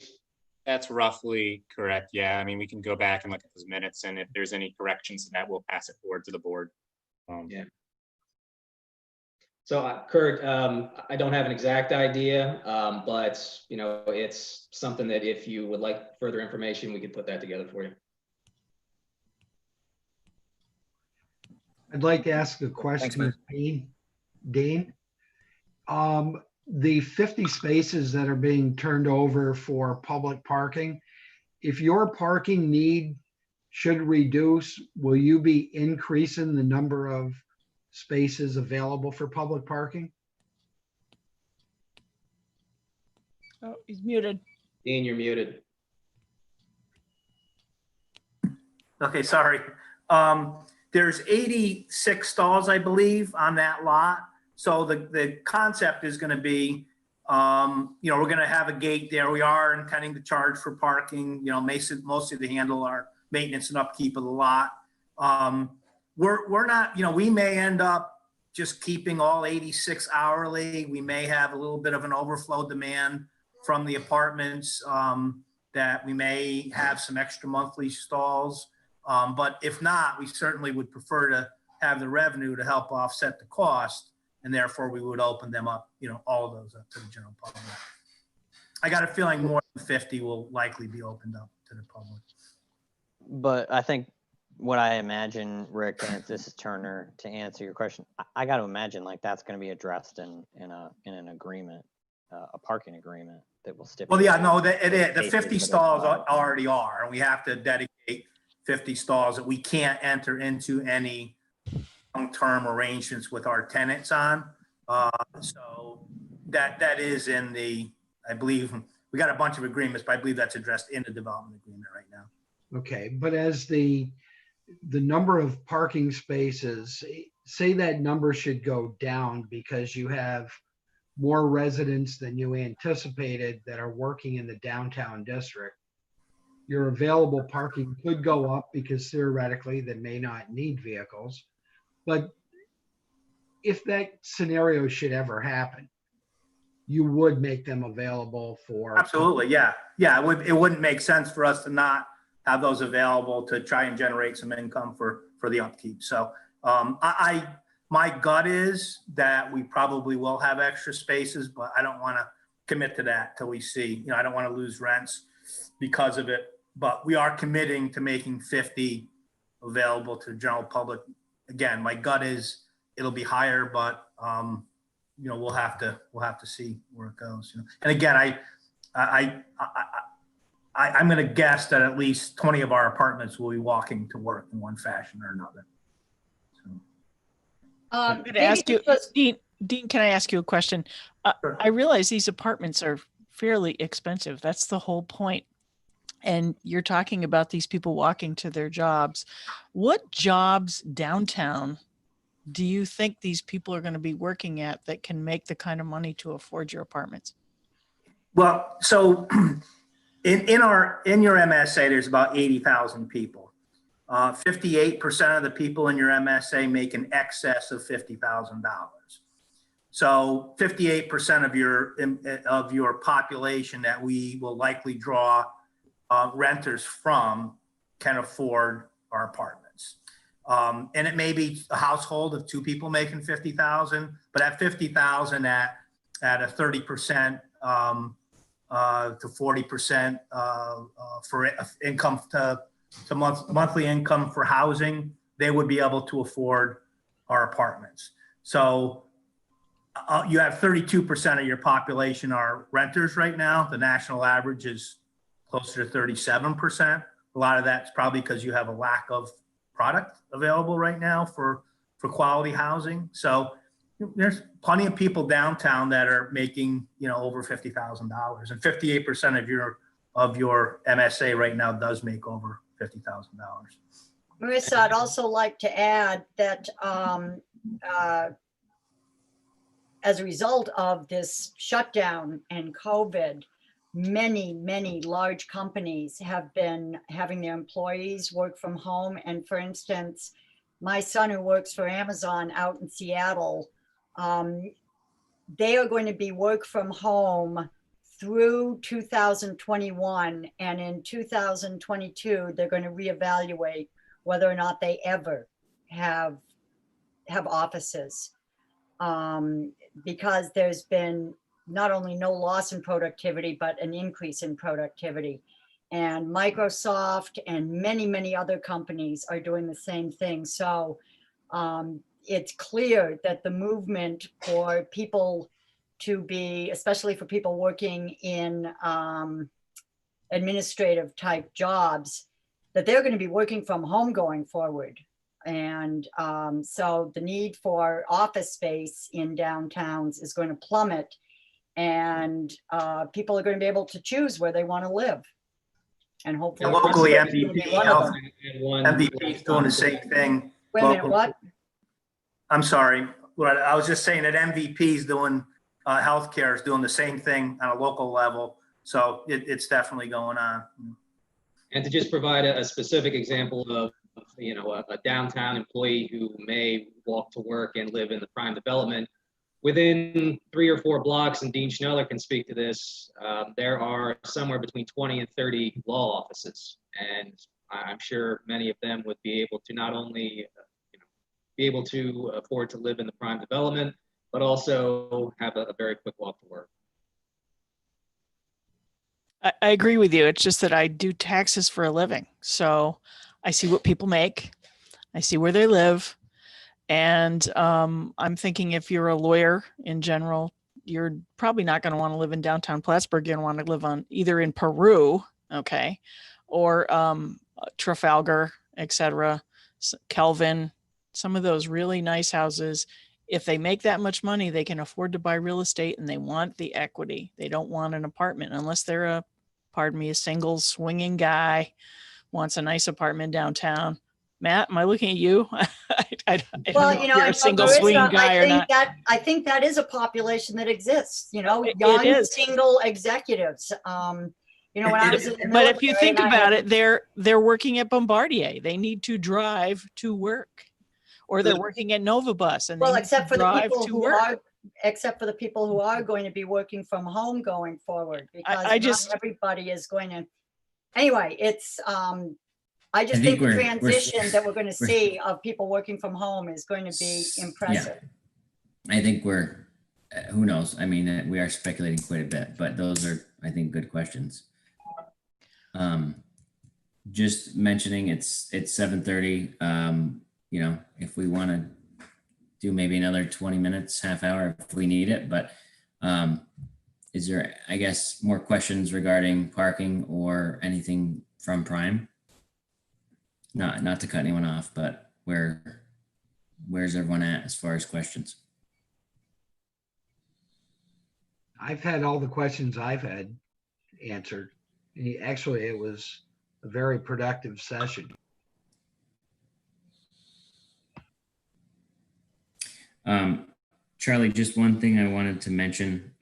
That's roughly correct. Yeah, I mean, we can go back and look at those minutes, and if there's any corrections to that, we'll pass it forward to the board. Yeah. So Kurt, I don't have an exact idea, but you know, it's something that if you would like further information, we could put that together for you. I'd like to ask a question, Dean. The 50 spaces that are being turned over for public parking, if your parking need should reduce, will you be increasing the number of spaces available for public parking? Oh, he's muted. Dean, you're muted. Okay, sorry. There's 86 stalls, I believe, on that lot. So the concept is going to be, you know, we're going to have a gate there. We are intending to charge for parking, you know, mostly to handle our maintenance and upkeep of the lot. We're not, you know, we may end up just keeping all 86 hourly. We may have a little bit of an overflow demand from the apartments that we may have some extra monthly stalls. But if not, we certainly would prefer to have the revenue to help offset the cost, and therefore we would open them up, all of those up to the general public. I got a feeling more than 50 will likely be opened up to the public. But I think what I imagine, Rick, and this is Turner, to answer your question, I got to imagine like that's going to be addressed in an agreement, a parking agreement that will stipulate. Well, yeah, no, it is. The 50 stalls already are, and we have to dedicate 50 stalls that we can't enter into any long-term arrangements with our tenants on. So that is in the, I believe, we got a bunch of agreements, but I believe that's addressed in the development agreement right now. Okay, but as the number of parking spaces, say that number should go down because you have more residents than you anticipated that are working in the downtown district, your available parking could go up because theoretically they may not need vehicles. But if that scenario should ever happen, you would make them available for. Absolutely, yeah. Yeah, it wouldn't make sense for us to not have those available to try and generate some income for the upkeep. So my gut is that we probably will have extra spaces, but I don't want to commit to that till we see. I don't want to lose rents because of it. But we are committing to making 50 available to the general public. Again, my gut is it'll be higher, but we'll have to see where it goes. And again, I'm going to guess that at least 20 of our apartments will be walking to work in one fashion or another. I'm going to ask you, Dean, can I ask you a question? Sure. I realize these apartments are fairly expensive. That's the whole point. And you're talking about these people walking to their jobs. What jobs downtown do you think these people are going to be working at that can make the kind of money to afford your apartments? Well, so in your MSA, there's about 80,000 people. 58% of the people in your MSA make in excess of $50,000. So 58% of your population that we will likely draw renters from can afford our apartments. And it may be a household of two people making 50,000, but at 50,000 at a 30% to 40% for income to monthly income for housing, they would be able to afford our apartments. So you have 32% of your population are renters right now. The national average is closer to 37%. A lot of that's probably because you have a lack of product available right now for quality housing. So there's plenty of people downtown that are making, over $50,000, and 58% of your MSA right now does make over $50,000. Marissa, I'd also like to add that as a result of this shutdown and COVID, many large companies have been having their employees work from home. And for instance, my son who works for Amazon out in Seattle, they are going to be work from home through 2021. And in 2022, they're going to reevaluate whether or not they ever have offices. Because there's been not only no loss in productivity, but an increase in productivity. And Microsoft and many other companies are doing the same thing. So it's clear that the movement for people to be, especially for people working in administrative type jobs, that they're going to be working from home going forward. And so the need for office space in downtowns is going to plummet, and people are going to be able to choose where they want to live. And hopefully locally, MVP is doing the same thing. Wait a minute, what? I'm sorry. I was just saying that MVP is doing, healthcare is doing the same thing on a local level. So it's definitely going on. And to just provide a specific example of a downtown employee who may walk to work and live in the prime development, within 3 or 4 blocks, and Dean Schneller can speak to this, there are somewhere between 20 and 30 law offices. And I'm sure many of them would be able to not only be able to afford to live in the prime development, but also have a very quick walk to work. I agree with you. It's just that I do taxes for a living. So I see what people make. I see where they live. And I'm thinking if you're a lawyer in general, you're probably not going to want to live in downtown Plattsburgh. You're going to want to live on either in Peru, okay, or Trafalgar, etc., Kelvin, some of those really nice houses. If they make that much money, they can afford to buy real estate and they want the equity. They don't want an apartment unless they're a, pardon me, a single swinging guy wants a nice apartment downtown. Matt, am I looking at you? I don't Well, know you if know, you're a single swinging guy or not. I think that is a population that exists, you know, It young is. single executives. You know, when I was in the But if you military think and I about had- it, they're working at Bombardier. They need to drive to work, or they're working at Novabus and they well, need except to for the drive people to who work. are, except for the people who are going to be working from home going forward, because I not just- everybody is going to. Anyway, it's I just think think the we're- transition that we're going to we're- see of people working from home is going to be impressive. I think we're, who knows? I mean, we are speculating quite a bit, but those are, I think, good questions. Just mentioning it's 7:30. You know, if we want to do maybe another 20 minutes, half hour if we need it, but is there, I guess, more questions regarding parking or anything from Prime? Not to cut anyone off, but where's everyone at as far as questions? I've had all the questions I've had answered. Actually, it was a very productive session. Charlie, just one thing I wanted to mention,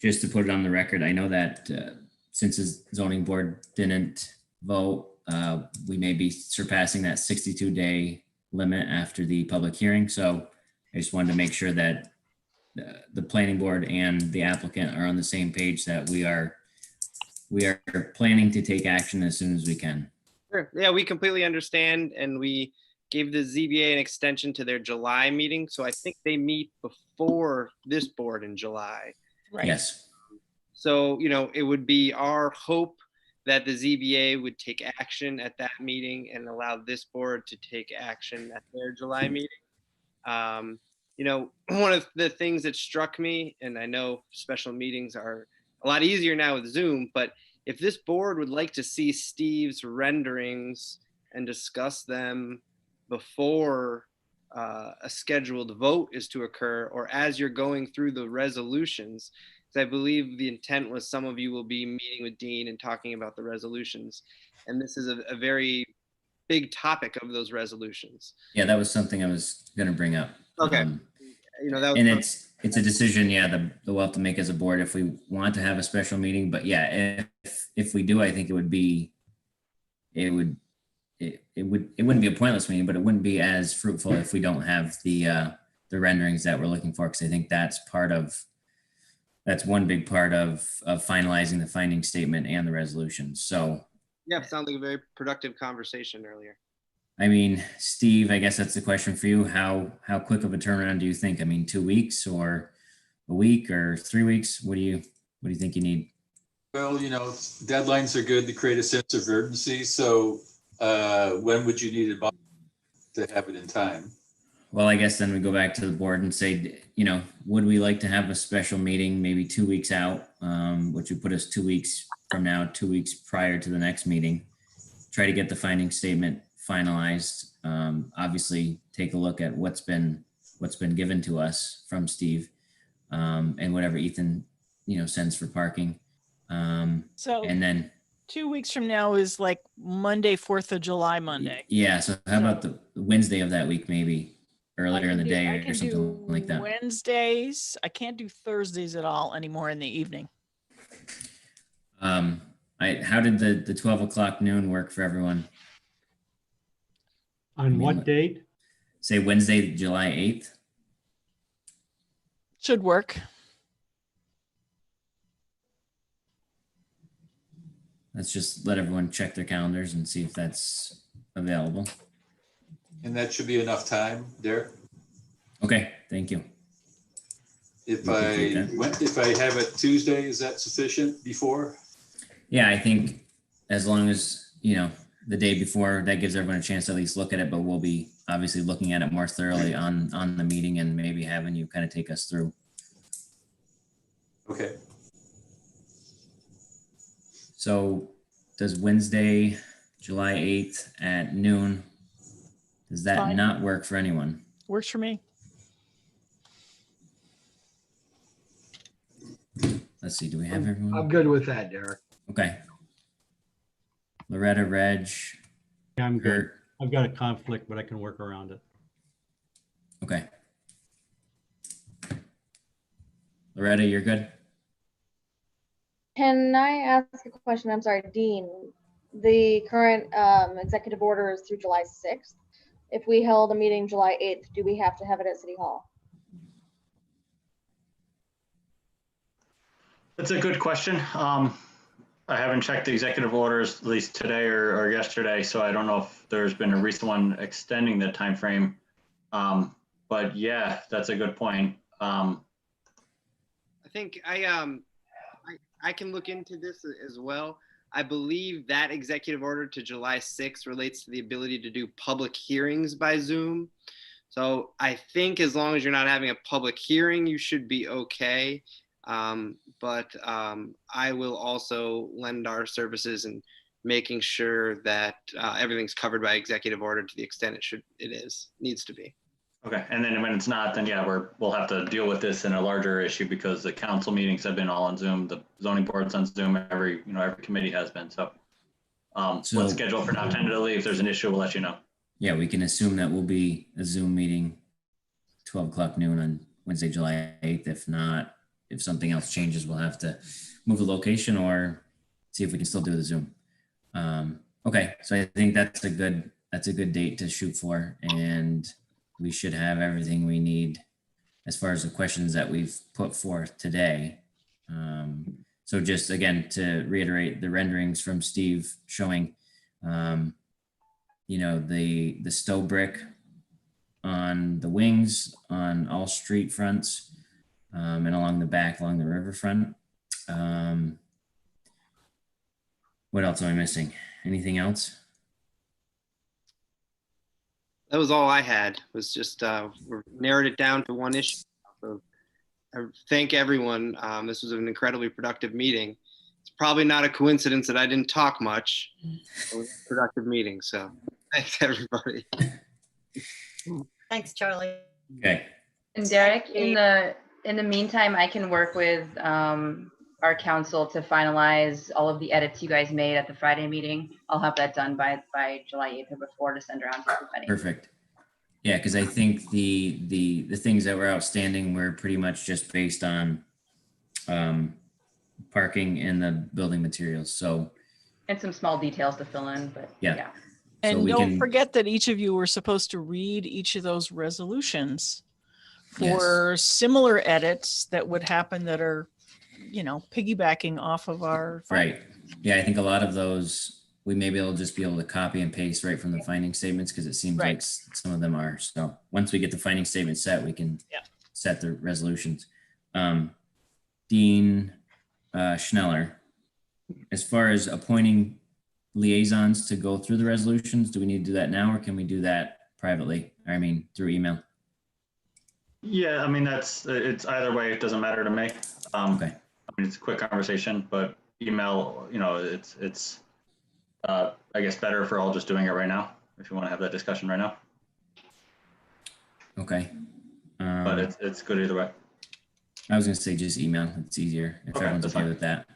just to put it on the record. I know that since the zoning board didn't vote, we may be surpassing that 62-day limit after the public hearing. So I just wanted to make sure that the planning board and the applicant are on the same page, that we are planning to take action as soon as we can. Sure. Yeah, we completely understand, and we gave the ZBA an extension to their July meeting. So I think they meet before this board in July. Right. Yes. So, you know, it would be our hope that the ZBA would take action at that meeting and allow this board to take action at their July meeting. You know, one of the things that struck me, and I know special meetings are a lot easier now with Zoom, but if this board would like to see Steve's renderings and discuss them before a scheduled vote is to occur, or as you're going through the resolutions, because I believe the intent was some of you will be meeting with Dean and talking about the resolutions. And this is a very big topic of those resolutions. Yeah, that was something I was going to bring up. Okay. You know, that was and it's a decision, yeah, we'll have to make as a board if we want to have a special meeting. But yeah, if we do, I think it wouldn't be a pointless meeting, but it wouldn't be as fruitful if we don't have the renderings that we're looking for, because I think that's one big part of finalizing the finding statement and the resolution. So yeah, it sounded like a very productive conversation earlier. I mean, Steve, I guess that's the question for you. How quick of a turnaround do you think? I mean, 2 weeks or a week or 3 weeks? What do you think you need? Well, you know, deadlines are good to create a sense of urgency. So when would you need it to have it in time? Well, I guess then we go back to the board and say, you know, would we like to have a special meeting maybe 2 weeks out, which would put us 2 weeks from now, 2 weeks prior to the next meeting, try to get the finding statement finalized. Obviously take a look at what's been given to us from Steve, and whatever Ethan, you know, sends for parking. So and then 2 weeks from now is like Monday, 4th of July, Monday. yeah. So how about the Wednesday of that week, maybe earlier in the day I or can something do like that? Wednesdays. I can't do Thursdays at all anymore in the evening. How did the 12 o'clock noon work for everyone? On what date? Say Wednesday, July 8th. Should work. let's just let everyone check their calendars and see if that's available. And that should be enough time, Derek? Okay, thank you. If We appreciate if I have it Tuesday, is that sufficient before? Yeah, I think as long as, you know, the day before, that gives everyone a chance to at least look at it, but we'll be obviously looking at it more thoroughly on the meeting and maybe having you kind of take us through. Okay. So does Wednesday, July 8th at noon, does that Fine. not work for anyone? Works for me. Let's see, do we have everyone? I'm good with that, Derek. Okay. Loretta, Reg. Yeah, I'm good. Kurt. I've got a conflict, but I can work around it. Okay. Loretta, you're good? Can I ask a question? I'm sorry, Dean. The current executive order is through July 6th. If we held a meeting July 8th, do we have to have it at City Hall? That's a good question. I haven't checked the executive orders, at least today or yesterday, so I don't know if there's been a recent one extending the time frame. But yeah, that's a good point. I think I can look into this as well. I believe that executive order to July 6th relates to the ability to do public hearings by Zoom. So I think as long as you're not having a public hearing, you should be okay. But I will also lend our services in making sure that everything's covered by executive order to the extent needs to be. Okay, and then when it's not, then yeah, we'll have to deal with this in a larger issue because the council meetings have been all on Zoom, the zoning board's on Zoom, every committee has been. So let's schedule for now tentatively. If there's an issue, we'll let you know. Yeah, we can assume that will be a Zoom meeting, 12 o'clock noon on Wednesday, July 8th. If not, if something else changes, we'll have to move the location or see if we can still do the Zoom. Okay, so I think that's a good date to shoot for, and we should have everything we need as far as the questions that we've put forth today. So just again, to reiterate, the renderings from Steve showing, you know, the stow brick on the wings, on all street fronts, and along the back, along the riverfront. What else am I missing? Anything else? That was all I had, was just we narrowed it down to one issue. So I thank everyone. This was an incredibly productive meeting. It's probably not a coincidence that I didn't talk much. It was a productive meeting, so thanks everybody. Thanks, Charlie. Okay. And Derek, in the meantime, I can work with our council to finalize all of the edits you guys made at the Friday meeting. I'll have that done by July 8th or before to send around to everybody. Perfect. Yeah, because I think the things that were outstanding were pretty much just based on parking and the building materials. So And some small details to fill in, but yeah. And So we don't can- forget that each of you were supposed to read each of those resolutions for similar edits that would happen that are, you know, piggybacking off of our. Right. Yeah, I think a lot of those, we may be able to just be able to copy and paste right from the finding statements because it seems like some of them are. So once we get the finding statement set, we can set the resolutions. Dean Schneller, as far as appointing liaisons to go through the resolutions, do we need to do that now or can we do that privately? I mean, through email? Yeah, I mean, it's either way, it doesn't matter to me. Okay. I mean, it's a quick conversation, but email, you know, it's I guess better if we're all just doing it right now, if you want to have that discussion right now. Okay. But it's good either way. I was gonna say just email. It's easier if everyone's okay with that.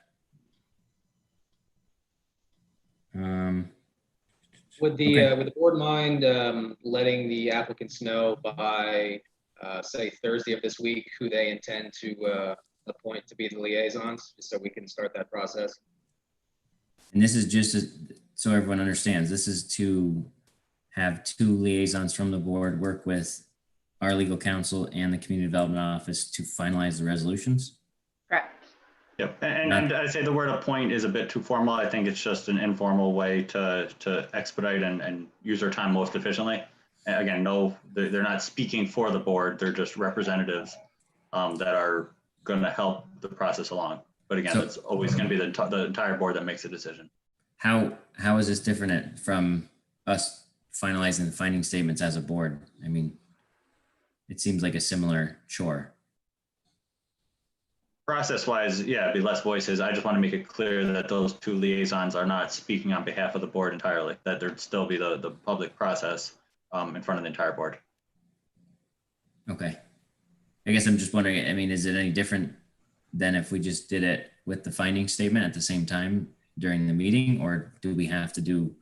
Would the board mind letting the applicants know by say Thursday of this week who they intend to appoint to be the liaisons, just so we can start that process? And this is just so everyone understands, this is to have 2 liaisons from the board work with our legal counsel and the community development office to finalize the resolutions. Correct. Yep, and I'd say the word appoint is a bit too formal. I think it's just an informal way to expedite and use our time most efficiently. And again, no, they're not speaking for the board. They're just representatives that are going to help the process along. But again, it's always going to be the entire board that makes a decision. How is this different from us finalizing the finding statements as a board? I mean, it seems like a similar chore. Process-wise, yeah, it'd be less voices. I just want to make it clear that those two liaisons are not speaking on behalf of the board entirely, that there'd still be the public process in front of the entire board. Okay. I guess I'm just wondering, I mean, is it any different than if we just did it with the finding statement at the same time during the meeting, or do we have to do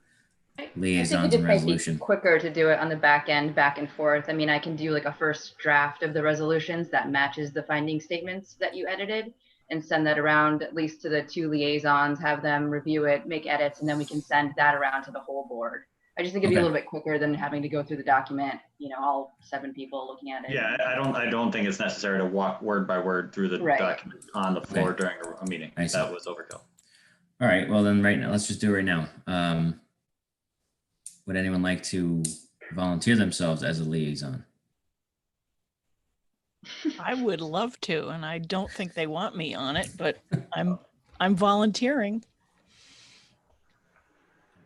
liaisons and resolution? Quicker to do it on the back end, back and forth. I mean, I can do like a first draft of the resolutions that matches the finding statements that you edited and send that around at least to the two liaisons, have them review it, make edits, and then we can send that around to the whole board. I just think it'd be a little bit quicker than having to go through the document, you know, all 7 people looking at it. Yeah, I don't think it's necessary to walk word by word through the document on the floor during a meeting. That was overkill. All right, well then right now, let's just do it right now. Would anyone like to volunteer themselves as a liaison? I would love to, and I don't think they want me on it, but I'm volunteering.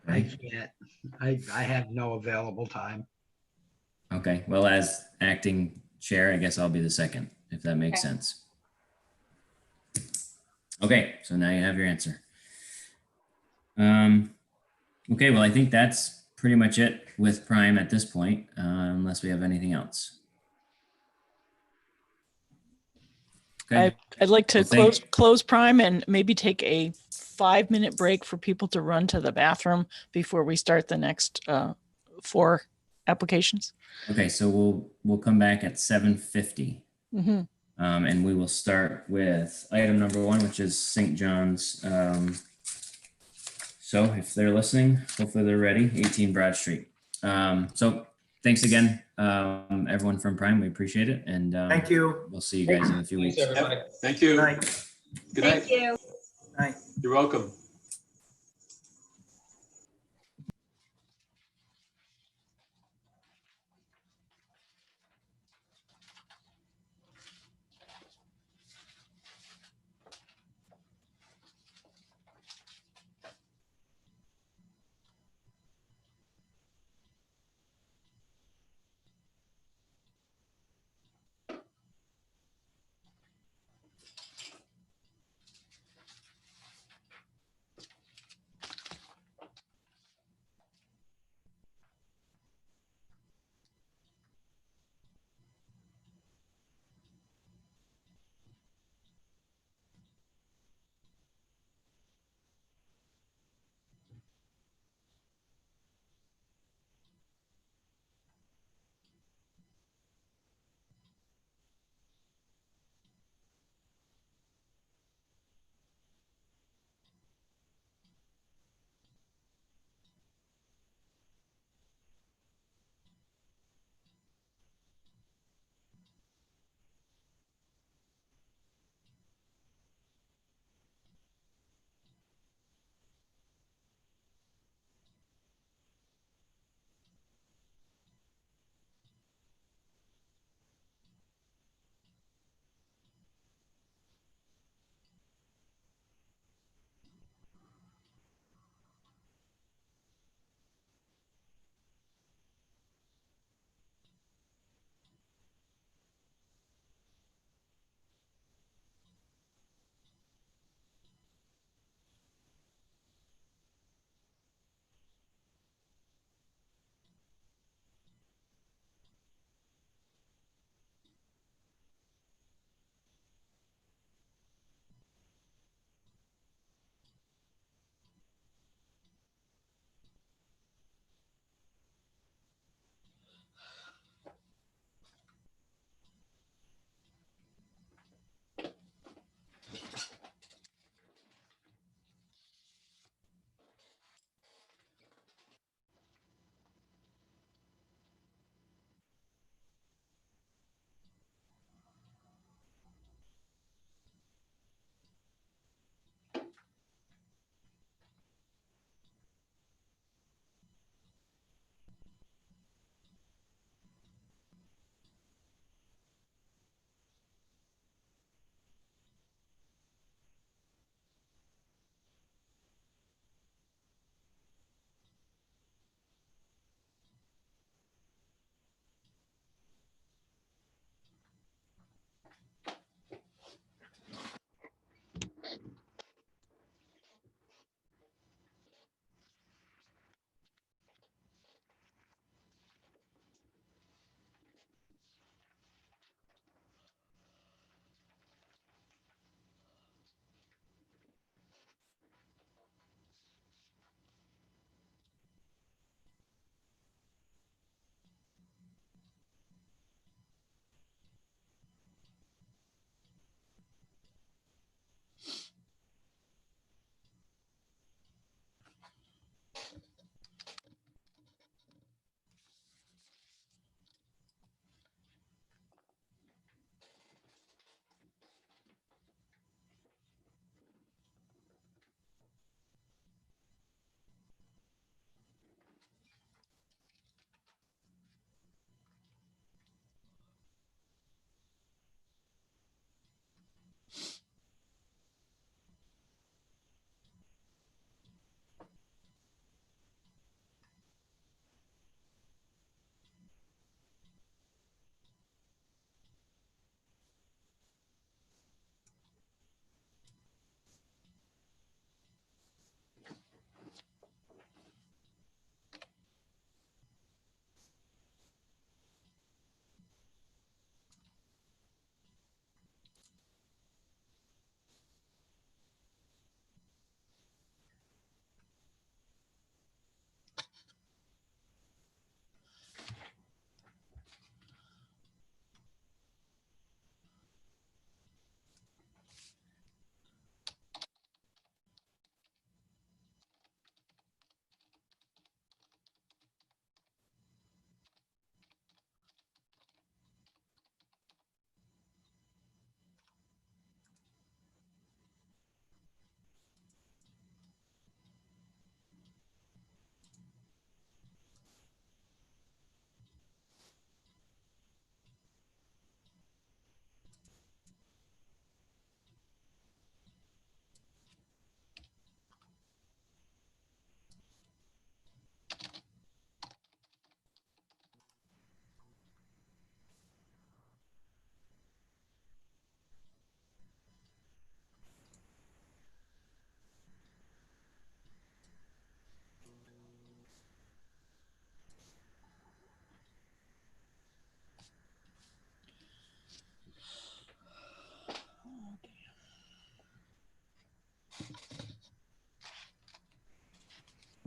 I can't. I have no available time. Okay, well, as acting chair, I guess I'll be the second, if that makes sense. Okay, so now you have your answer. Okay, well, I think that's pretty much it with Prime at this point, unless we have anything else. Okay. I'd like to close Prime and maybe take a 5-minute break for people to run to the bathroom before we start the next 4 applications. Okay, so we'll come back at 7:50. Mm-hmm. And we will start with item number 1, which is St. John's. So if they're listening, hopefully they're ready. 18 Broad Street. So thanks again, everyone from Prime. We appreciate it. And thank you. We'll see you guys in a few weeks. Thank you. Night. Good night. Thank you. Night. You're welcome.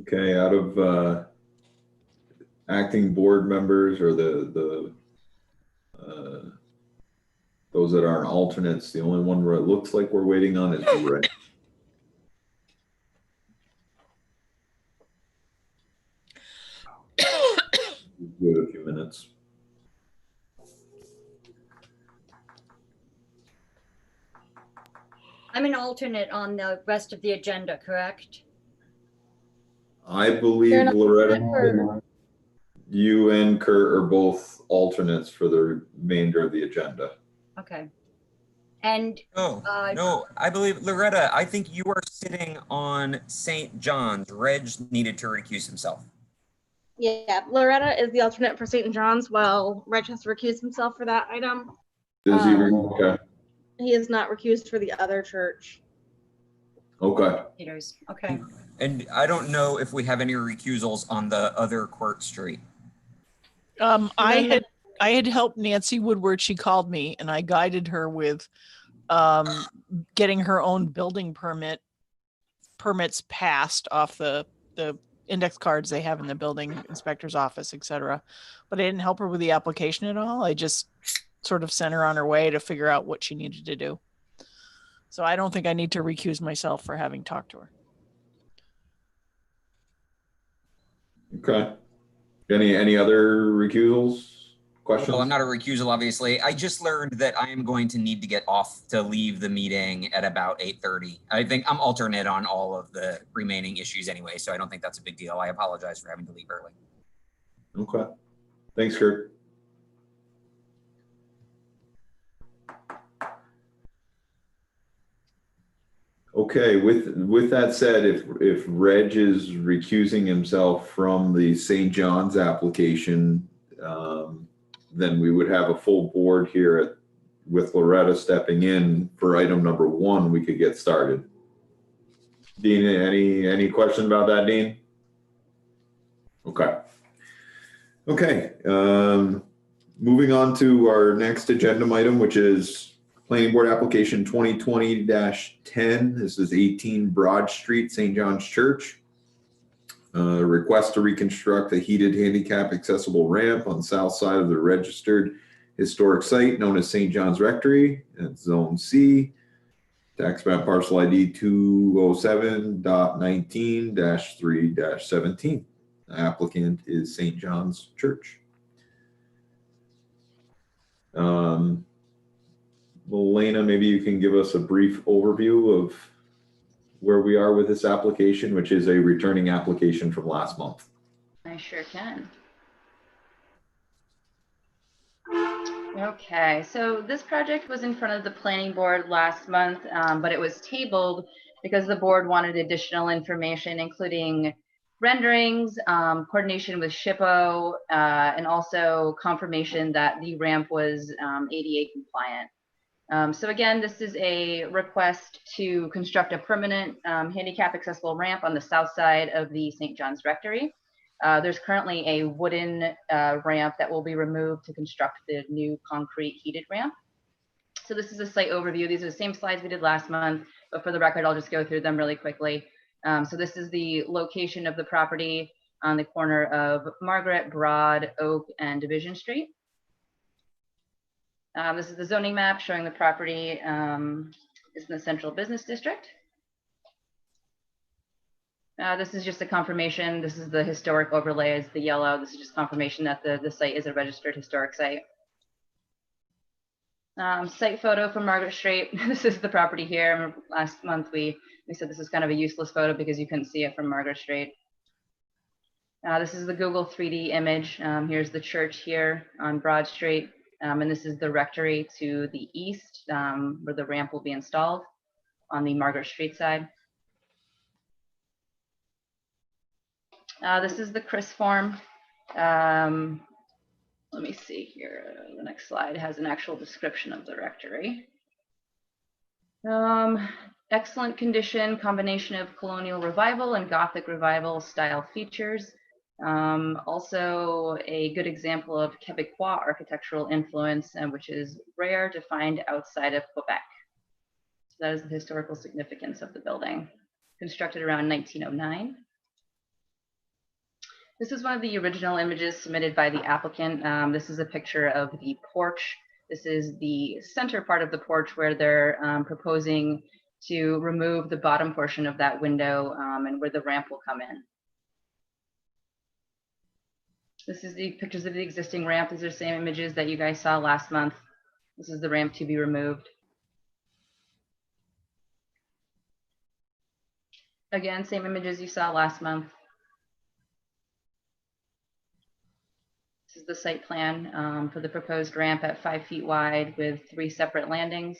Okay, out of acting board members or those that aren't alternates, the only one where it looks like we're waiting on is Red. Give it a few minutes. I'm an alternate on the rest of the agenda, correct? I believe Loretta, you and Kurt are both alternates for the remainder of the agenda. Okay. And No, I believe Loretta, I think you are sitting on St. John's. Reg needed to recuse himself. Yeah, Loretta is the alternate for St. John's, while Reg has to recuse himself for that item. Does he? Okay. He is not recused for the other church. Okay. Okay. And I don't know if we have any recusals on the other Court Street. I had helped Nancy Woodward. She called me and I guided her with getting her own building permits passed off the index cards they have in the building inspector's office, etc. But I didn't help her with the application at all. I just sort of sent her on her way to figure out what she needed to do. So I don't think I need to recuse myself for having talked to her. Okay. Any other recusals? Questions? Well, I'm not a recusal, obviously. I just learned that I am going to need to get off to leave the meeting at about 8:30. I think I'm alternate on all of the remaining issues anyway, so I don't think that's a big deal. I apologize for having to leave early. Okay. Thanks, Kurt. Okay, with that said, if Reg is recusing himself from the St. John's application, then we would have a full board here with Loretta stepping in for item number 1. We could get started. Dean, any question about that, Dean? Okay. Okay. Moving on to our next agenda item, which is Planning Board Application 2020-10. This is 18 Broad Street, St. John's Church. Request to reconstruct a heated handicap accessible ramp on the south side of the registered historic site known as St. John's Rectory at Zone C. Tax map parcel ID 207.19-3-17. The applicant is St. John's Church. Elena, maybe you can give us a brief overview of where we are with this application, which is a returning application from last month. I sure can. Okay, so this project was in front of the planning board last month, but it was tabled because the board wanted additional information, including renderings, coordination with SHPO, and also confirmation that the ramp was ADA compliant. So again, this is a request to construct a permanent handicap accessible ramp on the south side of the St. John's Rectory. There's currently a wooden ramp that will be removed to construct the new concrete heated ramp. So this is a site overview. These are the same slides we did last month, but for the record, I'll just go through them really quickly. So this is the location of the property on the corner of Margaret, Broad, Oak, and Division Street. This is the zoning map showing the property is in the central business district. This is just a confirmation. This is the historic overlay, is the yellow. This is just confirmation that the site is a registered historic site. Site photo from Margaret Street. This is the property here. Last month we said this is kind of a useless photo because you couldn't see it from Margaret Street. This is the Google 3D image. Here's the church here on Broad Street. And this is the rectory to the east, where the ramp will be installed on the Margaret Street side. This is the CRIS form. Let me see here. The next slide has an actual description of the rectory. Excellent condition, combination of colonial revival and Gothic revival style features. Also a good example of Quebecois architectural influence, which is rare to find outside of Quebec. So that is the historical significance of the building. Constructed around 1909. This is one of the original images submitted by the applicant. This is a picture of the porch. This is the center part of the porch where they're proposing to remove the bottom portion of that window and where the ramp will come in. This is the pictures of the existing ramp. These are the same images that you guys saw last month. This is the ramp to be removed. Again, same images you saw last month. This is the site plan for the proposed ramp at 5 feet wide with 3 separate landings.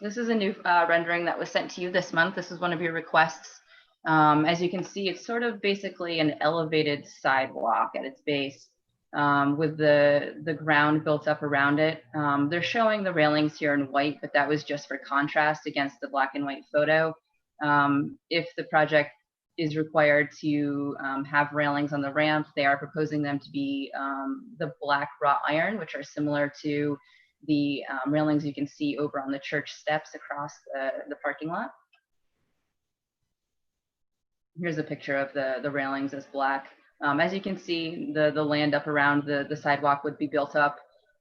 This is a new rendering that was sent to you this month. This is one of your requests. As you can see, it's sort of basically an elevated sidewalk at its base with the ground built up around it. They're showing the railings here in white, but that was just for contrast against the black and white photo. If the project is required to have railings on the ramp, they are proposing them to be the black wrought iron, which are similar to the railings you can see over on the church steps across the parking lot. Here's a picture of the railings as black. As you can see, the land up around the sidewalk would be built up.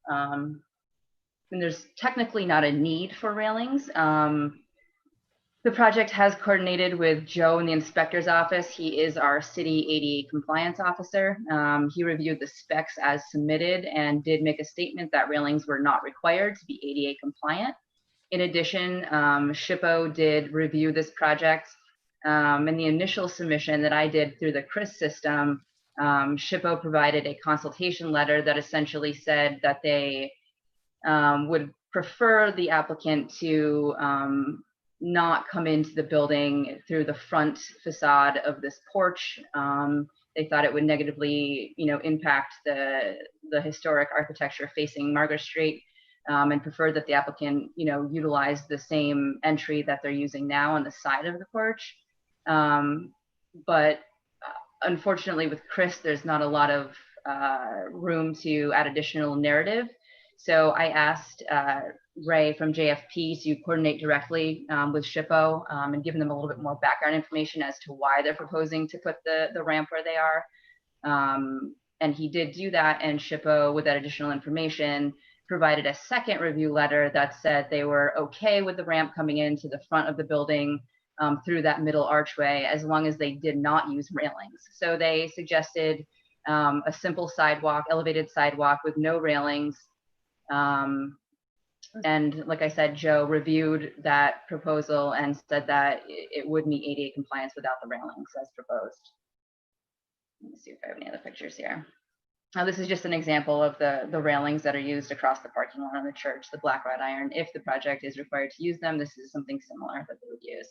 And there's technically not a need for railings. The project has coordinated with Joe in the inspector's office. He is our city ADA compliance officer. He reviewed the specs as submitted and did make a statement that railings were not required to be ADA compliant. In addition, SHPO did review this project. In the initial submission that I did through the CRIS system, SHPO provided a consultation letter that essentially said that they would prefer the applicant to not come into the building through the front facade of this porch. They thought it would negatively, impact the historic architecture facing Margaret Street, and preferred that the applicant, utilize the same entry that they're using now on the side of the porch. But unfortunately with Chris, there's not a lot of room to add additional narrative. So I asked Ray from JFP to coordinate directly with SHPO and give them a little bit more background information as to why they're proposing to put the ramp where they are. And he did do that, and SHPO, with that additional information, provided a second review letter that said they were okay with the ramp coming into the front of the building through that middle archway, as long as they did not use railings. So they suggested a simple sidewalk, elevated sidewalk with no railings. And like I said, Joe reviewed that proposal and said that it would meet ADA compliance without the railings as proposed. Let me see if I have any other pictures here. Now, this is just an example of the railings that are used across the parking lot of the church, the black wrought iron. If the project is required to use them, this is something similar that they would use.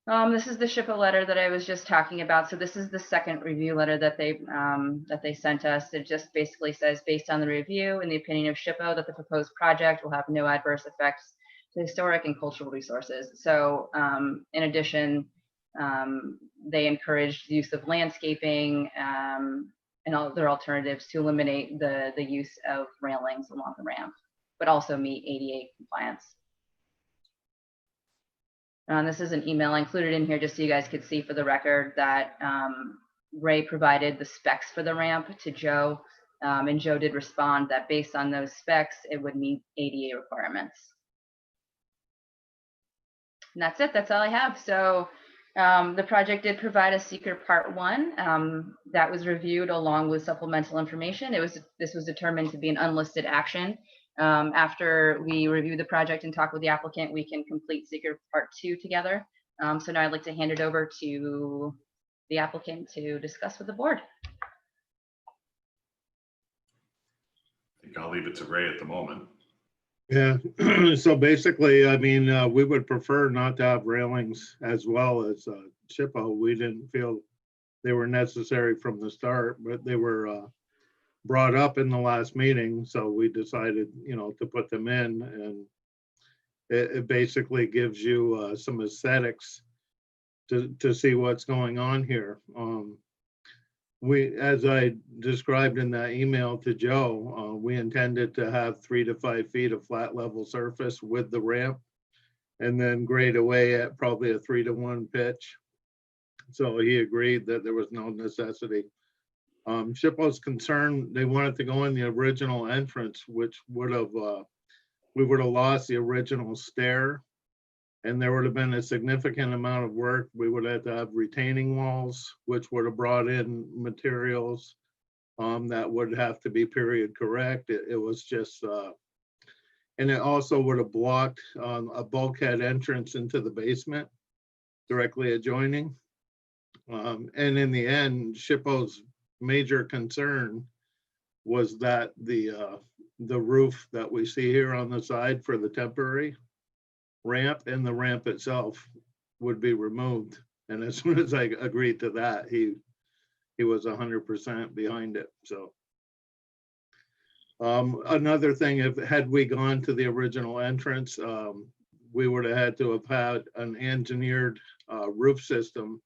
This is the SHPO letter that I was just talking about. So this is the second review letter that they sent us. It just basically says, based on the review and the opinion of SHPO, that the proposed project will have no adverse effects to historic and cultural resources. So in addition, they encouraged the use of landscaping and all their alternatives to eliminate the use of railings along the ramp, but also meet ADA compliance. This is an email included in here just so you guys could see for the record that Ray provided the specs for the ramp to Joe, and Joe did respond that based on those specs, it would meet ADA requirements. And that's it, that's all I have. So the project did provide a seeker part 1 that was reviewed along with supplemental information. This was determined to be an unlisted action. After we review the project and talk with the applicant, we can complete seeker part 2 together. So now I'd like to hand it over to the applicant to discuss with the board. I think I'll leave it to Ray at the moment. Yeah, so basically, I mean, we would prefer not to have railings as well as SHPO. We didn't feel they were necessary from the start, but they were brought up in the last meeting, so we decided, to put them in, and it basically gives you some aesthetics to see what's going on here. As I described in that email to Joe, we intended to have 3 to 5 feet of flat level surface with the ramp, and then grade away at probably a 3-to-1 pitch. So he agreed that there was no necessity. SHPO's concern, they wanted to go in the original entrance, which would have, we would have lost the original stair, and there would have been a significant amount of work. We would have to have retaining walls, which would have brought in materials that would have to be period correct. It was just, and it also would have blocked a bulkhead entrance into the basement directly adjoining. And in the end, SHPO's major concern was that the roof that we see here on the side for the temporary ramp and the ramp itself would be removed. And as soon as I agreed to that, he was 100% behind it. So another thing, had we gone to the original entrance, we would have had to have had an engineered roof system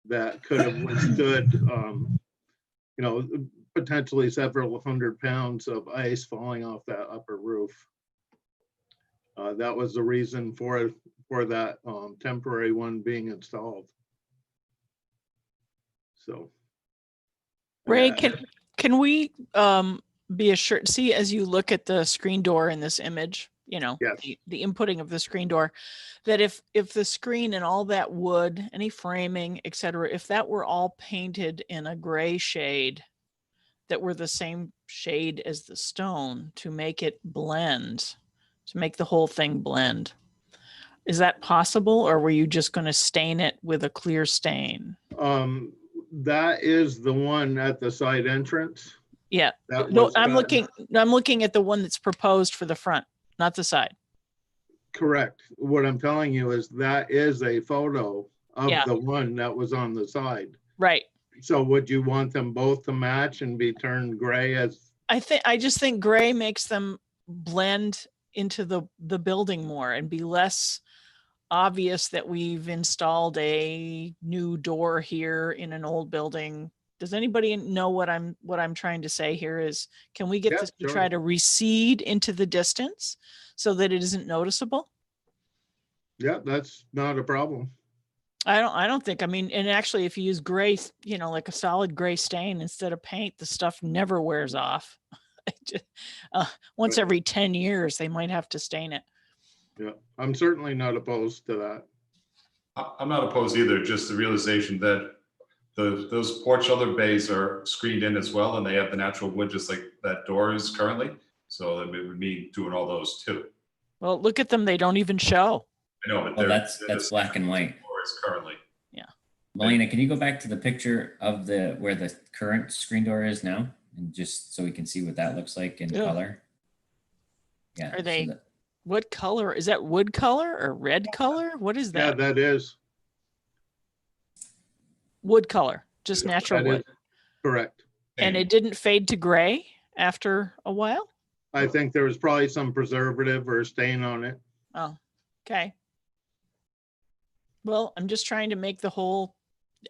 that could have withstood, you know, potentially several hundred pounds of ice falling off that upper roof. That was the reason for that temporary one being installed. So, Ray, can we be assured? See, as you look at the screen door in this image, you know, yes, the inputting of the screen door, that if the screen and all that wood, any framing, etc., if that were all painted in a gray shade that were the same shade as the stone to make it blend, to make the whole thing blend, is that possible, or were you just going to stain it with a clear stain? that is the one at the side entrance. Yeah, That no, was I'm cut. looking at the one that's proposed for the front, not the side. Correct. What I'm telling you is that is a photo of Yeah. the one that was on the side. Right. So would you want them both to match and be turned gray as? I just think gray makes them blend into the building more and be less obvious that we've installed a new door here in an old building. Does anybody know what I'm trying to say here is, can we get Yeah, this to sure. try to recede into the distance so that it isn't noticeable? Yeah, that's not a problem. I don't think, I mean, and actually if you use gray, you know, like a solid gray stain instead of paint, the stuff never wears off. Once Right. every 10 years, they might have to stain it. Yeah, I'm certainly not opposed to that. I'm not opposed either, just the realization that those porch other bays are screened in as well, and they have the natural wood just like that door is currently. So that would mean doing all those too. Well, look at them. They don't even show. I know, but Oh, they're that's black and white. currently. Yeah. Melina, can you go back to the picture of where the current screen door is now? And just so we can see what that looks like in Yeah. color. Yeah. Are they, what color? Is that wood color or red color? What is Yeah, that? that is. Wood color, just natural That wood. is correct. And it didn't fade to gray after a while? I think there was probably some preservative or stain on it. Oh, okay. Well, I'm just trying to make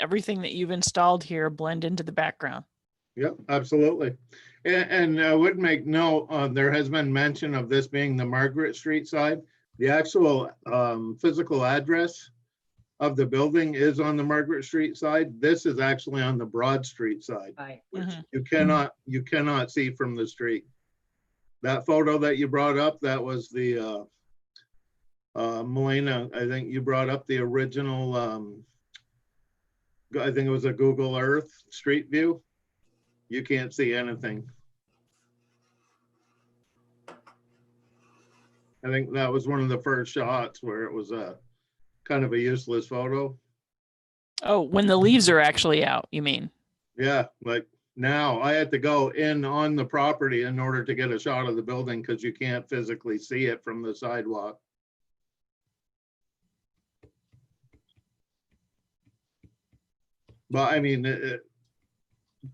everything that you've installed here blend into the background. Yep, absolutely. And I would make note, there has been mention of this being the Margaret Street side. The actual physical address of the building is on the Margaret Street side. This is actually on the Broad Street side, Right. which Mhm. you cannot see from the street. That photo that you brought up, that was the Melina, I think you brought up the original, I think it was a Google Earth street view. You can't see anything. I think that was one of the first shots where it was a kind of a useless photo. Oh, when the leaves are actually out, you mean? Yeah, like now I had to go in on the property in order to get a shot of the building because you can't physically see it from the sidewalk. But I mean,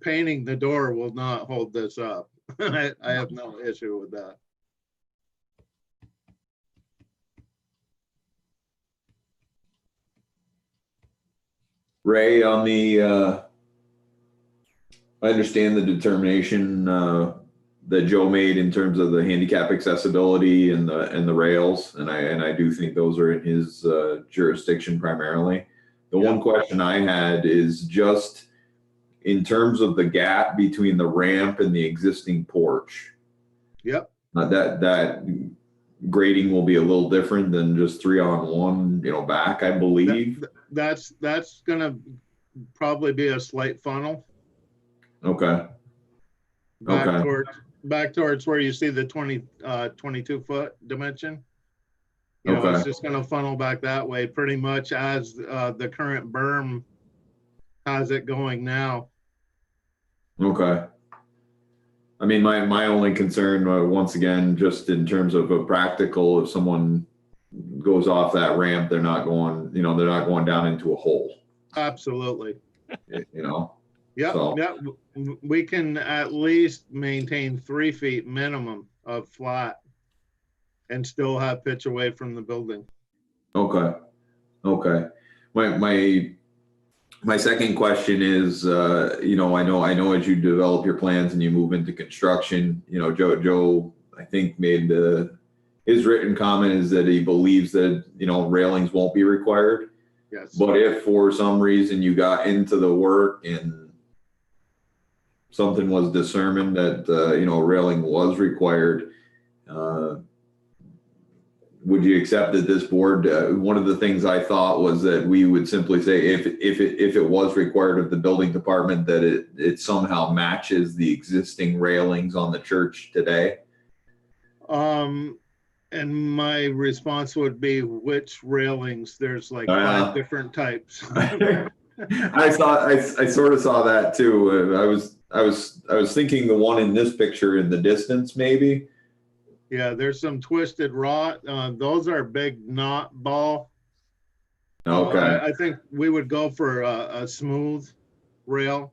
painting the door will not hold this up. I have no issue with that. Ray, on the, I understand the determination that Joe made in terms of the handicap accessibility and the rails, and I do think those are in his jurisdiction primarily. The one question I had is just in terms of the gap between the ramp and the existing porch. Yep. That grading will be a little different than just 3-on-1, back, I believe. That's gonna probably be a slight funnel. Okay. Back towards where you see the 22-foot dimension. Okay. It's just gonna funnel back that way pretty much as the current berm has it going now. Okay. I mean, my only concern, once again, just in terms of a practical, if someone goes off that ramp, they're not going down into a hole. Absolutely. Yep. So. Yep. We can at least maintain 3 feet minimum of flat and still have pitch away from the building. Okay. My second question is, I know as you develop your plans and you move into construction, Joe, I think made his written comment is that he believes that, railings won't be required. Yes. But if for some reason you got into the work and something was determined that, railing was required, would you accept that this board, one of the things I thought was that we would simply say if it was required of the building department, that it somehow matches the existing railings on the church today? And my response would be, which railings? There's like 5 different types. I sort of saw that too. I was thinking the one in this picture in the distance, maybe. Yeah, there's some twisted wrought. Those are big knot ball. Okay. I think we would go for a smooth rail,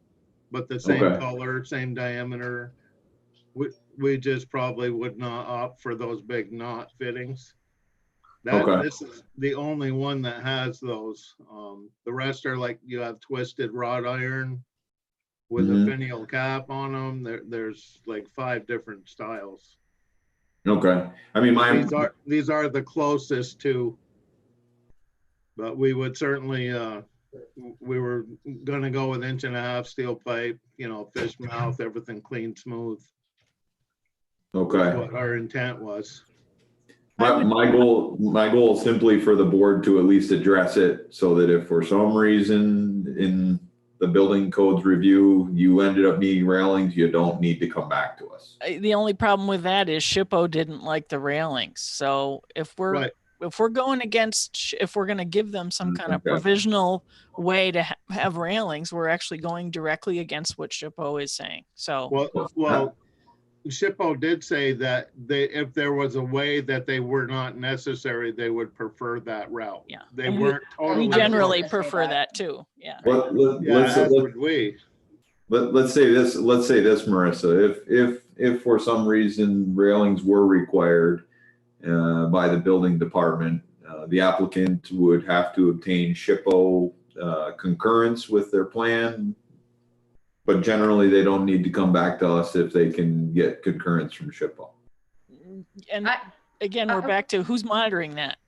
but the same color, same diameter. We just probably would not opt for those big knot fittings. This is the only one that has those. The rest are like you have twisted wrought iron with a finial cap on them. There's like 5 different styles. Okay. I mean, these are the closest to, but we would certainly, we were going to go with 1.5-inch steel pipe, fish mouth, everything clean, smooth. Okay. What our intent was. My goal is simply for the board to at least address it so that if for some reason in the building codes review, you ended up needing railings, you don't need to come back to us. The only problem with that is SHPO didn't like the railings. So if we're going to give them some kind of provisional way to have railings, we're actually going directly against what SHPO is saying. So well, SHPO did say that if there was a way that they were not necessary, they would prefer that route. Yeah, they weren't totally. We generally prefer that too. Yeah. Let's say this, Marissa. If for some reason railings were required by the building department, the applicant would have to obtain SHPO concurrence with their plan. But generally, they don't need to come back to us if they can get concurrence from SHPO. And again, we're back to who's monitoring that.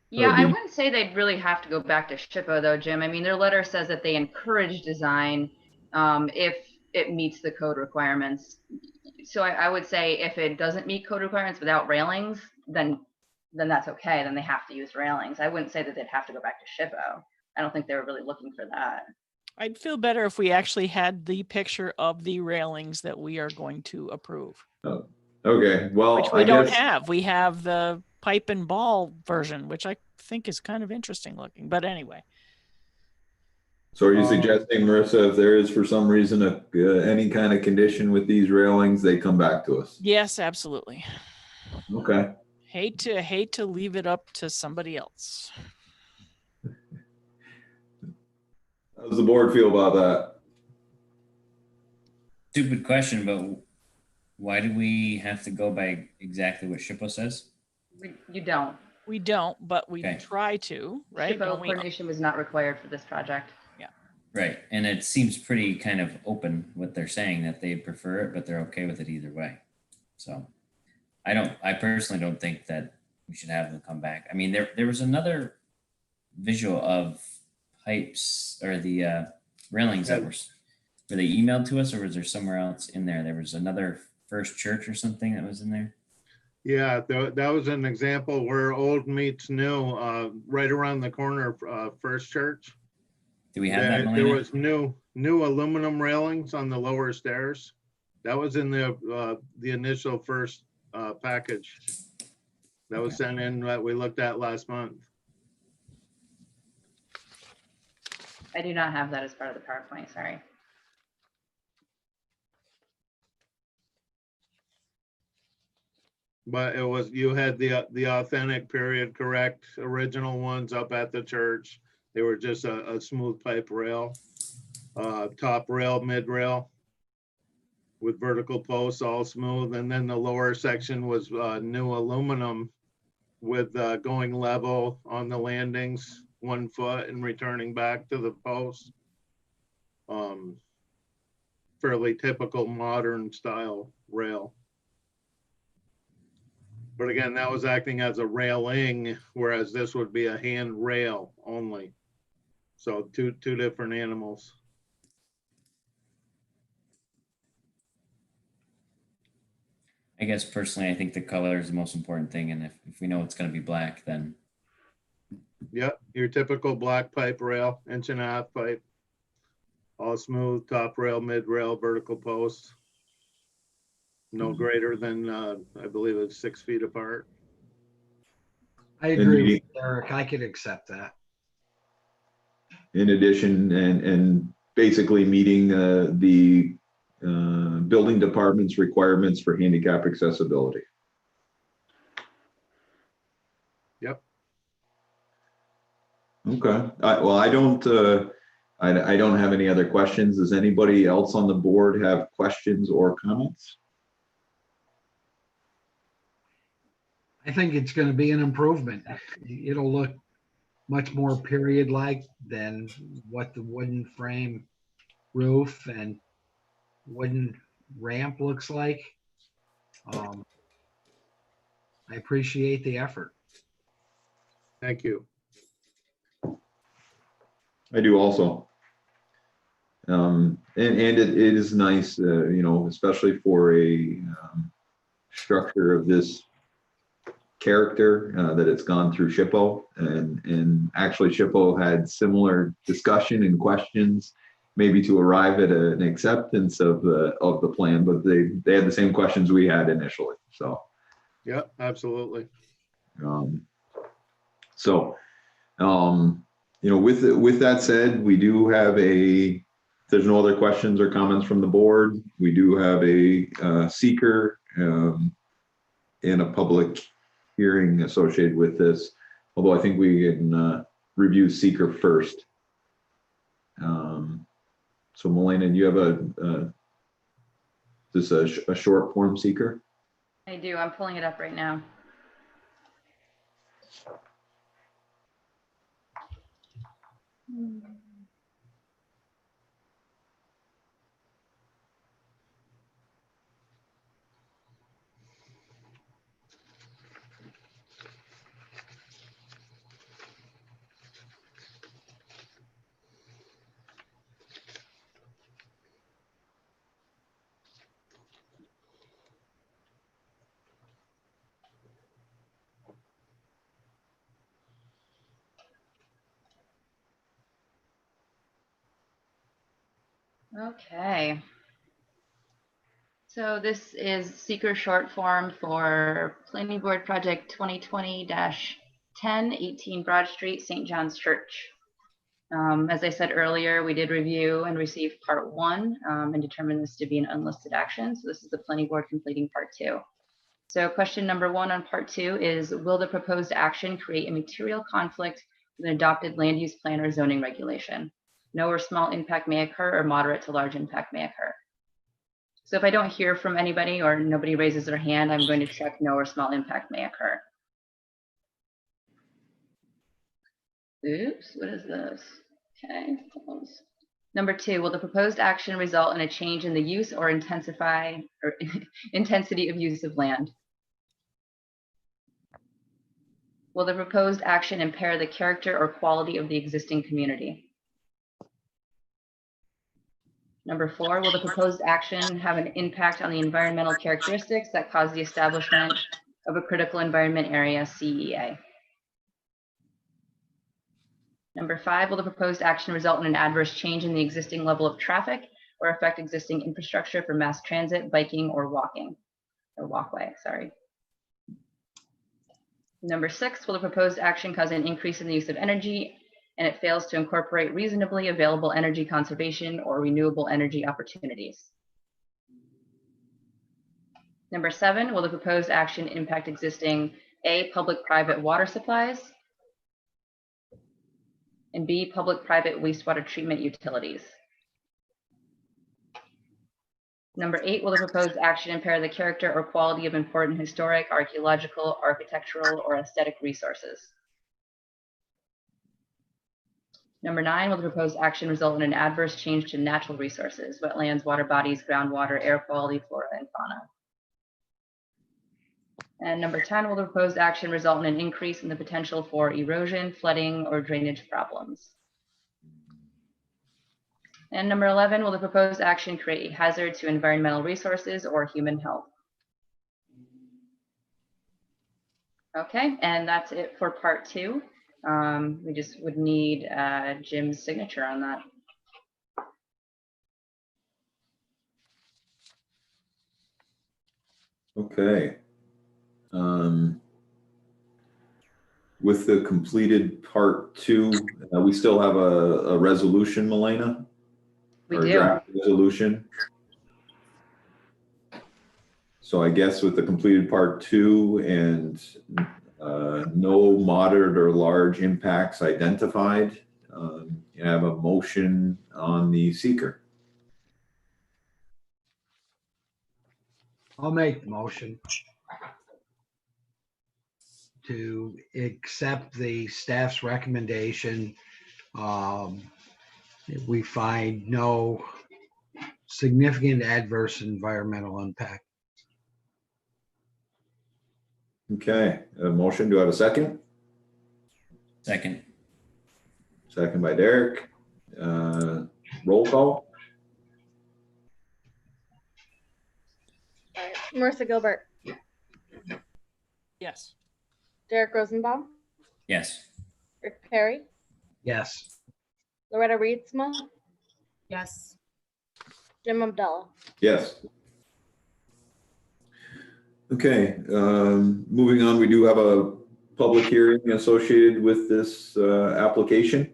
Yeah, I wouldn't say they'd really have to go back to SHPO though, Jim. I mean, their letter says that they encourage design if it meets the code requirements. So I would say if it doesn't meet code requirements without railings, then that's okay. Then they have to use railings. I wouldn't say that they'd have to go back to SHPO. I don't think they were really looking for that. I'd feel better if we actually had the picture of the railings that we are going to approve. Oh, okay. Well, which we don't have. We have the pipe and ball version, which I think is kind of interesting looking. But anyway. So are you suggesting, Marissa, if there is for some reason any kind of condition with these railings, they come back to us? Yes, absolutely. Okay. Hate to leave it up to somebody else. How does the board feel about that? Stupid question, but why do we have to go by exactly what SHPO says? You don't. We don't, but we try to, right? SHPO coordination was not required for this project. Yeah. Right. And it seems pretty kind of open what they're saying, that they prefer it, but they're okay with it either way. So I personally don't think that we should have them come back. I mean, there was another visual of pipes or the railings that were they emailed to us, or was there somewhere else in there? There was another First Church or something that was in there. Yeah, that was an example where old meets new, right around the corner of First Church. Do we have that, There Melina? was new aluminum railings on the lower stairs. That was in the initial first package that was sent in that we looked at last month. I do not have that as part of the PowerPoint, sorry. But it was, you had the authentic period correct original ones up at the church. They were just a smooth pipe rail, top rail, mid rail with vertical posts, all smooth. And then the lower section was new aluminum with going level on the landings, 1 foot, and returning back to the post. Fairly typical modern style rail. But again, that was acting as a railing, whereas this would be a hand rail only. So two different animals. I guess personally, I think the color is the most important thing. And if we know it's going to be black, then. Yep, your typical black pipe rail, 1.5 pipe. All smooth, top rail, mid rail, vertical posts. No greater than, I believe it's 6 feet apart. I agree with Eric. I could accept that. In addition, and basically meeting the building department's requirements for handicap accessibility. Yep. Okay. Well, I don't have any other questions. Does anybody else on the board have questions or comments? I think it's going to be an improvement. It'll look much more period-like than what the wooden frame roof and wooden ramp looks like. I appreciate the effort. Thank you. I do also. And it is nice, you know, especially for a structure of this character, that it's gone through SHPO, and actually SHPO had similar discussion and questions, maybe to arrive at an acceptance of the plan, but they had the same questions we had initially. So. Yep, absolutely. You know, with that said, we do have if there's no other questions or comments from the board, we do have a seeker in a public hearing associated with this, although I think we can review seeker first. So Melina, do you have a short form seeker? I do, I'm pulling it up right now. Okay. So this is seeker short form for Planning Board Project 2020-10, 18 Broad Street, St. John's Church. As I said earlier, we did review and receive part 1 and determined this to be an unlisted action. So this is the Planning Board completing part 2. So question number 1 on part 2 is, will the proposed action create a material conflict with an adopted land use plan or zoning regulation? No or small impact may occur, or moderate to large impact may occur. So if I don't hear from anybody or nobody raises their hand, I'm going to check no or small impact may occur. Oops, what is this? Okay, close. Number 2, will the proposed action result in a change in the use or intensity of use of land? Will the proposed action impair the character or quality of the existing community? Number 4, will the proposed action have an impact on the environmental characteristics that cause the establishment of a critical environment area, CEA? Number 5, will the proposed action result in an adverse change in the existing level of traffic or affect existing infrastructure for mass transit, biking, or walking, or walkway, sorry. Number 6, will the proposed action cause an increase in the use of energy and it fails to incorporate reasonably available energy conservation or renewable energy opportunities? Number 7, will the proposed action impact existing A, public-private water supplies, and B, public-private wastewater treatment utilities? Number 8, will the proposed action impair the character or quality of important historic, archaeological, architectural, or aesthetic resources? Number 9, will the proposed action result in an adverse change to natural resources, wetlands, water bodies, groundwater, air quality, flora, and fauna? And number 10, will the proposed action result in an increase in the potential for erosion, flooding, or drainage problems? And number 11, will the proposed action create a hazard to environmental resources or human health? Okay, and that's it for part 2. We just would need Jim's signature on that. Okay. With the completed part 2, we still have a resolution, Milena? We or do. A draft resolution. So I guess with the completed part 2 and no moderate or large impacts identified, you have a motion on the seeker. I'll make the motion to accept the staff's recommendation. If we find no significant adverse environmental impact. Okay, a motion. Do I have a second? Second. Second by Derek. Roll call. All right. Marissa Gilbert, Yes. Derek Rosenbaum, Yes. Rick Perry, Yes. Loretta Reedsma, Yes. Jim Abdullah. Yes. Okay, moving on, we do have a public hearing associated with this application.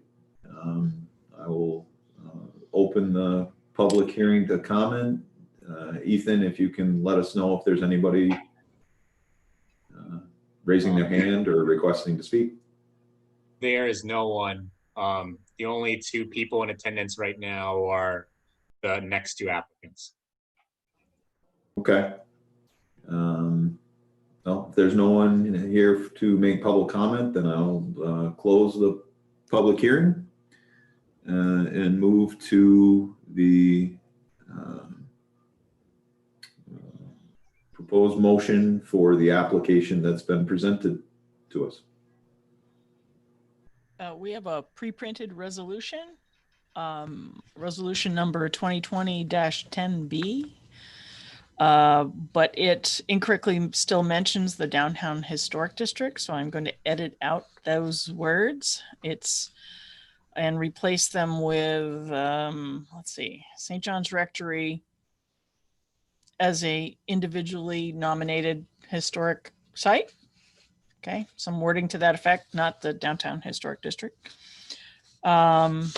I will open the public hearing to comment. Ethan, if you can let us know if there's anybody raising their hand or requesting to speak. There is no one. The only 2 people in attendance right now are the next 2 applicants. Okay. Well, if there's no one here to make public comment, then I'll close the public hearing and move to the proposed motion for the application that's been presented to us. We have a pre-printed resolution, resolution number 2020-10B. But it incorrectly still mentions the downtown historic district. So I'm going to edit out those words. And replace them with, let's see, St. John's Rectory as a individually nominated historic site. Okay, some wording to that effect, not the downtown historic district. And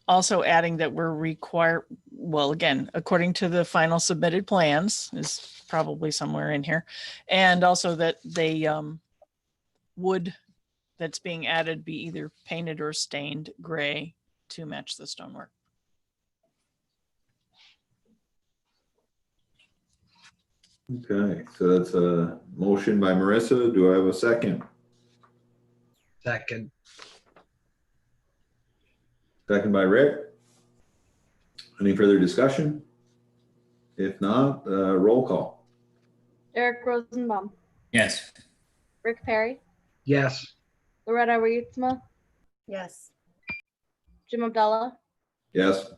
also adding that we're required, well, again, according to the final submitted plans is probably somewhere in here. And also that they wood that's being added be either painted or stained gray to match the stonework. Okay, so that's a motion by Marissa. Do I have a second? Second. Second by Rick. Any further discussion? If not, roll call. Eric Rosenbaum, Yes. Rick Perry, Yes. Loretta Rietzma, Yes. Jim Abdallah, Yes.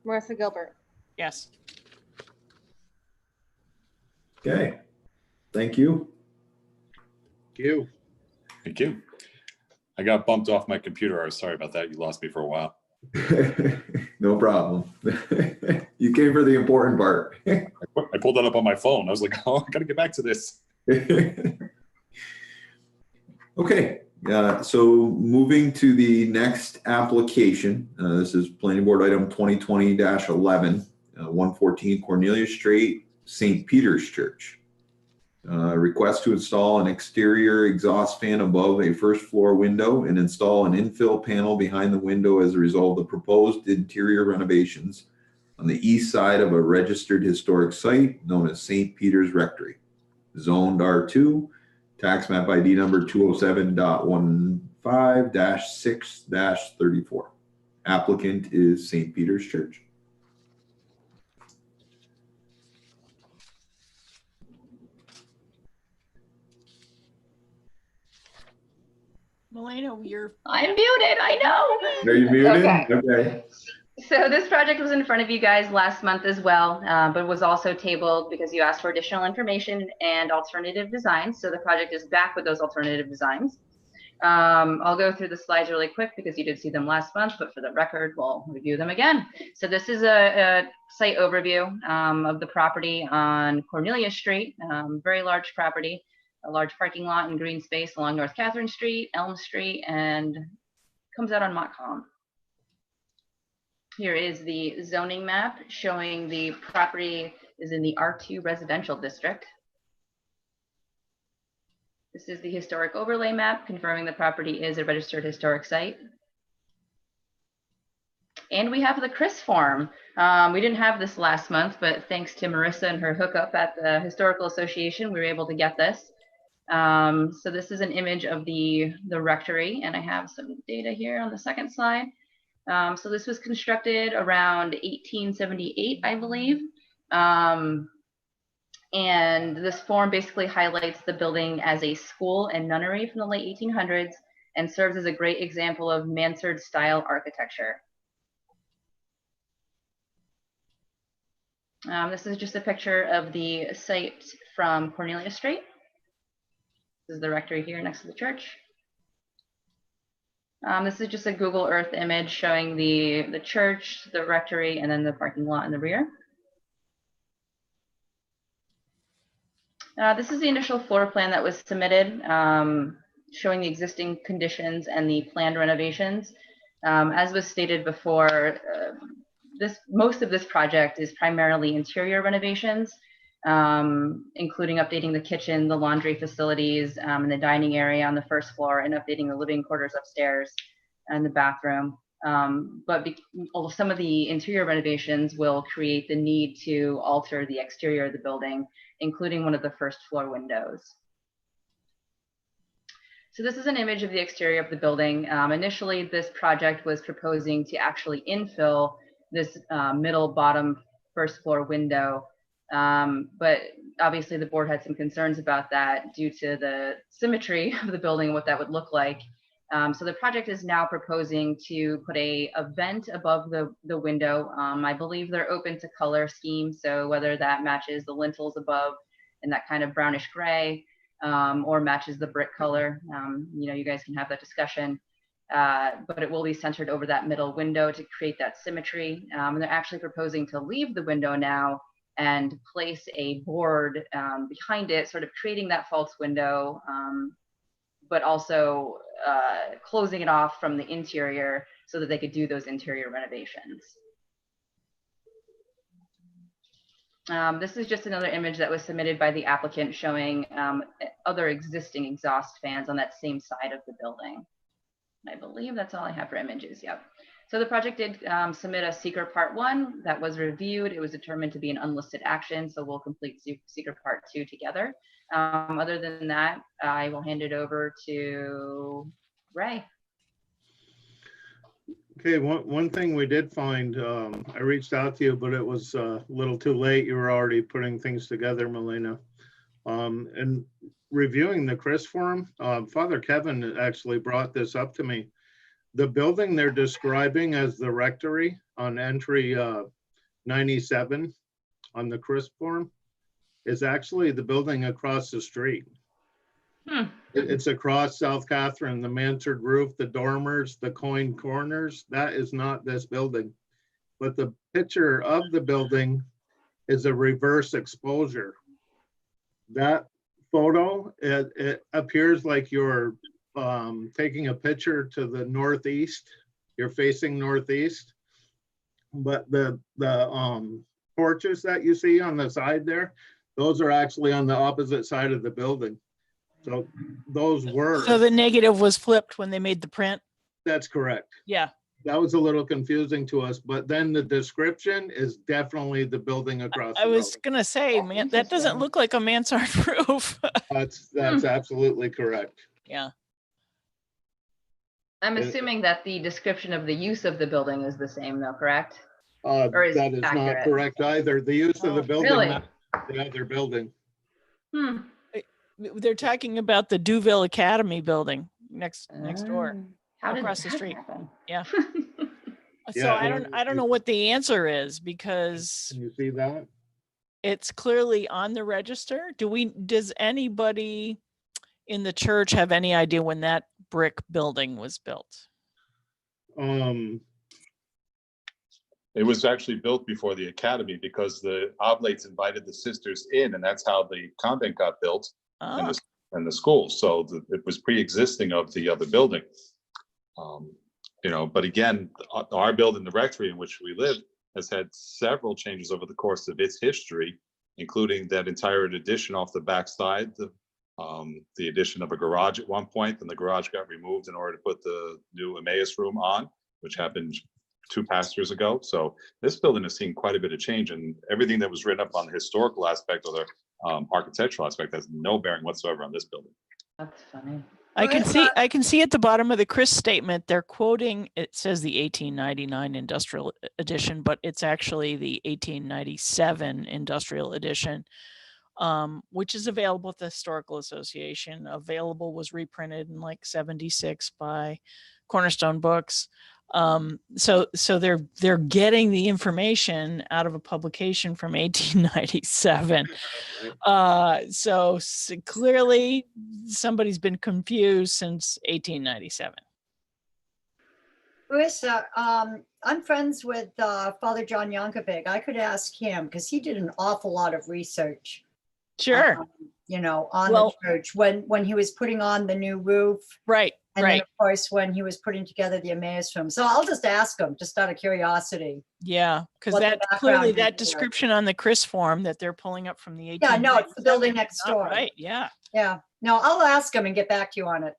Marissa Gilbert. Yes. Okay. Thank you. Thank you. I got bumped off my computer. I was sorry about that. You lost me for a while. No problem. You came for the important part. I pulled that up on my phone. I was like, oh, I got to get back to this. Okay. So moving to the next application, this is Planning Board Item 2020-11, 114 Cornelia Street, St. Peter's Church. Request to install an exterior exhaust fan above a first floor window and install an infill panel behind the window as a result of the proposed interior renovations on the east side of a registered historic site known as St. Peter's Rectory. Zoned R2, tax map ID number 207.15-6-34. Applicant is St. Peter's Church. Melena, you're. I'm muted, I know. Are you muted? Okay. Okay. So this project was in front of you guys last month as well, but was also tabled because you asked for additional information and alternative designs. So the project is back with those alternative designs. I'll go through the slides really quick because you did see them last month, but for the record, we'll review them again. So this is a site overview of the property on Cornelia Street, very large property, a large parking lot and green space along North Catherine Street, Elm Street, and comes out on Montcalm. Here is the zoning map showing the property is in the R2 residential district. This is the historic overlay map confirming the property is a registered historic site. And we have the CRIS form. We didn't have this last month, but thanks to Marissa and her hookup at the Historical Association, we were able to get this. So this is an image of the rectory, and I have some data here on the second slide. So this was constructed around 1878, I believe. And this form basically highlights the building as a school and nunnery from the late 1800s and serves as a great example of mansard style architecture. This is just a picture of the site from Cornelia Street. This is the rectory here next to the church. This is just a Google Earth image showing the church, the rectory, and then the parking lot in the rear. This is the initial floor plan that was submitted, showing the existing conditions and the planned renovations. As was stated before, most of this project is primarily interior renovations, including updating the kitchen, the laundry facilities, and the dining area on the first floor, and updating the living quarters upstairs and the bathroom. But some of the interior renovations will create the need to alter the exterior of the building, including one of the first floor windows. So this is an image of the exterior of the building. Initially, this project was proposing to actually infill this middle bottom first floor window. But obviously the board had some concerns about that due to the symmetry of the building, what that would look like. So the project is now proposing to put a vent above the window. I believe they're open to color scheme, so whether that matches the lintels above in that kind of brownish gray, or matches the brick color. You guys can have that discussion. But it will be centered over that middle window to create that symmetry. And they're actually proposing to leave the window now and place a board behind it, sort of creating that false window, but also closing it off from the interior so that they could do those interior renovations. This is just another image that was submitted by the applicant showing other existing exhaust fans on that same side of the building. I believe that's all I have for images. Yep. So the project did submit a seeker part 1 that was reviewed. It was determined to be an unlisted action, so we'll complete seeker part 2 together. Other than that, I will hand it over to Ray. Okay, one thing we did find, I reached out to you, but it was a little too late. You were already putting things together, Melina. And reviewing the Chris forum, Father Kevin actually brought this up to me. The building they're describing as the rectory on entry 97 on the Chris forum is actually the building across the street. It's across South Catherine, the mansard roof, the dormers, the coin corners. That is not this building. But the picture of the building is a reverse exposure. That photo, it appears like you're taking a picture to the northeast. You're facing northeast. But the porches that you see on the side there, those are actually on the opposite side of the building. So those were. So the negative was flipped when they made the print? That's correct. Yeah. That was a little confusing to us, but then the description is definitely the building across the I road. was gonna say, man, that doesn't look like a mansard roof. That's absolutely correct. Yeah. I'm assuming that the description of the use of the building is the same though, correct? Or is That is accurate? not correct either. The use of the building, Really? not the other building. They're talking about the Duville Academy building next door, How did across the that street. happen? Yeah. So Yeah, I don't know what the answer is, because Can you see that? it's clearly on the register. Does anybody in the church have any idea when that brick building was built? It was actually built before the academy because the oblates invited the sisters in, and that's how the convent got built and the school. So it was pre-existing of the other building. You know, but again, our building, the rectory in which we live, has had several changes over the course of its history, including that entire addition off the backside, the addition of a garage at one point, and the garage got removed in order to put the new Emmaus room on, which happened 2 pastors ago. So this building has seen quite a bit of change, and everything that was written up on the historical aspect or the architectural aspect has no bearing whatsoever on this building. That's funny. I can see at the bottom of the Chris statement, they're quoting, it says the 1899 Industrial Edition, but it's actually the 1897 Industrial Edition, which is available at the Historical Association. Available, was reprinted in like 76 by Cornerstone Books. So they're getting the information out of a publication from 1897. So clearly somebody's been confused since 1897. Marissa, I'm friends with Father John Yankovic. I could ask him because he did an awful lot of research. Sure. You know, on the church when he was putting on the new roof. Right. And then, of course, when he was putting together the Emmaus room. So I'll just ask him, just out of curiosity. Yeah, because that clearly that description on the Chris form that they're pulling up from the 18. Yeah, no, it's the building next door. Right. Yeah. Yeah. No, I'll ask him and get back to you on it.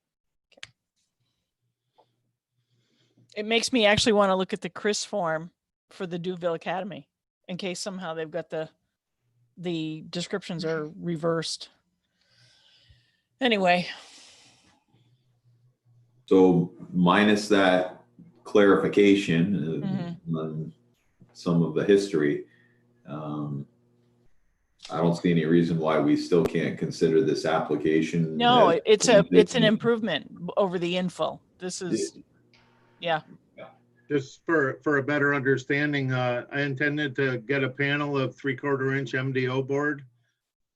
It makes me actually want to look at the Chris form for the Duville Academy in case somehow they've got the descriptions are reversed. Anyway. So minus that clarification on some of the history, I don't see any reason why we still can't consider this application. No, it's an improvement over the info. This is, yeah. Just for a better understanding, I intended to get a panel of 3/4 inch MDO board.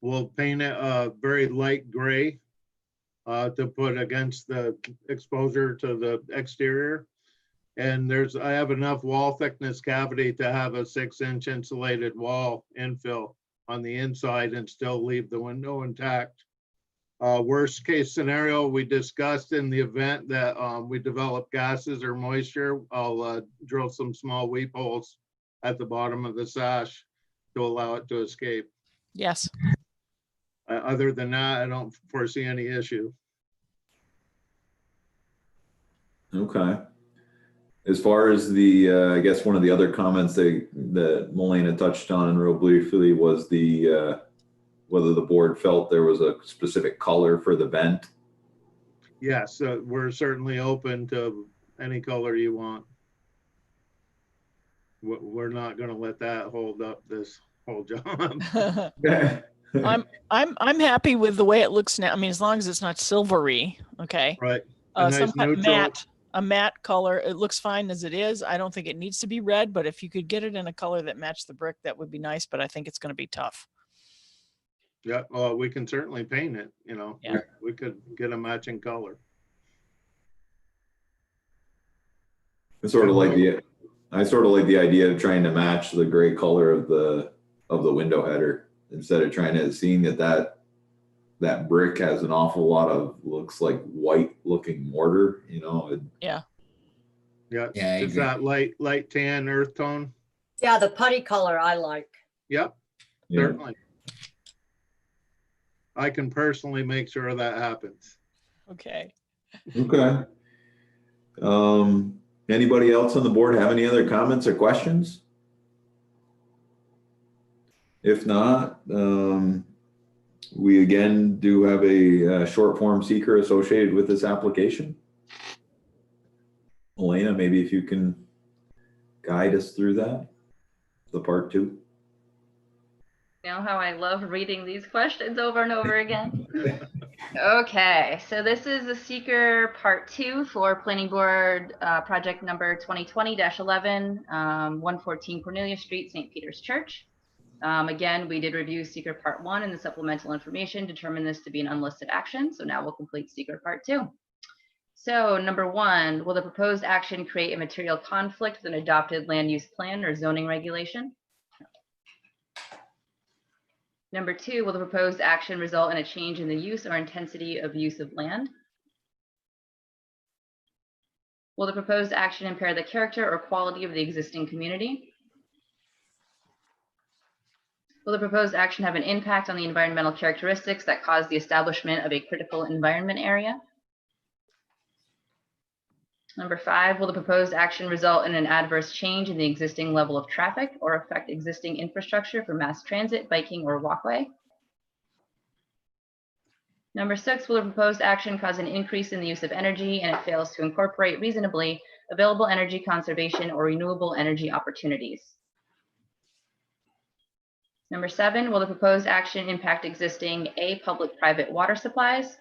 We'll paint it a very light gray to put against the exposure to the exterior. And I have enough wall thickness cavity to have a 6-inch insulated wall infill on the inside and still leave the window intact. Worst case scenario, we discussed in the event that we develop gases or moisture, I'll drill some small weep holes at the bottom of the sash to allow it to escape. Yes. Other than that, I don't foresee any issue. Okay. As far as the, I guess one of the other comments that Melina touched on real briefly was the whether the board felt there was a specific color for the vent. Yes, we're certainly open to any color you want. we're not gonna let that hold up this whole job. I'm happy with the way it looks now. I mean, as long as it's not silvery, okay. Right. A Some nice kind of neutral. a matte color. It looks fine as it is. I don't think it needs to be red, but if you could get it in a color that matched the brick, that would be nice. But I think it's going to be tough. Yeah, well, we can certainly paint it, Yeah. we could get a matching color. I sort of like the idea of trying to match the gray color of the window header instead of trying to seeing that brick has an awful lot of looks like white looking mortar, Yeah. Yeah, Yeah, I it's agree. that light tan earth tone. Yeah, the putty color I like. Yep, Yeah. certainly. I can personally make sure that happens. Okay. Okay. Anybody else on the board have any other comments or questions? If not, we again do have a short form seeker associated with this application. Elena, maybe if you can guide us through that, the part 2. You know how I love reading these questions over and over again? Okay, so this is the seeker part 2 for planning board project number 2020-11, 114 Cornelia Street, St. Peter's Church. Again, we did review seeker part 1 in the supplemental information, determined this to be an unlisted action. So now we'll complete seeker part 2. So number 1, will the proposed action create a material conflict with an adopted land use plan or zoning regulation? Number 2, will the proposed action result in a change in the use or intensity of use of land? Will the proposed action impair the character or quality of the existing community? Will the proposed action have an impact on the environmental characteristics that cause the establishment of a critical environment area? Number 5, will the proposed action result in an adverse change in the existing level of traffic or affect existing infrastructure for mass transit, biking, or walkway? Number 6, will the proposed action cause an increase in the use of energy and it fails to incorporate reasonably available energy conservation or renewable energy opportunities? Number 7, will the proposed action impact existing A, public-private water supplies,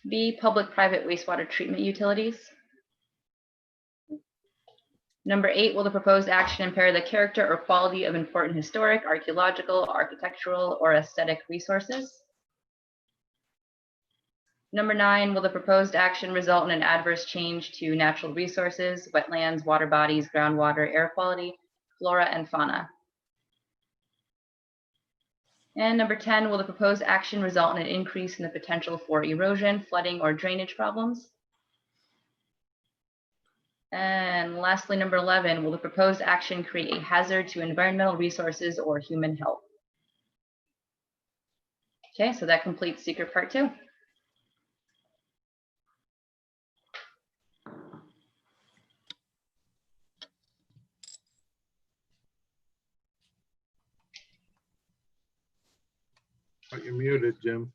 B, public-private wastewater treatment utilities? Number 8, will the proposed action impair the character or quality of important historic, archaeological, architectural, or aesthetic resources? Number 9, will the proposed action result in an adverse change to natural resources, wetlands, water bodies, groundwater, air quality, flora, and fauna? And number 10, will the proposed action result in an increase in the potential for erosion, flooding, or drainage problems? And lastly, number 11, will the proposed action create a hazard to environmental resources or human health? Okay, so that completes seeker part 2. Oh, you're muted, Jim.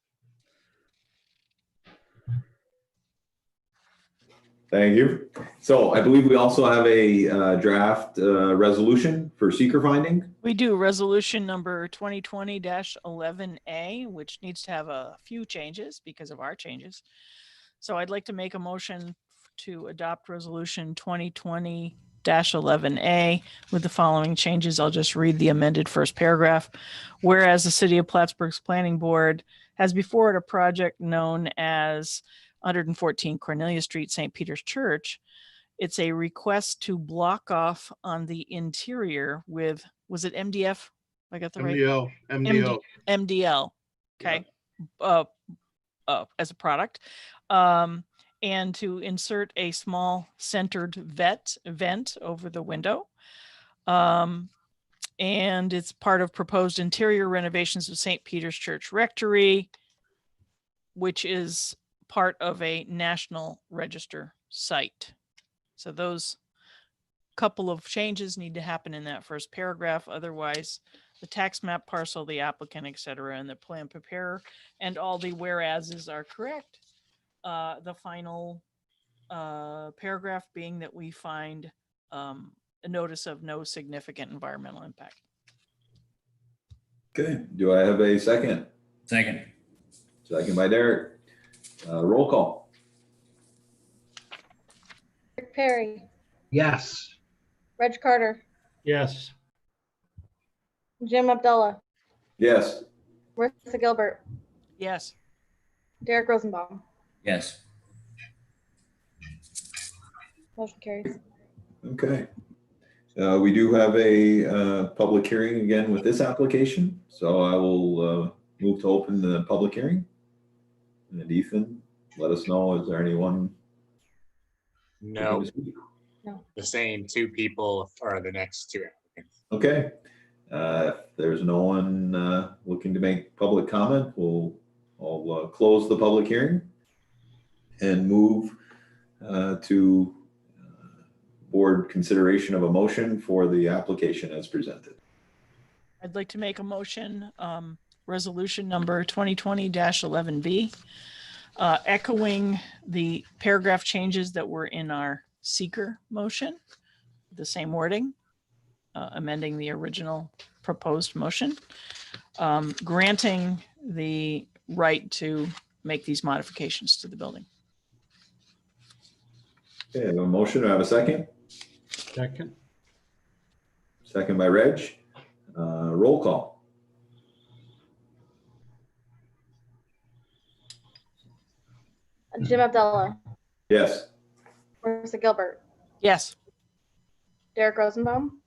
Thank you. So I believe we also have a draft resolution for seeker finding. We do resolution number 2020-11A, which needs to have a few changes because of our changes. So I'd like to make a motion to adopt resolution 2020-11A with the following changes. I'll just read the amended first paragraph. Whereas the City of Plattsburgh's Planning Board has before it a project known as 114 Cornelia Street, St. Peter's Church. It's a request to block off on the interior with, was it MDF? I got the right? MDL. MDL. Okay. As a product. And to insert a small centered vent over the window. And it's part of proposed interior renovations of St. Peter's Church Rectory, which is part of a National Register site. So those couple of changes need to happen in that first paragraph. Otherwise, the tax map parcel, the applicant, et cetera, and the plan preparer, and all the whereases are correct. The final paragraph being that we find a notice of no significant environmental impact. Okay, do I have a second? Second. Second by Derek. Roll call. Rick Perry, Yes. Reg Carter, Yes. Jim Abdullah, Yes. Marissa Gilbert, Yes. Derek Rosenbaum. Yes. Motion carries. Okay. We do have a public hearing again with this application, so I will move to open the public hearing. And Ethan, let us know, is there anyone? No, looking to speak? No. the same two people are the next two applicants. Okay. If there's no one looking to make public comment, I'll close the public hearing and move to board consideration of a motion for the application as presented. I'd like to make a motion, resolution number 2020-11B, echoing the paragraph changes that were in our seeker motion, the same wording, amending the original proposed motion, granting the right to make these modifications to the building. Okay, I have a motion. Do I have a second? Second. Second by Reg. Roll call. Jim Abdullah, Yes. Marissa Gilbert, Yes. Derek Rosenbaum,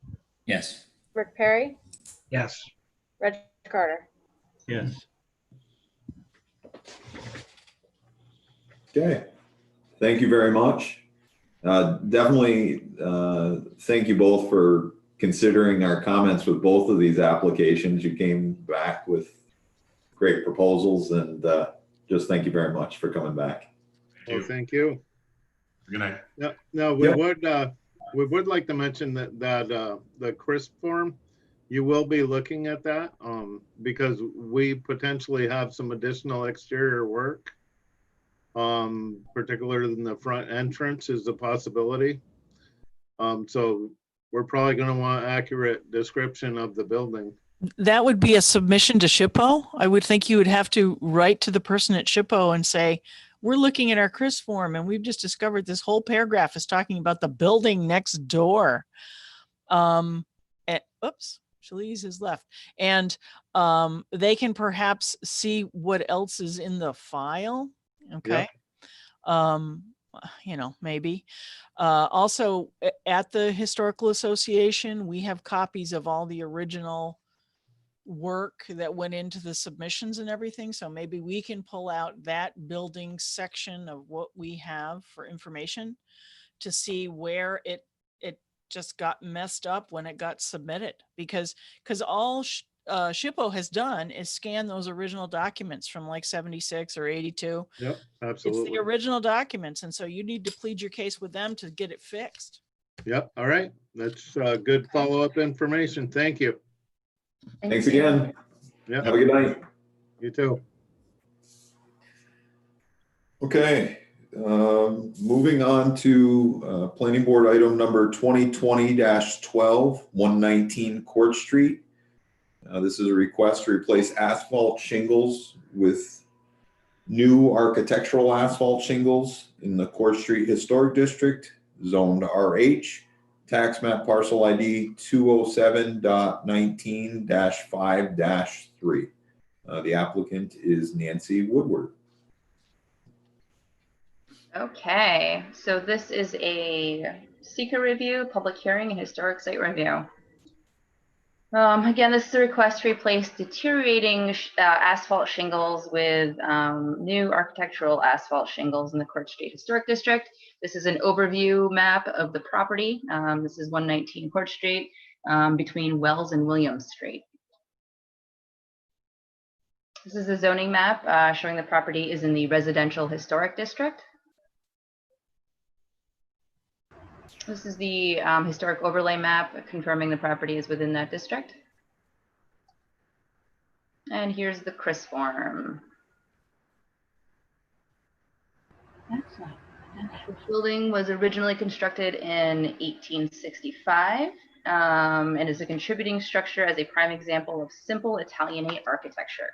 Yes. Rick Perry, Yes. Reg Carter. Yes. Okay. Thank you very much. Definitely thank you both for considering our comments with both of these applications. You came back with great proposals, and just thank you very much for coming back. Well, thank you. Good night. No, we would like to mention that the CRISP form, you will be looking at that because we potentially have some additional exterior work, particularly in the front entrance is a possibility. So we're probably going to want accurate description of the building. That would be a submission to SHPO. I would think you would have to write to the person at SHPO and say, we're looking at our CRIS form and we've just discovered this whole paragraph is talking about the building next door. And, oops, Shalise is left. And they can perhaps see what else is in the file. Okay. You know, maybe. Also, at the Historical Association, we have copies of all the original work that went into the submissions and everything. So maybe we can pull out that building section of what we have for information to see where it just got messed up when it got submitted. Because all SHPO has done is scan those original documents from like 76 or 82. Yep, It's absolutely. the original documents. And so you need to plead your case with them to get it fixed. Yep, all right. That's good follow-up information. Thank you. Thanks again. Yep. Have a good night. You too. Okay, moving on to planning board item number 2020-12, 119 Court Street. This is a request to replace asphalt shingles with new architectural asphalt shingles in the Court Street Historic District, zoned RH, tax map parcel ID 207.19-5-3. The applicant is Nancy Woodward. Okay, so this is a seeker review, public hearing, and historic site review. Again, this is a request to replace deteriorating asphalt shingles with new architectural asphalt shingles in the Court Street Historic District. This is an overview map of the property. This is 119 Court Street between Wells and Williams Street. This is a zoning map showing the property is in the Residential Historic District. This is the historic overlay map confirming the property is within that district. And here's the CRIS form. This building was originally constructed in 1865 and is a contributing structure as a prime example of simple Italianate architecture.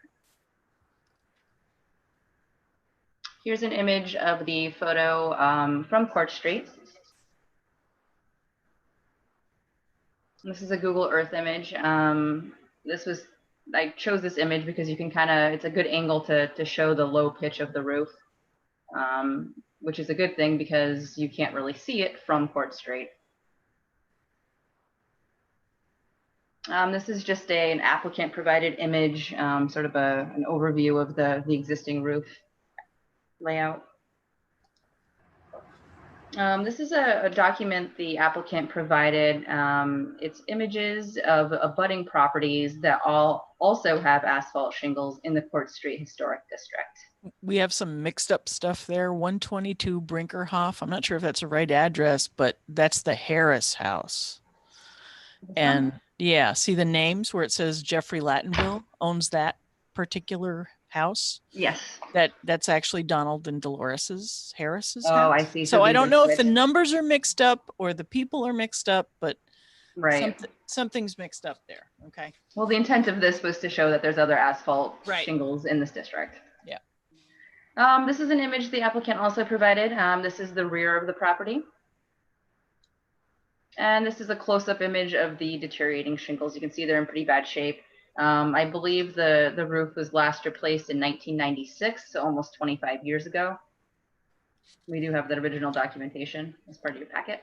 Here's an image of the photo from Court Street. This is a Google Earth image. I chose this image because you can it's a good angle to show the low pitch of the roof, which is a good thing because you can't really see it from Court Street. This is just an applicant provided image, sort of an overview of the existing roof layout. This is a document the applicant provided. It's images of abutting properties that also have asphalt shingles in the Court Street Historic District. We have some mixed up stuff there. 122 Brinkerhoff. I'm not sure if that's the right address, but that's the Harris house. And yeah, see the names where it says Jeffrey Lattinville owns that particular house? Yes. That's actually Donald and Dolores Harris's Oh, house. I see. So I these don't are know if the switched. numbers are mixed up or the people are mixed up, but Right. something's mixed up there. Okay. Well, the intent of this was to show that there's other asphalt Right. shingles in this district. Yeah. This is an image the applicant also provided. This is the rear of the property. And this is a close-up image of the deteriorating shingles. You can see they're in pretty bad shape. I believe the roof was last replaced in 1996, so almost 25 years ago. We do have that original documentation as part of your packet.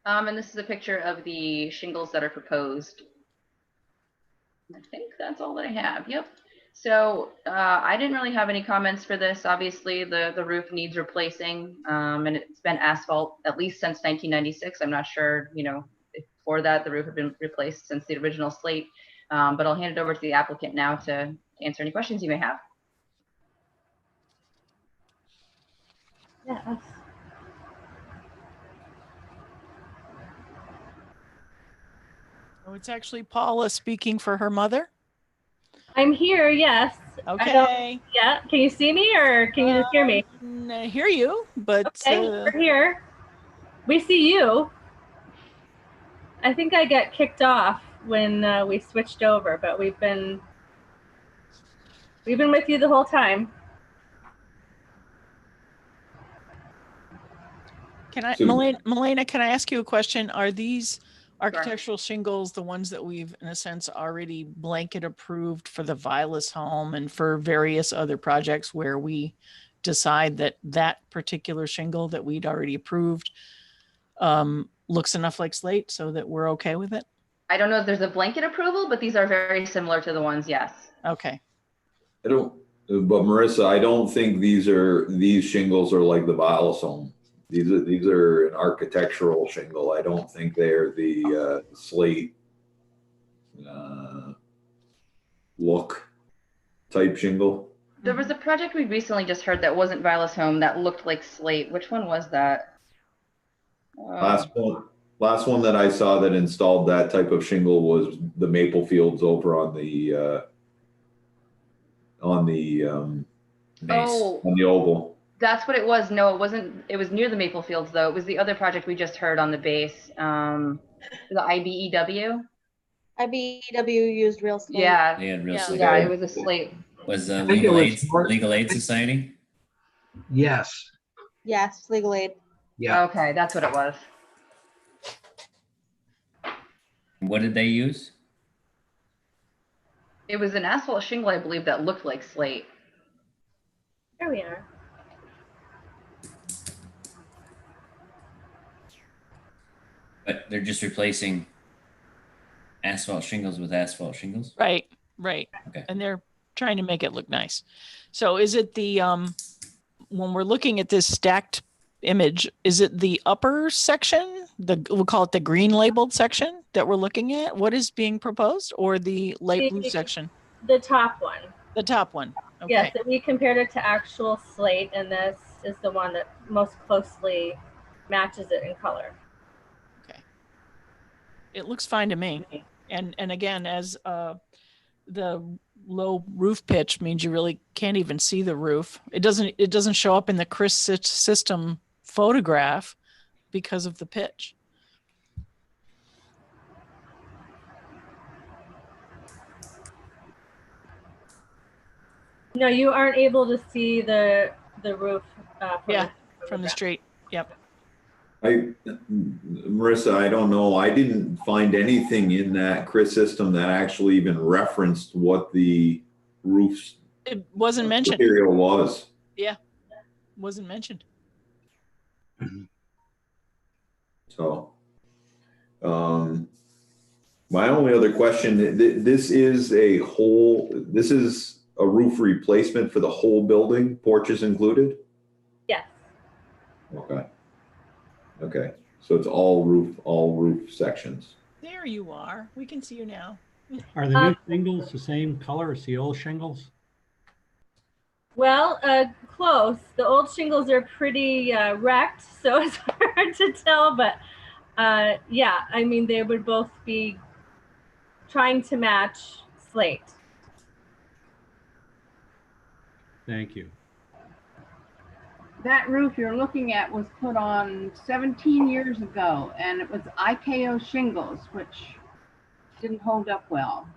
And this is a picture of the shingles that are proposed. I think that's all that I have. Yep. So I didn't really have any comments for this. Obviously, the roof needs replacing, and it's been asphalt at least since 1996. I'm not sure, if before that the roof had been replaced since the original slate. But I'll hand it over to the applicant now to answer any questions you may have. Yes. Oh, it's actually Paula speaking for her mother. I'm here, yes. Okay. Yeah, can you see me or can you just hear me? I hear you, but Okay, we're here. We see you. I think I got kicked off when we switched over, but we've been with you the whole time. Can I, So- Milena, can I ask you a question? Are these architectural shingles the ones that we've, in a sense, already blanket approved for the Vilas home and for various other projects where we decide that that particular shingle that we'd already approved looks enough like slate so that we're okay with it? I don't know if there's a blanket approval, but these are very similar to the ones, yes. Okay. But Marissa, I don't think these shingles are like the Vilas home. These are an architectural shingle. I don't think they're the slate look type shingle. There was a project we recently just heard that wasn't Vilas home that looked like slate. Which one was that? Last one that I saw that installed that type of shingle was the Maple Fields over on the oval. That's what it was. No, it wasn't. It was near the Maple Fields, though. It was the other project we just heard on the base. The IBEW. IBEW used real slate. Yeah. They had real slate. Yeah, it was a slate. Was I think it Legal Aid Society? Yes. Yes, legal aid. Yeah. Okay, that's what it was. What did they use? It was an asphalt shingle, I believe, that looked like slate. Here we are. But they're just replacing asphalt shingles with asphalt shingles? Right. Okay. And they're trying to make it look nice. So is it the, when we're looking at this stacked image, is it the upper section, we'll call it the green labeled section that we're looking at? What is being proposed, or the light blue section? The top one. The top one. Okay. Yes, we compared it to actual slate, and this is the one that most closely matches it in color. It looks fine to me. And again, as the low roof pitch means you really can't even see the roof. It doesn't show up in the Chris system photograph because of the pitch. No, you aren't able to see the roof. From the street. Yep. Marissa, I don't know. I didn't find anything in that Chris system that actually even referenced what the roof's It wasn't mentioned. material was. Yeah, wasn't mentioned. So, my only other question, this is a roof replacement for the whole building, porches included? Yes. Okay. So it's all roof sections. There you are. We can see you now. Are the new shingles the same color as the old shingles? Well, close. The old shingles are pretty wrecked, so it's hard to tell. But yeah, I mean, they would both be trying to match slate. Thank you. That roof you're looking at was put on 17 years ago, and it was IKO shingles, which didn't hold up well.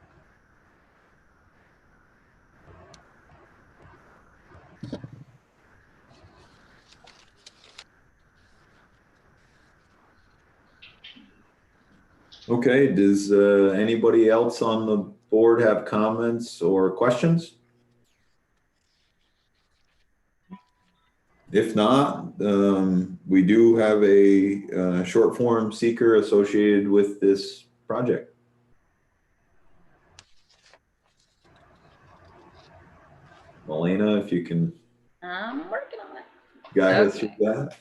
Okay, does anybody else on the board have comments or questions? If not, we do have a short form seeker associated with this project. Elena, if you can I'm working on it. guide us through that.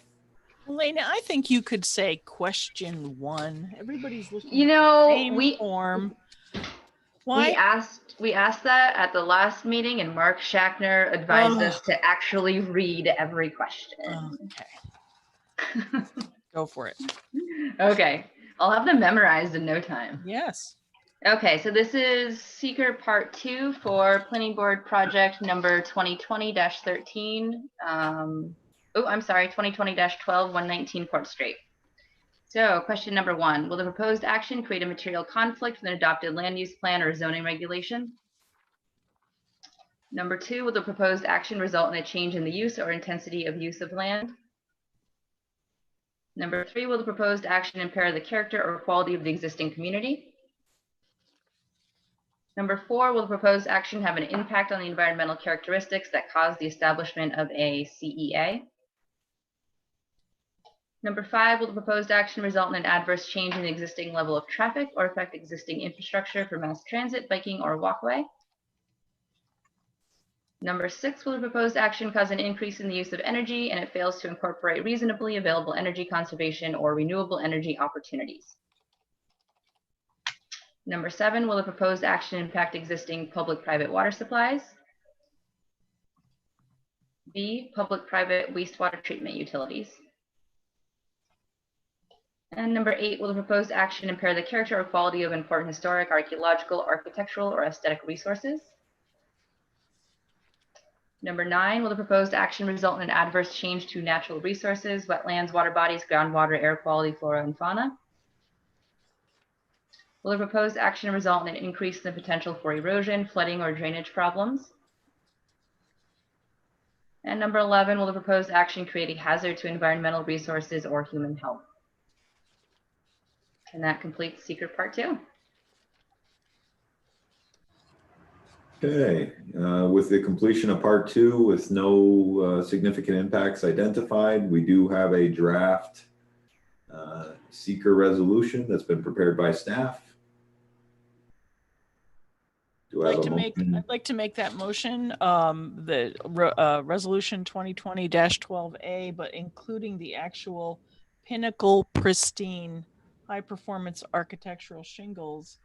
Elena, I think you could say question 1. Everybody's looking You at the know, same form. We asked that at the last meeting, and Mark Shackner advised us to actually read every question. Okay. Go for it. Okay. I'll have them memorized in no time. Yes. Okay, so this is Seeker Part 2 for Planning Board Project number 2020-13. I'm sorry, 2020-12, 119 Court Street. So question number 1, will the proposed action create a material conflict with an adopted land use plan or zoning regulation? Number 2, will the proposed action result in a change in the use or intensity of use of land? Number 3, will the proposed action impair the character or quality of the existing community? Number 4, will the proposed action have an impact on the environmental characteristics that cause the establishment of a CEA? Number 5, will the proposed action result in an adverse change in the existing level of traffic or affect existing infrastructure for mass transit, biking, or walkway? Number 6, will the proposed action cause an increase in the use of energy and it fails to incorporate reasonably available energy conservation or renewable energy opportunities? Number 7, will the proposed action impact existing public-private water supplies? B, public-private wastewater treatment utilities? And number 8, will the proposed action impair the character or quality of important historic, archaeological, architectural, or aesthetic resources? Number 9, will the proposed action result in an adverse change to natural resources, wetlands, water bodies, groundwater, air quality, flora, and fauna? Will the proposed action result in an increase in the potential for erosion, flooding, or drainage problems? And number 11, will the proposed action create a hazard to environmental resources or human health? And that completes Secret Part 2. Okay, with the completion of Part 2 with no significant impacts identified, we do have a draft seeker resolution that's been prepared by staff. I'd like to make that motion, resolution 2020-12A, but including the actual pinnacle pristine high performance architectural shingles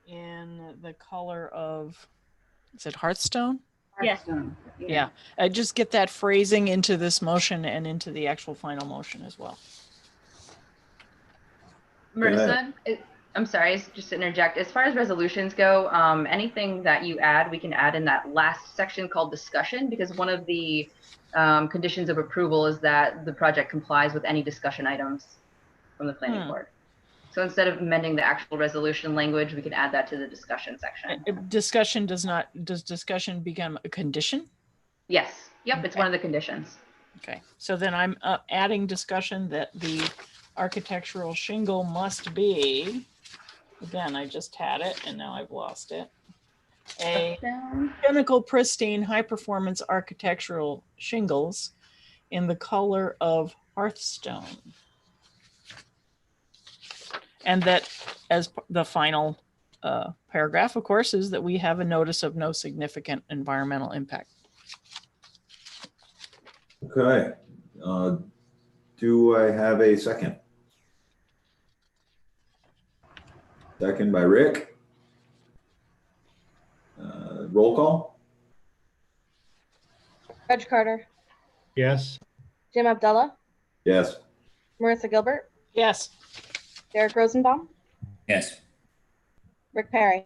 in the color of, is it Hearthstone? Yes. Yeah. Just get that phrasing into this motion and into the actual final motion as well. Marissa, I'm sorry, just to interject. As far as resolutions go, anything that you add, we can add in that last section called discussion, because one of the conditions of approval is that the project complies with any discussion items from the planning board. So instead of amending the actual resolution language, we can add that to the discussion section. Discussion does discussion become a condition? Yes. Yep. It's one of the conditions. Okay. So then I'm adding discussion that the architectural shingle must be, again, I just had it and now I've lost it. A chemical pristine high performance architectural shingles in the color of hearthstone. And that, as the final paragraph, of course, is that we have a notice of no significant environmental impact. Okay. Do I have a second? Second by Rick. Roll call? Reg Carter, Yes. Jim Abdullah, Yes. Marissa Gilbert, Yes. Derek Rosenbaum, Yes. Rick Perry.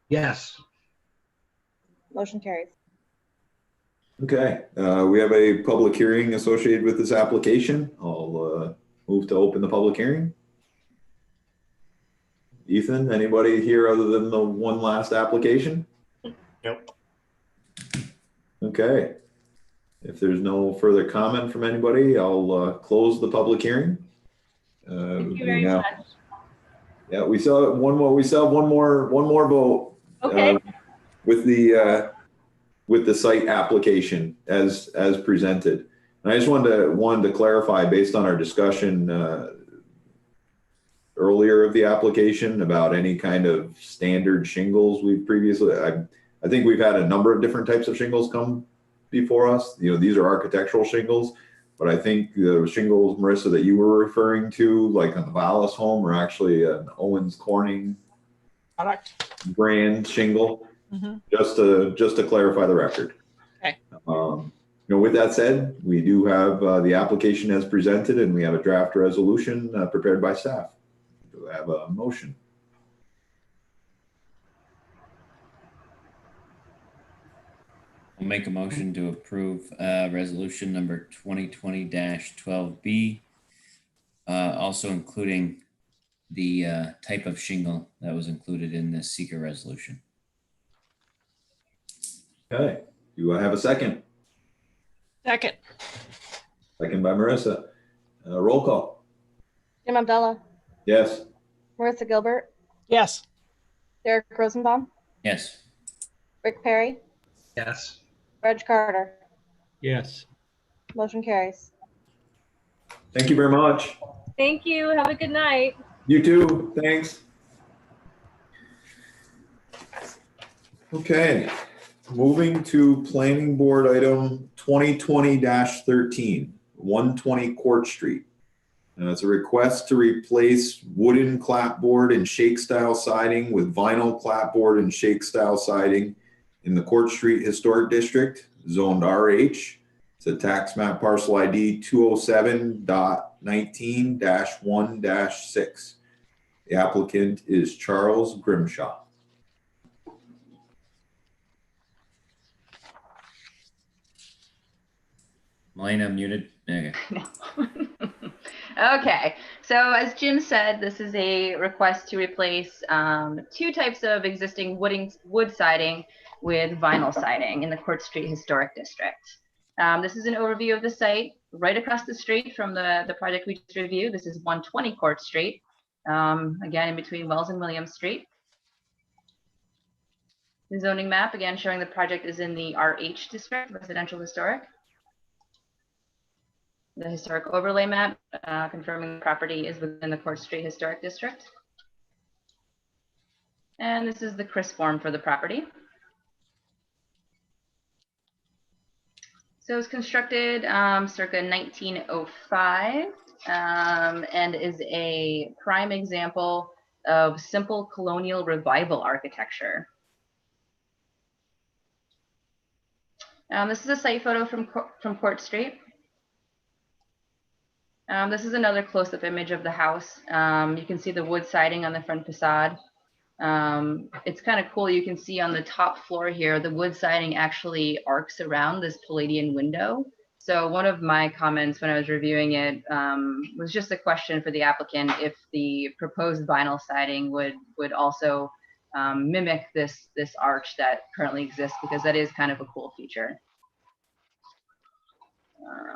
Yes. Motion carries. Okay. We have a public hearing associated with this application. I'll move to open the public hearing. Ethan, anybody here other than the one last application? Nope. Okay. If there's no further comment from anybody, I'll close the public hearing. Thank you very much. Yeah, we still have one more. We still have one more vote. Okay. With the site application as presented. And I just wanted to clarify based on our discussion earlier of the application about any kind of standard shingles we've previously. I think we've had a number of different types of shingles come before us. You know, these are architectural shingles, but I think the shingles, Marissa, that you were referring to, like on the Vallis home, are actually an Owens Corning product brand shingle. Mm-hmm. Just to clarify the record. Okay. With that said, we do have the application as presented, and we have a draft resolution prepared by staff. Do I have a motion? I'll make a motion to approve resolution number 2020-12B, also including the type of shingle that was included in this seeker resolution. Okay. Do I have a second? Second. Second by Marissa. Roll call. Jim Abdullah, Yes. Marissa Gilbert, Yes. Derek Rosenbaum, Yes. Rick Perry, Yes. Reg Carter. Yes. Motion carries. Thank you very much. Thank you. Have a good night. You too. Thanks. Okay. Moving to planning board item 2020-13, 120 Court Street. It's a request to replace wooden clapboard and shake style siding with vinyl clapboard and shake style siding in the Court Street Historic District, zoned RH. It's a tax map parcel ID 207.19-1-6. The applicant is Charles Grimshaw. Melina muted. There you go. Okay, so as Jim said, this is a request to replace two types of existing wood siding with vinyl siding in the Court Street Historic District. This is an overview of the site right across the street from the project we just reviewed. This is 120 Court Street, again in between Wells and Williams Street. The zoning map, again showing the project is in the RH district, residential historic. The historic overlay map confirming the property is within the Court Street Historic District. And this is the CRIS form for the property. So it was constructed circa 1905 and is a prime example of simple colonial revival architecture. This is a site photo from Court Street. This is another close-up image of the house. You can see the wood siding on the front facade. It's kind of cool. You can see on the top floor here, the wood siding actually arcs around this Palladian window. So one of my comments when I was reviewing it was just a question for the applicant if the proposed vinyl siding would also mimic this arch that currently exists, because that is kind of a cool feature.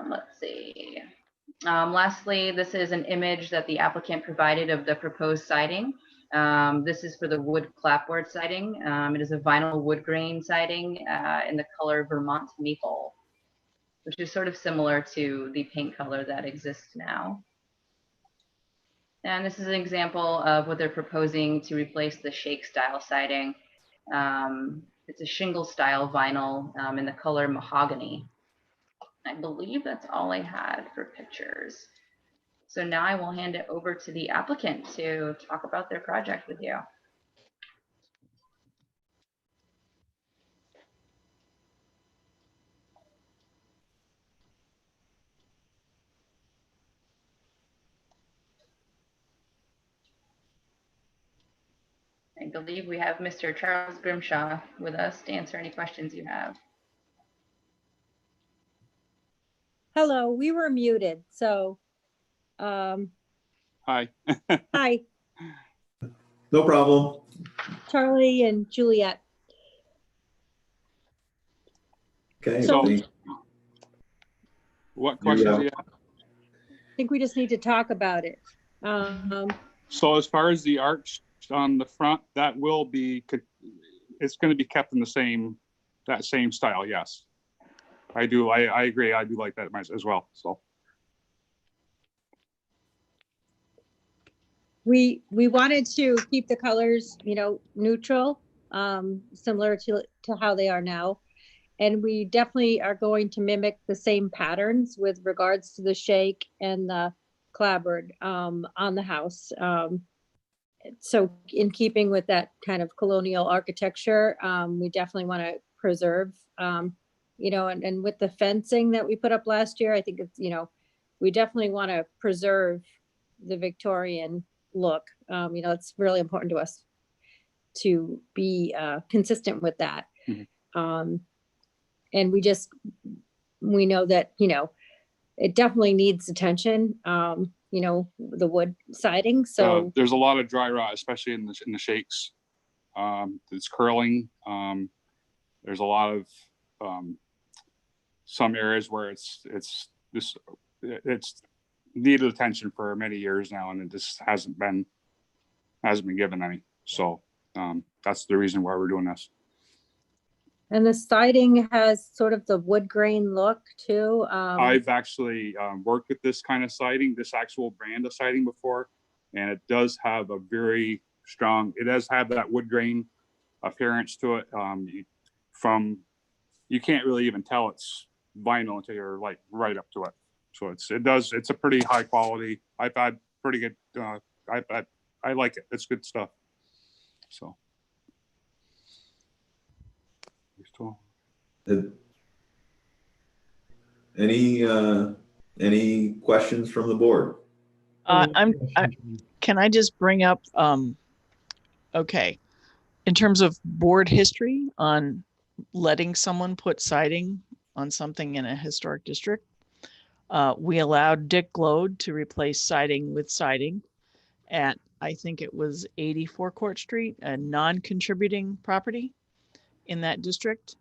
Let's see. Lastly, this is an image that the applicant provided of the proposed siding. This is for the wood clapboard siding. It is a vinyl wood grain siding in the color Vermont Maple, which is sort of similar to the paint color that exists now. And this is an example of what they're proposing to replace the shake style siding. It's a shingle style vinyl in the color mahogany. I believe that's all I had for pictures. So now I will hand it over to the applicant to talk about their project with you. I believe we have Mr. Charles Grimshaw with us to answer any questions you have. Hello, we were muted, so. Hi. Hi, No problem. Charlie and Juliet. Okay. So- What questions do you have? I think we just need to talk about it. So as far as the arch on the front, that will be, it's going to be kept in that same style. Yes, I do. I agree. I do like that as well. So We wanted to keep the colors, neutral, similar to how they are now. And we definitely are going to mimic the same patterns with regards to the shake and the clapboard on the house. So in keeping with that kind of colonial architecture, we definitely want to preserve, and with the fencing that we put up last year, I think it's, we definitely want to preserve the Victorian look. It's really important to us to be consistent with that. Mm-hmm. And we know that, it definitely needs attention, the wood siding. So there's a lot of dry rot, especially in the shakes. It's curling. There's a lot of some areas where it's needed attention for many years now, and it just hasn't been given any. So that's the reason why we're doing this. And the siding has sort of the wood grain look too. I've actually worked with this kind of siding, this actual brand of siding before, and it does have a very strong, it does have that wood grain appearance to it. You can't really even tell it's vinyl until you're like right up to it. So it's a pretty high quality. I've had pretty good, I like it. It's good stuff. So. Any questions from the board? Can I just bring up, okay, in terms of board history on letting someone put siding on something in a historic district, we allowed Dick Glode to replace siding with siding at, I think it was 84 Court Street, a non-contributing property in that district,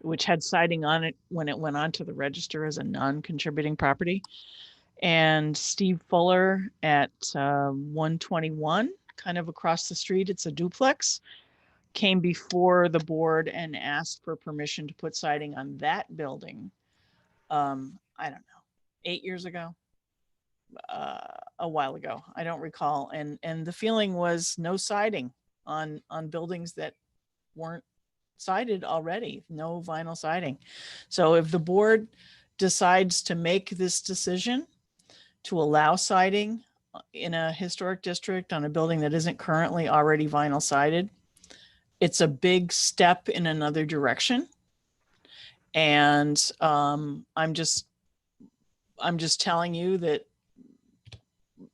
which had siding on it when it went onto the register as a non-contributing property. And Steve Fuller at 121, kind of across the street, it's a duplex, came before the board and asked for permission to put siding on that building. I don't know, 8 years ago, a while ago, I don't recall. And the feeling was no siding on buildings that weren't sided already, no vinyl siding. So if the board decides to make this decision to allow siding in a historic district on a building that isn't currently already vinyl sided, it's a big step in another direction. And I'm just I'm just telling you that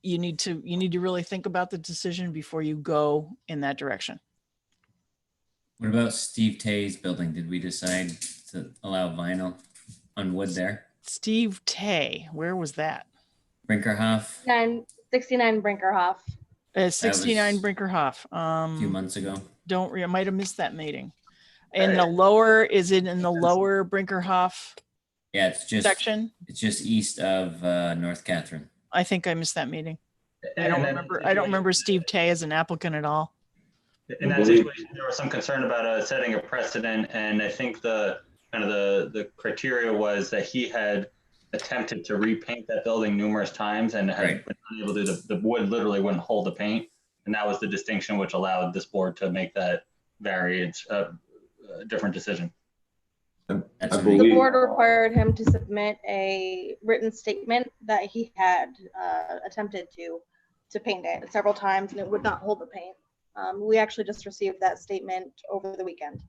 you need to really think about the decision before you go in that direction. What about Steve Tay's building? Did we decide to allow vinyl on wood there? Steve Tay, where was that? Brinkerhoff, 69 Brinkerhoff. 69 Brinkerhoff. a few months ago. I might have missed that meeting. In the lower, is it in the lower Brinkerhoff Yeah, it's just section? It's just east of North Catherine. I think I missed that meeting. I don't remember Steve Tay as an applicant at all. In that situation, there was some concern about setting a precedent, and I think the criteria was that he had attempted to repaint that building numerous times and had been unable to. The wood literally wouldn't hold the paint, and that was the distinction which allowed this board to make that variance different decision. The board required him to submit a written statement that he had attempted to paint it several times, and it would not hold the paint. We actually just received that statement over the weekend.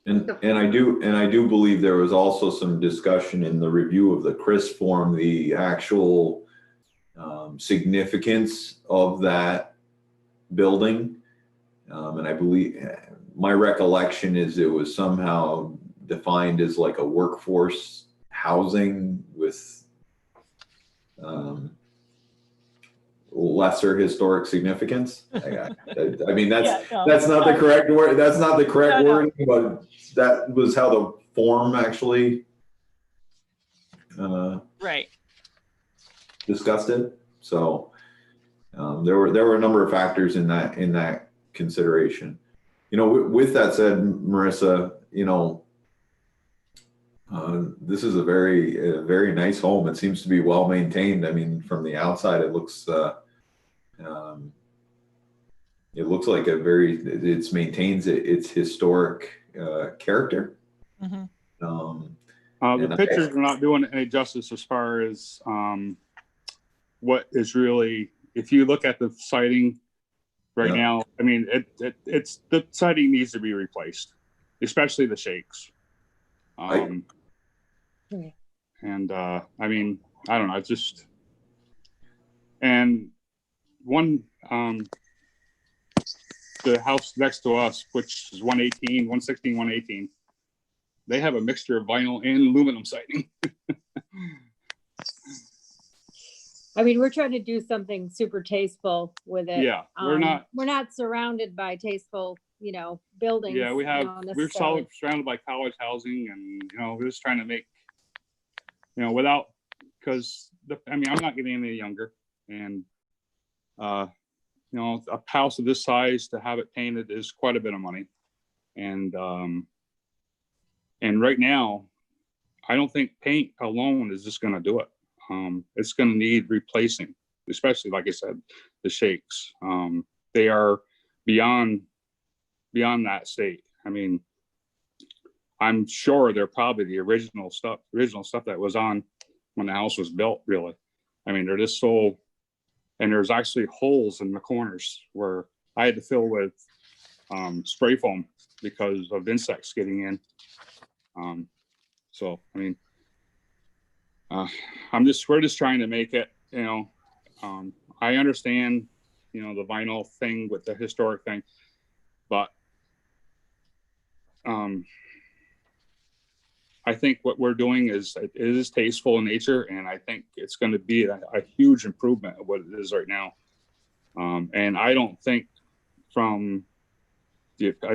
And I do believe there was also some discussion in the review of the CRIS form, the actual significance of that building. And I believe my recollection is it was somehow defined as like a workforce housing with lesser historic significance. I mean, that's not the correct word. That's not the correct word, but that was how the form actually discussed it. So there were a number of factors in that consideration. You know, with that said, Marissa, you know, this is a very nice home. It seems to be well maintained. I mean, from the outside, it looks like it maintains its historic character. The pictures are not doing it any justice as far as what is really, if you look at the siding right now, I mean, it's the siding needs to be replaced, especially the shakes. I mean, I don't know, it's just, and one, the house next to us, which is 116, 118, they have a mixture of vinyl and aluminum siding. I mean, we're trying to do something super tasteful with it. Yeah, we're not surrounded by tasteful, you know, buildings. Yeah, we're surrounded by college housing, and you know, we're just trying to make, you know, because I mean, I'm not getting any younger, and you know, a house of this size to have it painted is quite a bit of money, and right now, I don't think paint alone is just going to do it. It's going to need replacing, especially, like I said, the shakes. They are beyond that state. I mean, I'm sure they're probably the original stuff that was on when the house was built, really. I mean, they're just so, and there's actually holes in the corners where I had to fill with spray foam because of insects getting in. So, I mean, we're just trying to make it, you know, I understand, you know, the vinyl thing with the historic thing, but I think what we're doing is tasteful in nature, and I think it's going to be a huge improvement of what it is right now. And I don't think I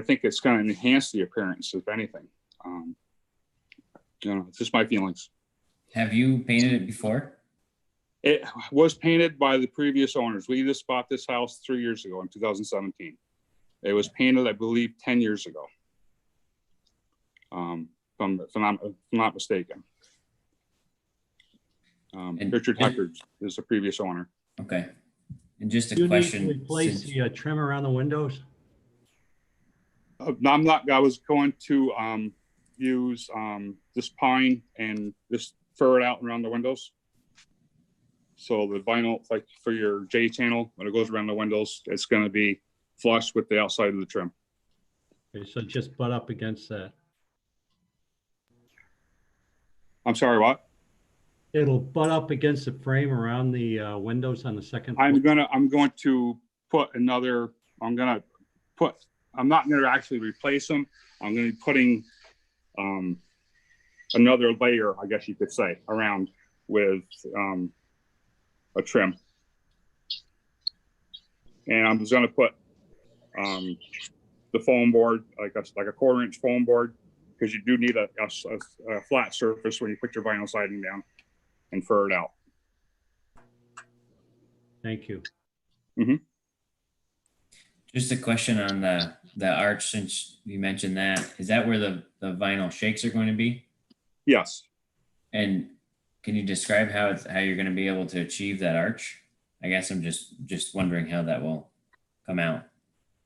think it's going to enhance the appearance, if anything. You know, it's just my feelings. Have you painted it before? It was painted by the previous owners. We just bought this house 3 years ago in 2017. It was painted, I believe, 10 years ago. If I'm not mistaken. Richard Heckard is the previous owner. Okay. And just Do a you question. need to replace the trim around the windows? I'm not. I was going to use this pine and just fur it out around the windows. So the vinyl, like for your J channel, when it goes around the windows, it's going to be flush with the outside of the trim. Okay, so just butt up against that. I'm sorry, what? It'll butt up against the frame around the windows on the second floor. I'm going to put another, I'm not gonna actually replace them. I'm gonna be putting another layer, I guess you could say, around with a trim. And I'm just gonna put the foam board, like a 1/4-inch foam board, because you do need a flat surface when you put your vinyl siding down and fur it out. Thank you. Mm-hmm. Just a question on the arch, since you mentioned that. Is that where the vinyl shakes are going to be? Yes. And can you describe how you're going to be able to achieve that arch? I guess I'm just wondering how that will come out.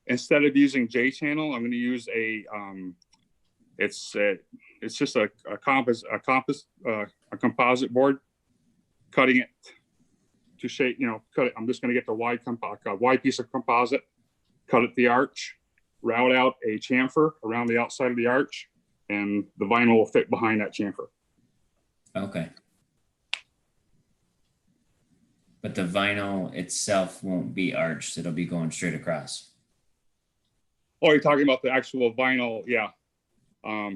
Instead of using J channel, I'm going to use a it's just a composite board, cutting it to shape, cut it. I'm just going to get the wide piece of composite, cut it the arch, route out a chamfer around the outside of the arch, and the vinyl will fit behind that chamfer. Okay. But the vinyl itself won't be arched. It'll be going straight across. Oh, you're talking about the actual vinyl, yeah. Yeah.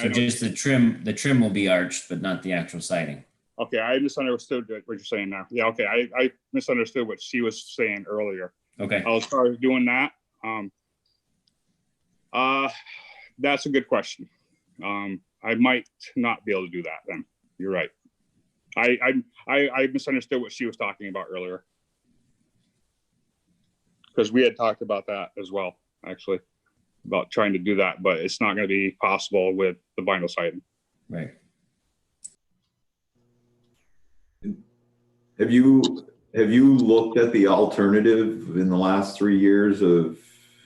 So just the trim will be arched, but not the actual siding. Okay, I misunderstood what you're saying now. Yeah, okay, I misunderstood what she was saying earlier. Okay. As far as doing that, that's a good question. I might not be able to do that then. You're right. I misunderstood what she was talking about earlier. Because we had talked about that as well, actually, about trying to do that, but it's not going to be possible with the vinyl siding. Right. Have you looked at the alternative in the last 3 years of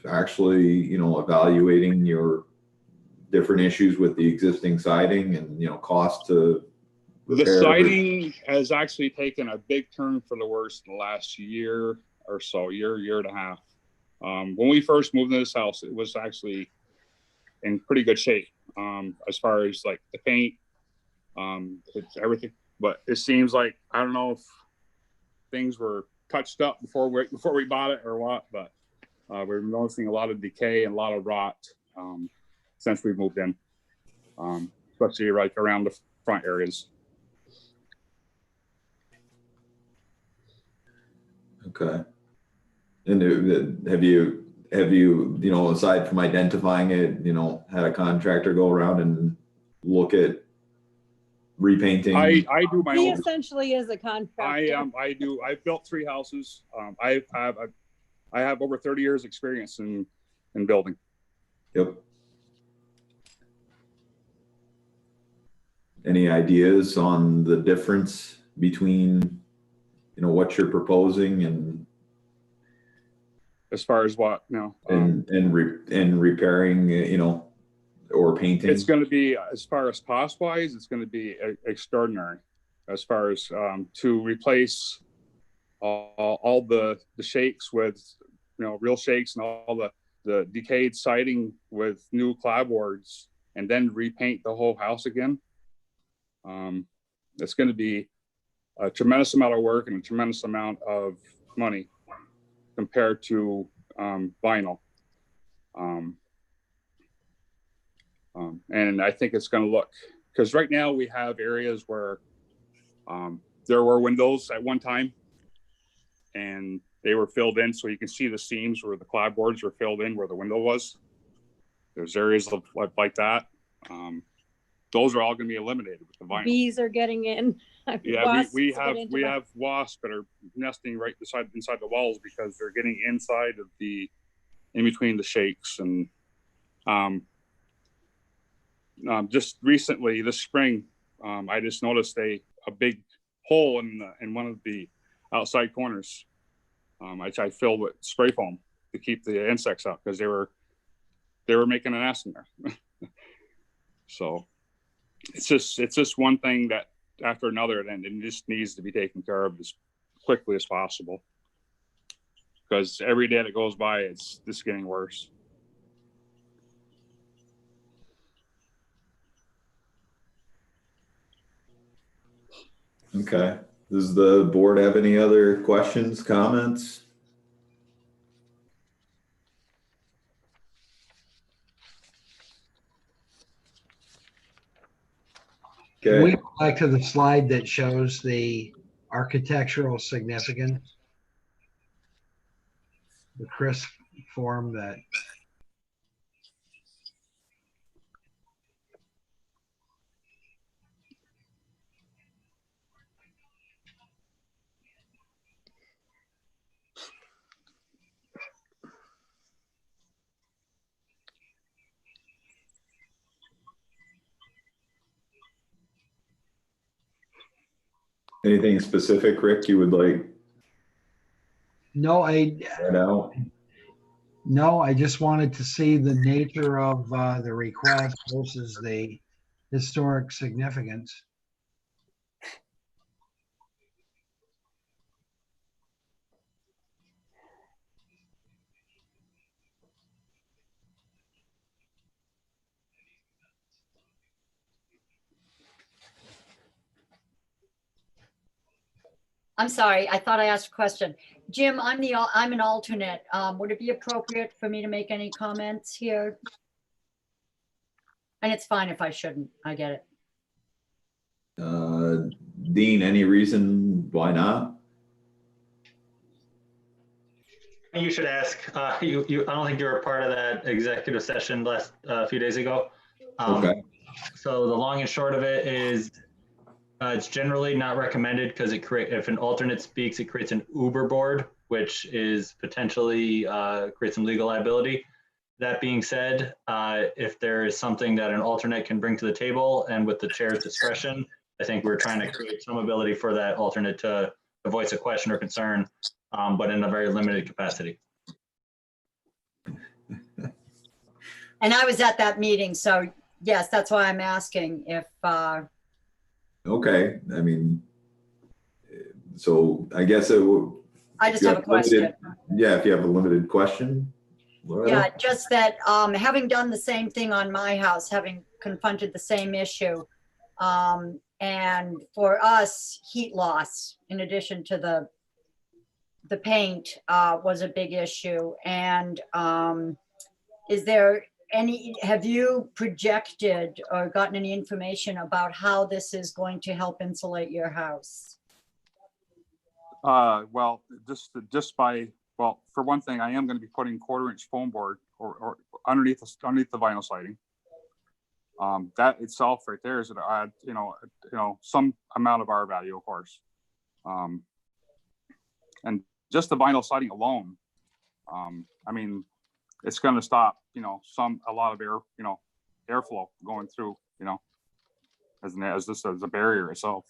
actually, evaluating your different issues with the existing siding and, cost to repair? The siding has actually taken a big turn for the worse in the last year or so, year and a half. When we first moved into this house, it was actually in pretty good shape, as far as like the paint, it's everything. But it seems like, I don't know if things were touched up before we bought it or what, but we're noticing a lot of decay and a lot of rot since we moved in, especially right around the front areas. Okay. And have you, aside from identifying it, had a contractor go around and look at repainting? I do my He own. essentially is a contractor. I do. I've built 3 houses. I have over 30 years experience in building. Yep. Any ideas on the difference between, what you're proposing and as far as what, and repairing, or painting? It's going to be, as far as cost wise, it's going to be extraordinary as far as to replace all the shakes with, real shakes, and all the decayed siding with new clapboards, and then repaint the whole house again. It's going to be a tremendous amount of work and a tremendous amount of money compared to vinyl. And I think it's going to look, because right now we have areas where there were windows at one time and they were filled in, so you can see the seams where the clapboards were filled in where the window was. There's areas like that. Those are all going to be eliminated with the vinyl. Bees are getting in. Yeah, we have wasps that are nesting right inside the walls because they're getting inside of in between the shakes. And just recently this spring, I just noticed a big hole in one of the outside corners. I filled with spray foam to keep the insects out because they were making a nest in there. So it's just one thing that after another, and it just needs to be taken care of as quickly as possible, because every day that goes by, it's just getting worse. Okay. Does the board have any other questions, comments? Can we Okay. go back to the slide that shows the architectural significance? The crisp form that, Anything specific, Rick, you would like no, right out? no, I just wanted to see the nature of the request versus the historic significance. I'm sorry, I thought I asked a question. Jim, I'm an alternate. Would it be appropriate for me to make any comments here? And it's fine if I shouldn't, I get it. Dean, any reason why not? You should ask. I don't think you were part of that executive session last few days ago. Okay. So the long and short of it is, it's generally not recommended because if an alternate speaks, it creates an Uber board, which is potentially creates some legal liability. That being said, if there is something that an alternate can bring to the table and with the chair's discretion, I think we're trying to create some ability for that alternate to voice a question or concern, but in a very limited capacity. And I was at that meeting, so yes, that's why I'm asking if, Okay, I mean, so I guess it would. I just have a question. Yeah, if you have a limited question. Laura? Yeah, just that having done the same thing on my house, having confronted the same issue, and for us, heat loss, in addition to the paint, was a big issue. And is there have you projected or gotten any information about how this is going to help insulate your house? Well, for one thing, I am going to be putting 1/4-inch foam board or underneath the vinyl siding. That itself right there is going to add, some amount of R value, of course. And just the vinyl siding alone, I mean, it's going to stop, a lot of air, airflow going through, as a barrier itself.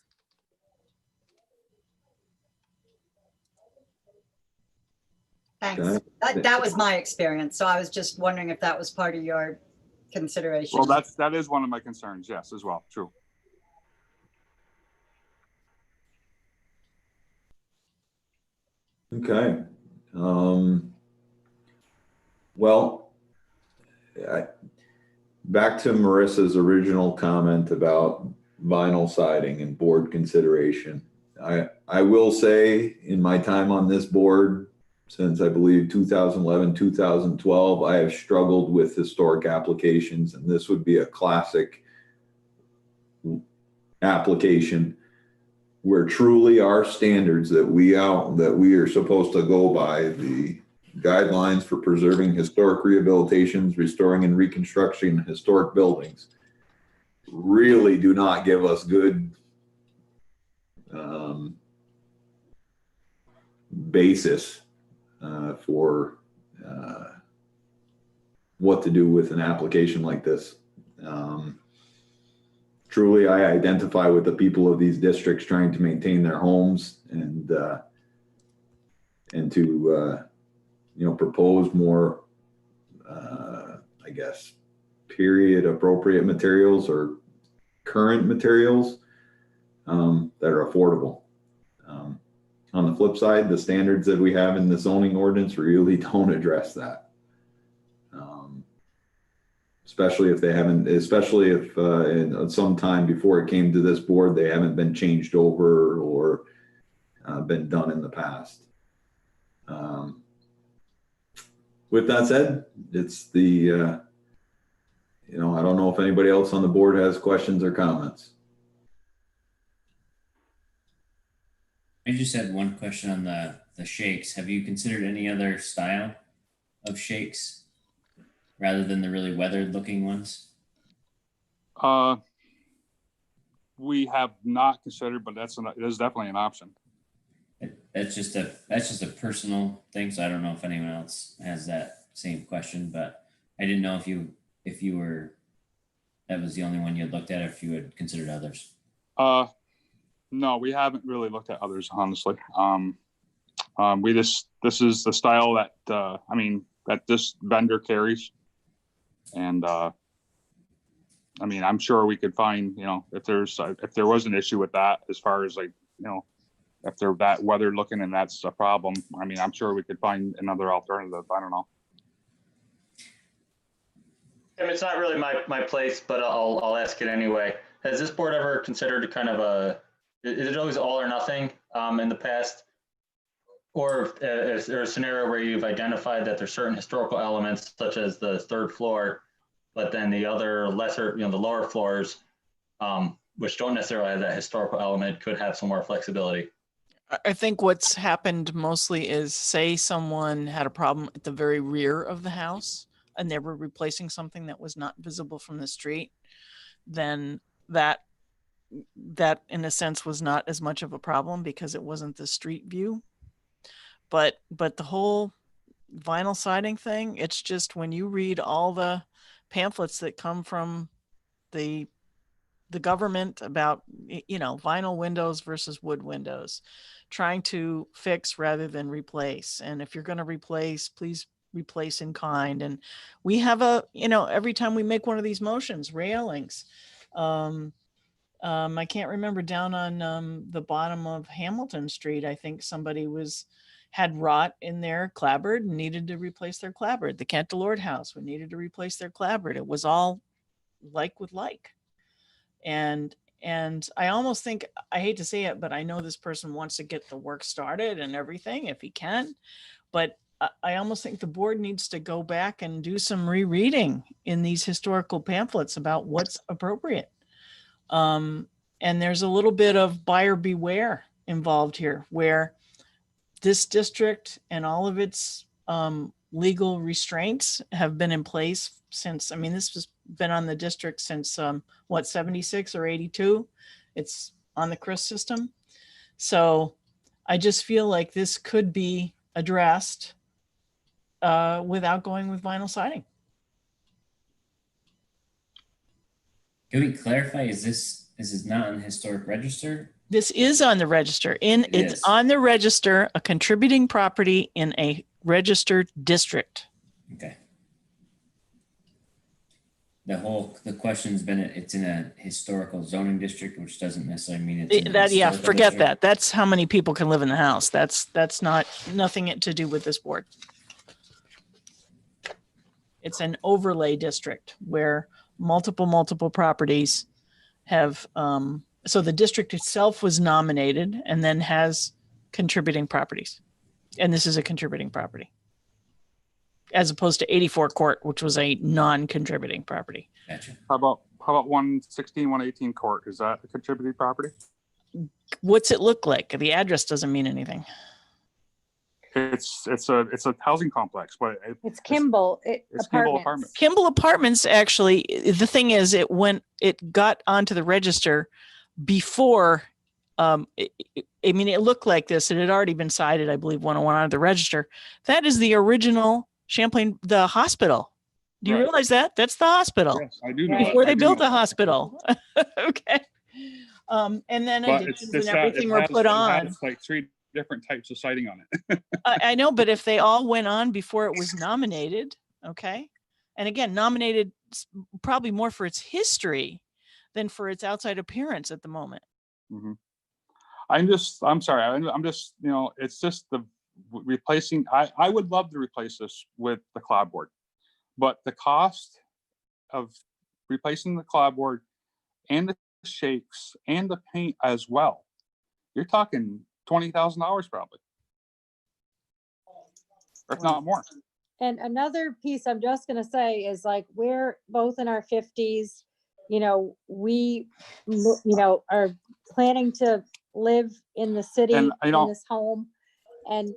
Thanks. That was my experience. So I was just wondering if that was part of your consideration. Well, that is one of my concerns. Yes, as well. True. Okay. Well, back to Marissa's original comment about vinyl siding and board consideration. I will say in my time on this board, since I believe 2011, 2012, I have struggled with historic applications, and this would be a classic application where truly our standards that we are supposed to go by, the guidelines for preserving historic rehabilitations, restoring and reconstructing historic buildings, really do not give us good basis for what to do with an application like this. Truly, I identify with the people of these districts trying to maintain their homes and to propose more, I guess, period appropriate materials or current materials that are affordable. On the flip side, the standards that we have in the zoning ordinance really don't address that. especially if they haven't, especially if in some time before it came to this board, they haven't been changed over or been done in the past. With that said, it's the, I don't know if anybody else on the board has questions or comments. I just had one question on the shakes. Have you considered any other style of shakes rather than the really weathered looking ones? We have not considered, but that's definitely an option. That's just a personal thing. So I don't know if anyone else has that same question, but I didn't know if you were, that was the only one you had looked at, or if you had considered others. No, we haven't really looked at others, honestly. This is the style that, that this vendor carries. And, I'm sure we could find, if there was an issue with that, as far as if they're that weathered looking and that's a problem, I'm sure we could find another alternative. I don't know. It's not really my place, but I'll ask it anyway. Has this board ever considered kind of is it always all or nothing in the past? Or is there a scenario where you've identified that there's certain historical elements, such as the third floor, but then the other lesser, the lower floors, which don't necessarily have that historical element, could have some more flexibility? I think what's happened mostly is, say someone had a problem at the very rear of the house and they were replacing something that was not visible from the street, then that in a sense was not as much of a problem because it wasn't the street view. But the whole vinyl siding thing, it's just when you read all the pamphlets that come from the government about, vinyl windows versus wood windows, trying to fix rather than replace. And if you're going to replace, please replace in kind. And we have every time we make one of these motions, railings, I can't remember, down on the bottom of Hamilton Street, I think somebody had rot in their clapboard and needed to replace their clapboard. The Cantelord House, we needed to replace their clapboard. It was all like with like. And I almost think, I hate to say it, but I know this person wants to get the work started and everything if he can, but I almost think the board needs to go back and do some rereading in these historical pamphlets about what's appropriate. And there's a little bit of buyer beware involved here, where this district and all of its legal restraints have been in place since, this has been on the district since 76 or 82. It's on the CRIS system. So I just feel like this could be addressed without going with vinyl siding. Can we clarify, is this not on the historic register? This is on the register. It's on the register, a contributing property in a registered district. Okay. The question's been, it's in a historical zoning district, which doesn't necessarily mean it's in a forget district. that. That's how many people can live in the house. That's nothing to do with this board. It's an overlay district where multiple properties have, so the district itself was nominated and then has contributing properties. And this is a contributing property, as opposed to 84 Court, which was a non-contributing property. Gotcha. How about 116, 118 Court? Is that a contributing property? What's it look like? The address doesn't mean anything. It's a housing complex, but it's Kimball Kimball Apartments. Kimball Apartments, actually, the thing is, it got onto the register before, it looked like this. It had already been cited, I believe, when it went onto the register. That is the original Champlain, the hospital. Do you realize that? That's the hospital. Yes, I do know. Before they built the hospital. Okay. And then additions and everything were put on. It's like 3 different types of siding on it. I know, but if they all went on before it was nominated, okay. And again, nominated probably more for its history than for its outside appearance at the moment. Mm-hmm. I'm sorry. I'm just, it's just the replacing. I would love to replace this with the clapboard, but the cost of replacing the clapboard and the shakes and the paint as well, you're talking $20,000 probably, if not more. And another piece I'm just gonna say is like, we're both in our 50s, you know, we, you know, are planning to live in the city, And, you know, in this home. And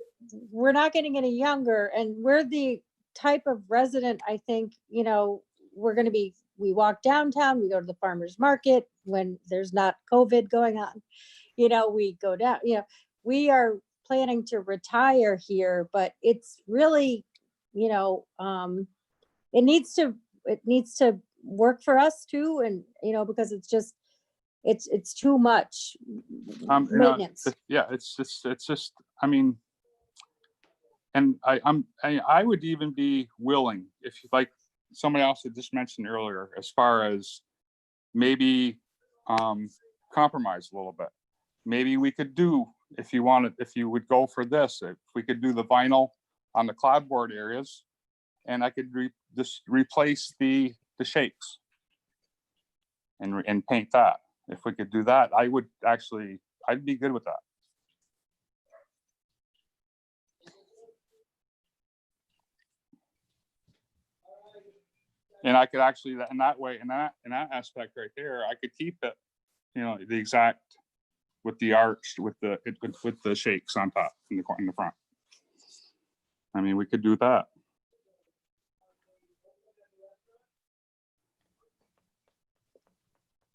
we're not getting any younger, and we're the type of resident, I think, you know, we're gonna be, we walk downtown, we go to the farmer's market when there's not COVID going on. You know, we go down, you know, we are planning to retire here, but it's really, you know, it needs to work for us too. And, you know, because it's just, it's too much you know, maintenance. yeah, it's just, I mean, and I would even be willing, if like somebody else had just mentioned earlier, as far as maybe compromise a little bit. Maybe we could do, if you wanted, if you would go for this, if we could do the vinyl on the clapboard areas, and I could just replace the shakes and paint that. If we could do that, I'd be good with that. And I could actually, in that way, in that aspect right there, I could keep it, you know, the exact with the arch, with the shakes on top in the front. I mean, we could do that.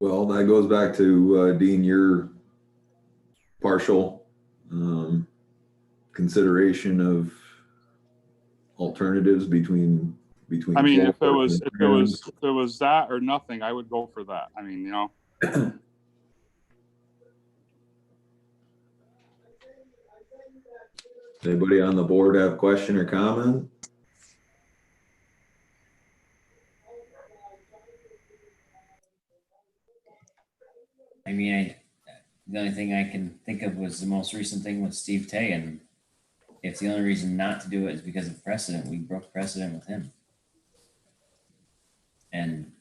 Well, that goes back to Dean, your partial consideration of alternatives between. I mean, if it was that or nothing, I would go for that. I mean, you know. Anybody on the board have a question or comment? I mean, the only thing I can think of was the most recent thing with Steve Tay, and if the only reason not to do it is because of precedent, we broke precedent with him. And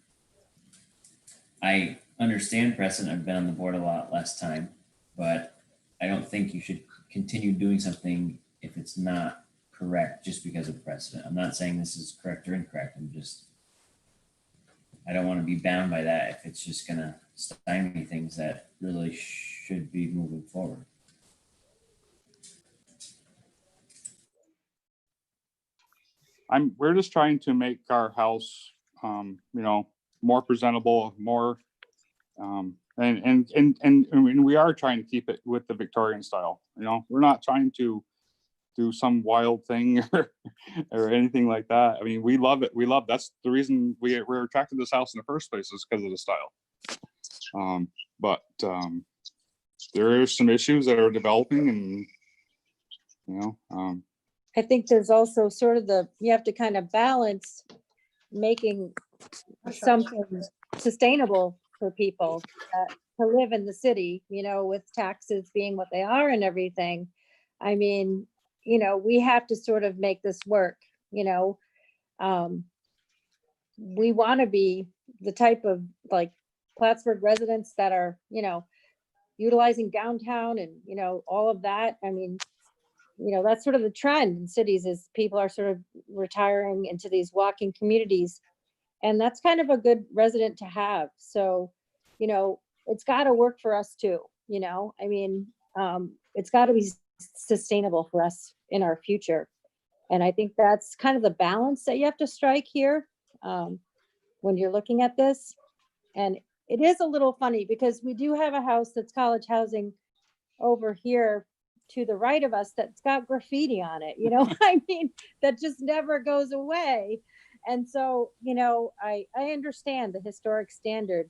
I understand precedent. I've been on the board a lot less time, but I don't think you should continue doing something if it's not correct just because of precedent. I'm not saying this is correct or incorrect. I don't want to be bound by that if it's just gonna stymie things that really should be moving forward. We're just trying to make our house, you know, more presentable, more, and we are trying to keep it with the Victorian style. You know, we're not trying to do some wild thing or anything like that. I mean, we love it. That's the reason we're attracted to this house in the first place, is because of the style. But there are some issues that are developing, and you know. I think there's also sort of you have to kind of balance making something sustainable for people to live in the city, you know, with taxes being what they are and everything. I mean, you know, we have to sort of make this work, you know. We want to be the type of like Plattsburgh residents that are, you know, utilizing downtown and, you know, all of that. I mean, you know, that's sort of the trend in cities, is people are sort of retiring into these walking communities, and that's kind of a good resident to have. So, you know, it's got to work for us too, you know. I mean, it's got to be sustainable for us in our future. And I think that's kind of the balance that you have to strike here when you're looking at this. And it is a little funny because we do have a house that's college housing over here to the right of us that's got graffiti on it, you know. I mean, that just never goes away. And so, you know, I understand the historic standard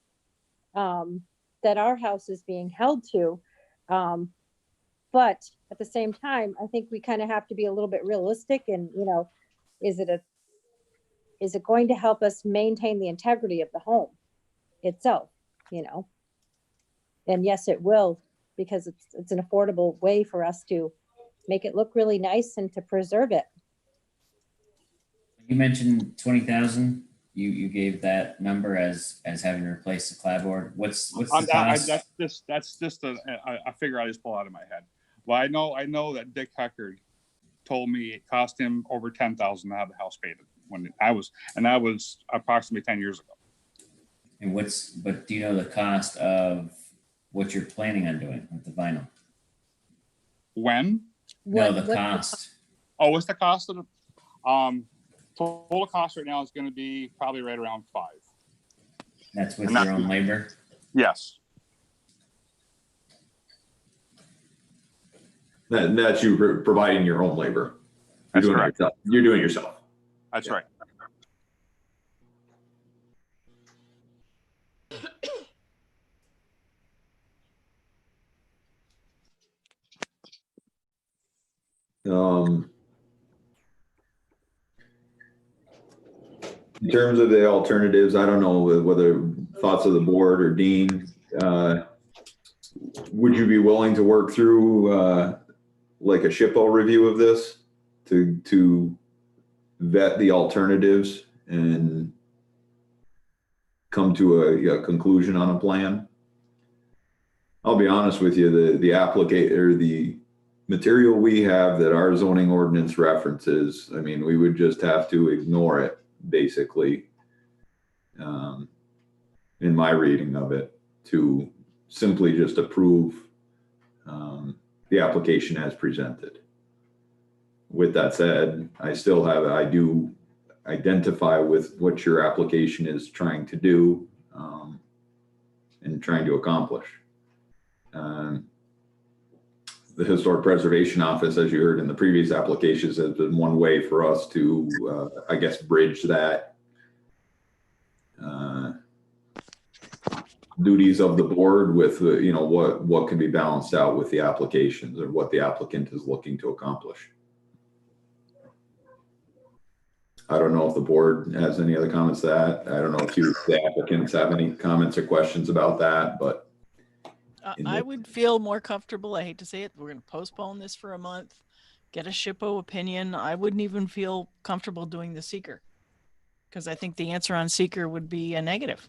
that our house is being held to. But at the same time, I think we kind of have to be a little bit realistic, and, you know, is it going to help us maintain the integrity of the home itself, you know? And yes, it will, because it's an affordable way for us to make it look really nice and to preserve it. You mentioned 20,000 you gave that number as having replaced the clapboard. What's the cost? That's just a figure I just pull out of my head. Well, I know that Dick Heckard told me it cost him over $10,000 to have the house painted that was approximately 10 years ago. And but do you know the cost of what you're planning on doing with the vinyl? When? No, the cost. Oh, what's the cost of the total cost right now is going to be probably right around $5. That's with your own labor? Yes. That's you providing your own labor. That's correct. You're doing it yourself. That's right. In terms of the alternatives, I don't know whether thoughts of the board or Dean, would you be willing to work through like a SHPO review of this to vet the alternatives and come to a conclusion on a plan? I'll be honest with you, the applicant or the material we have that our zoning ordinance references, I mean, we would just have to ignore it, basically, in my reading of it, to simply just approve the application as presented. With that said, I do identify with what your application is trying to do and trying to accomplish. The Historic Preservation Office, as you heard in the previous applications, has been one way for us to, I guess, bridge that duties of the board with, what can be balanced out with the applications or what the applicant is looking to accomplish. I don't know if the board has any other comments to that. I don't know if the applicants have any comments or questions about that, but I would feel more comfortable. I hate to say it. We're going to postpone this for a month, get a SHPO opinion. I wouldn't even feel comfortable doing the seeker because I think the answer on seeker would be a negative.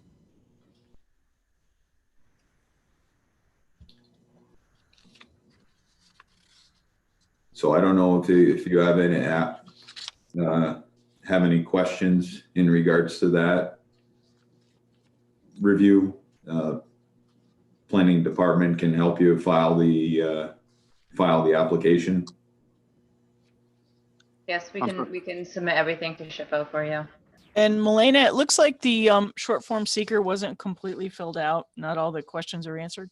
So I don't know if you have any questions in regards to that review. Planning department can help you file the application. Yes, we can submit everything to SHPO for you. And Milena, it looks like the short form seeker wasn't completely filled out. Not all the questions are answered.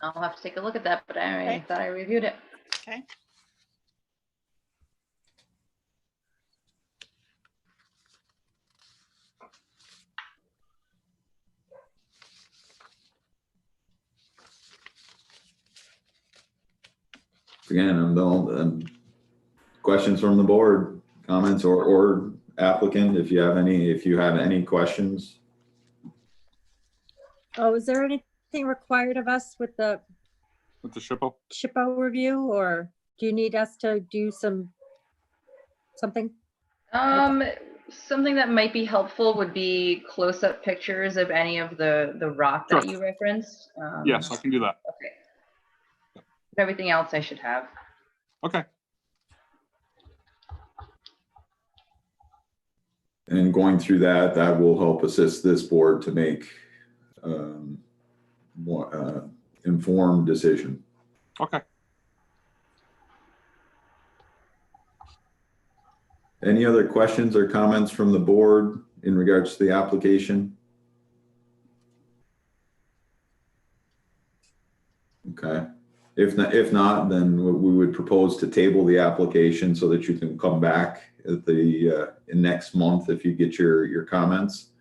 I'll have to take a look at that, but I thought I reviewed it. Okay. Again, I'm questions from the board, comments or applicant, if you have any questions. Oh, is there anything required of us with the SHPO review, or do you need us to do something? Something that might be helpful would be close-up pictures of any of the rock that you referenced. Yes, I can do that. Okay. Everything else I should have. Okay. And going through that will help assist this board to make more informed decision. Okay. Any other questions or comments from the board in regards to the application? Okay. If not, then we would propose to table the application so that you can come back at the next month if you get your comments.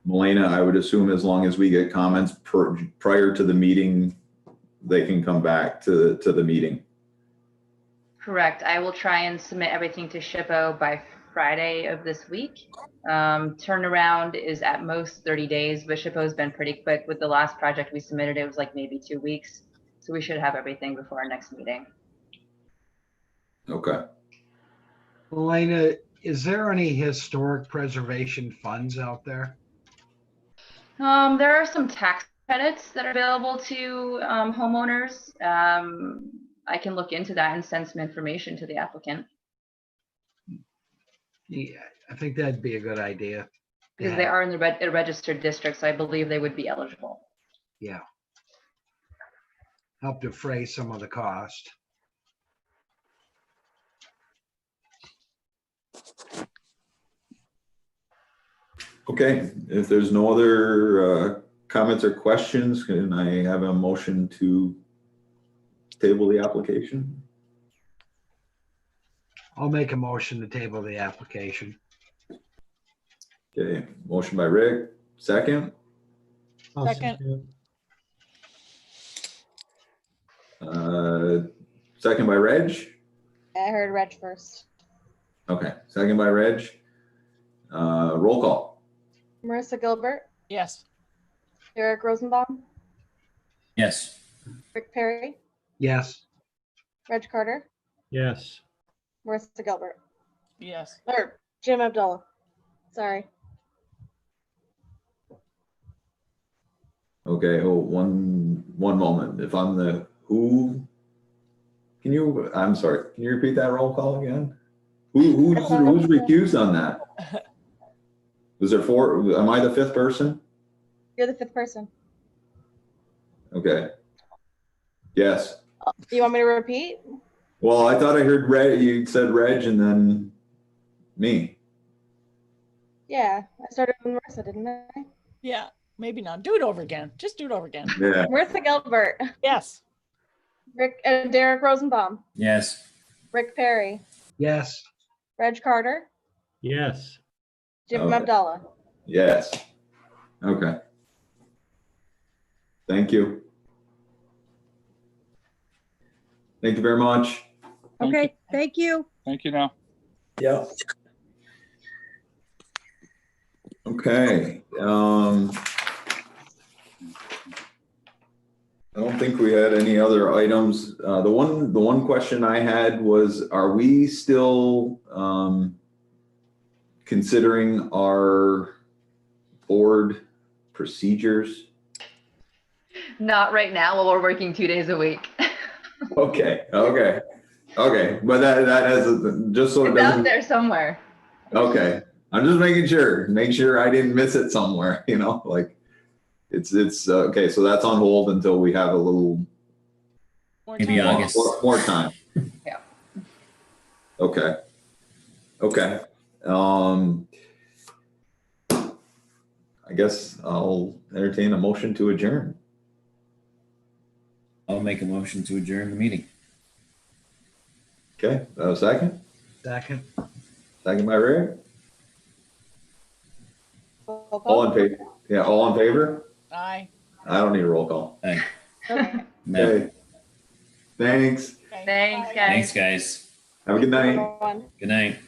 Milena, I would assume as long as we get comments prior to the meeting, they can come back to the meeting. Correct. I will try and submit everything to SHPO by Friday of this week. Turnaround is at most 30 days, but SHPO has been pretty quick. With the last project we submitted, it was like maybe 2 weeks. So we should have everything before our next meeting. Okay. Elena, Is there any historic preservation funds out there? There are some tax credits that are available to homeowners. I can look into that and send some information to the applicant. Yeah, I think that'd be a good idea. Because they are in the a registered district, so I believe they would be eligible. Yeah. Help defray some of the cost. Okay, if there's no other comments or questions, can I have a motion to table the application? I'll make a motion to table the application. Okay, motion by Rick, second. Second. Second by Reg. I heard Reg first. Okay, second by Reg. Roll call. Marissa Gilbert, Yes. Derek Rosenbaum, Yes. Rick Perry, Yes. Reg Carter, Yes. Marissa Gilbert, Yes. or Jim Abdullah. Sorry. Okay, one moment. If I'm the who, I'm sorry, can you repeat that roll call again? Who's recused on that? Was there four? Am I the fifth person? You're the fifth person. Okay. Yes. You want me to repeat? Well, I thought I heard Reg, you said Reg and then me. Yeah, I started with Marissa, didn't I? Yeah, maybe not. Do it over again. Just do it over again. Yeah. Marissa Gilbert, Yes. Derek Rosenbaum, Yes. Rick Perry, Yes. Reg Carter, Yes. Jim Okay. Abdullah. Yes. Okay. Thank you. Thank you very much. Okay, thank you. Thank you now. Yeah. Okay. I don't think we had any other items. The one question I had was, are we still considering our board procedures? Not right now, while we're working 2 days a week. Okay. But that has just so it It's out doesn't. there somewhere. Okay. I'm just making sure. Make sure I didn't miss it somewhere. Like it's okay. So that's on hold until we have a little Maybe August. more time. Yeah. Okay. I guess I'll entertain a motion to adjourn. I'll make a motion to adjourn the meeting. Okay. Second. Second. Second by Rick. All in favor? Yeah. All in favor? Aye. I don't need a roll call. Aye. Okay. No. Okay. Thanks. Thanks, guys. Thanks, guys. Have a good night. Everyone. Good night.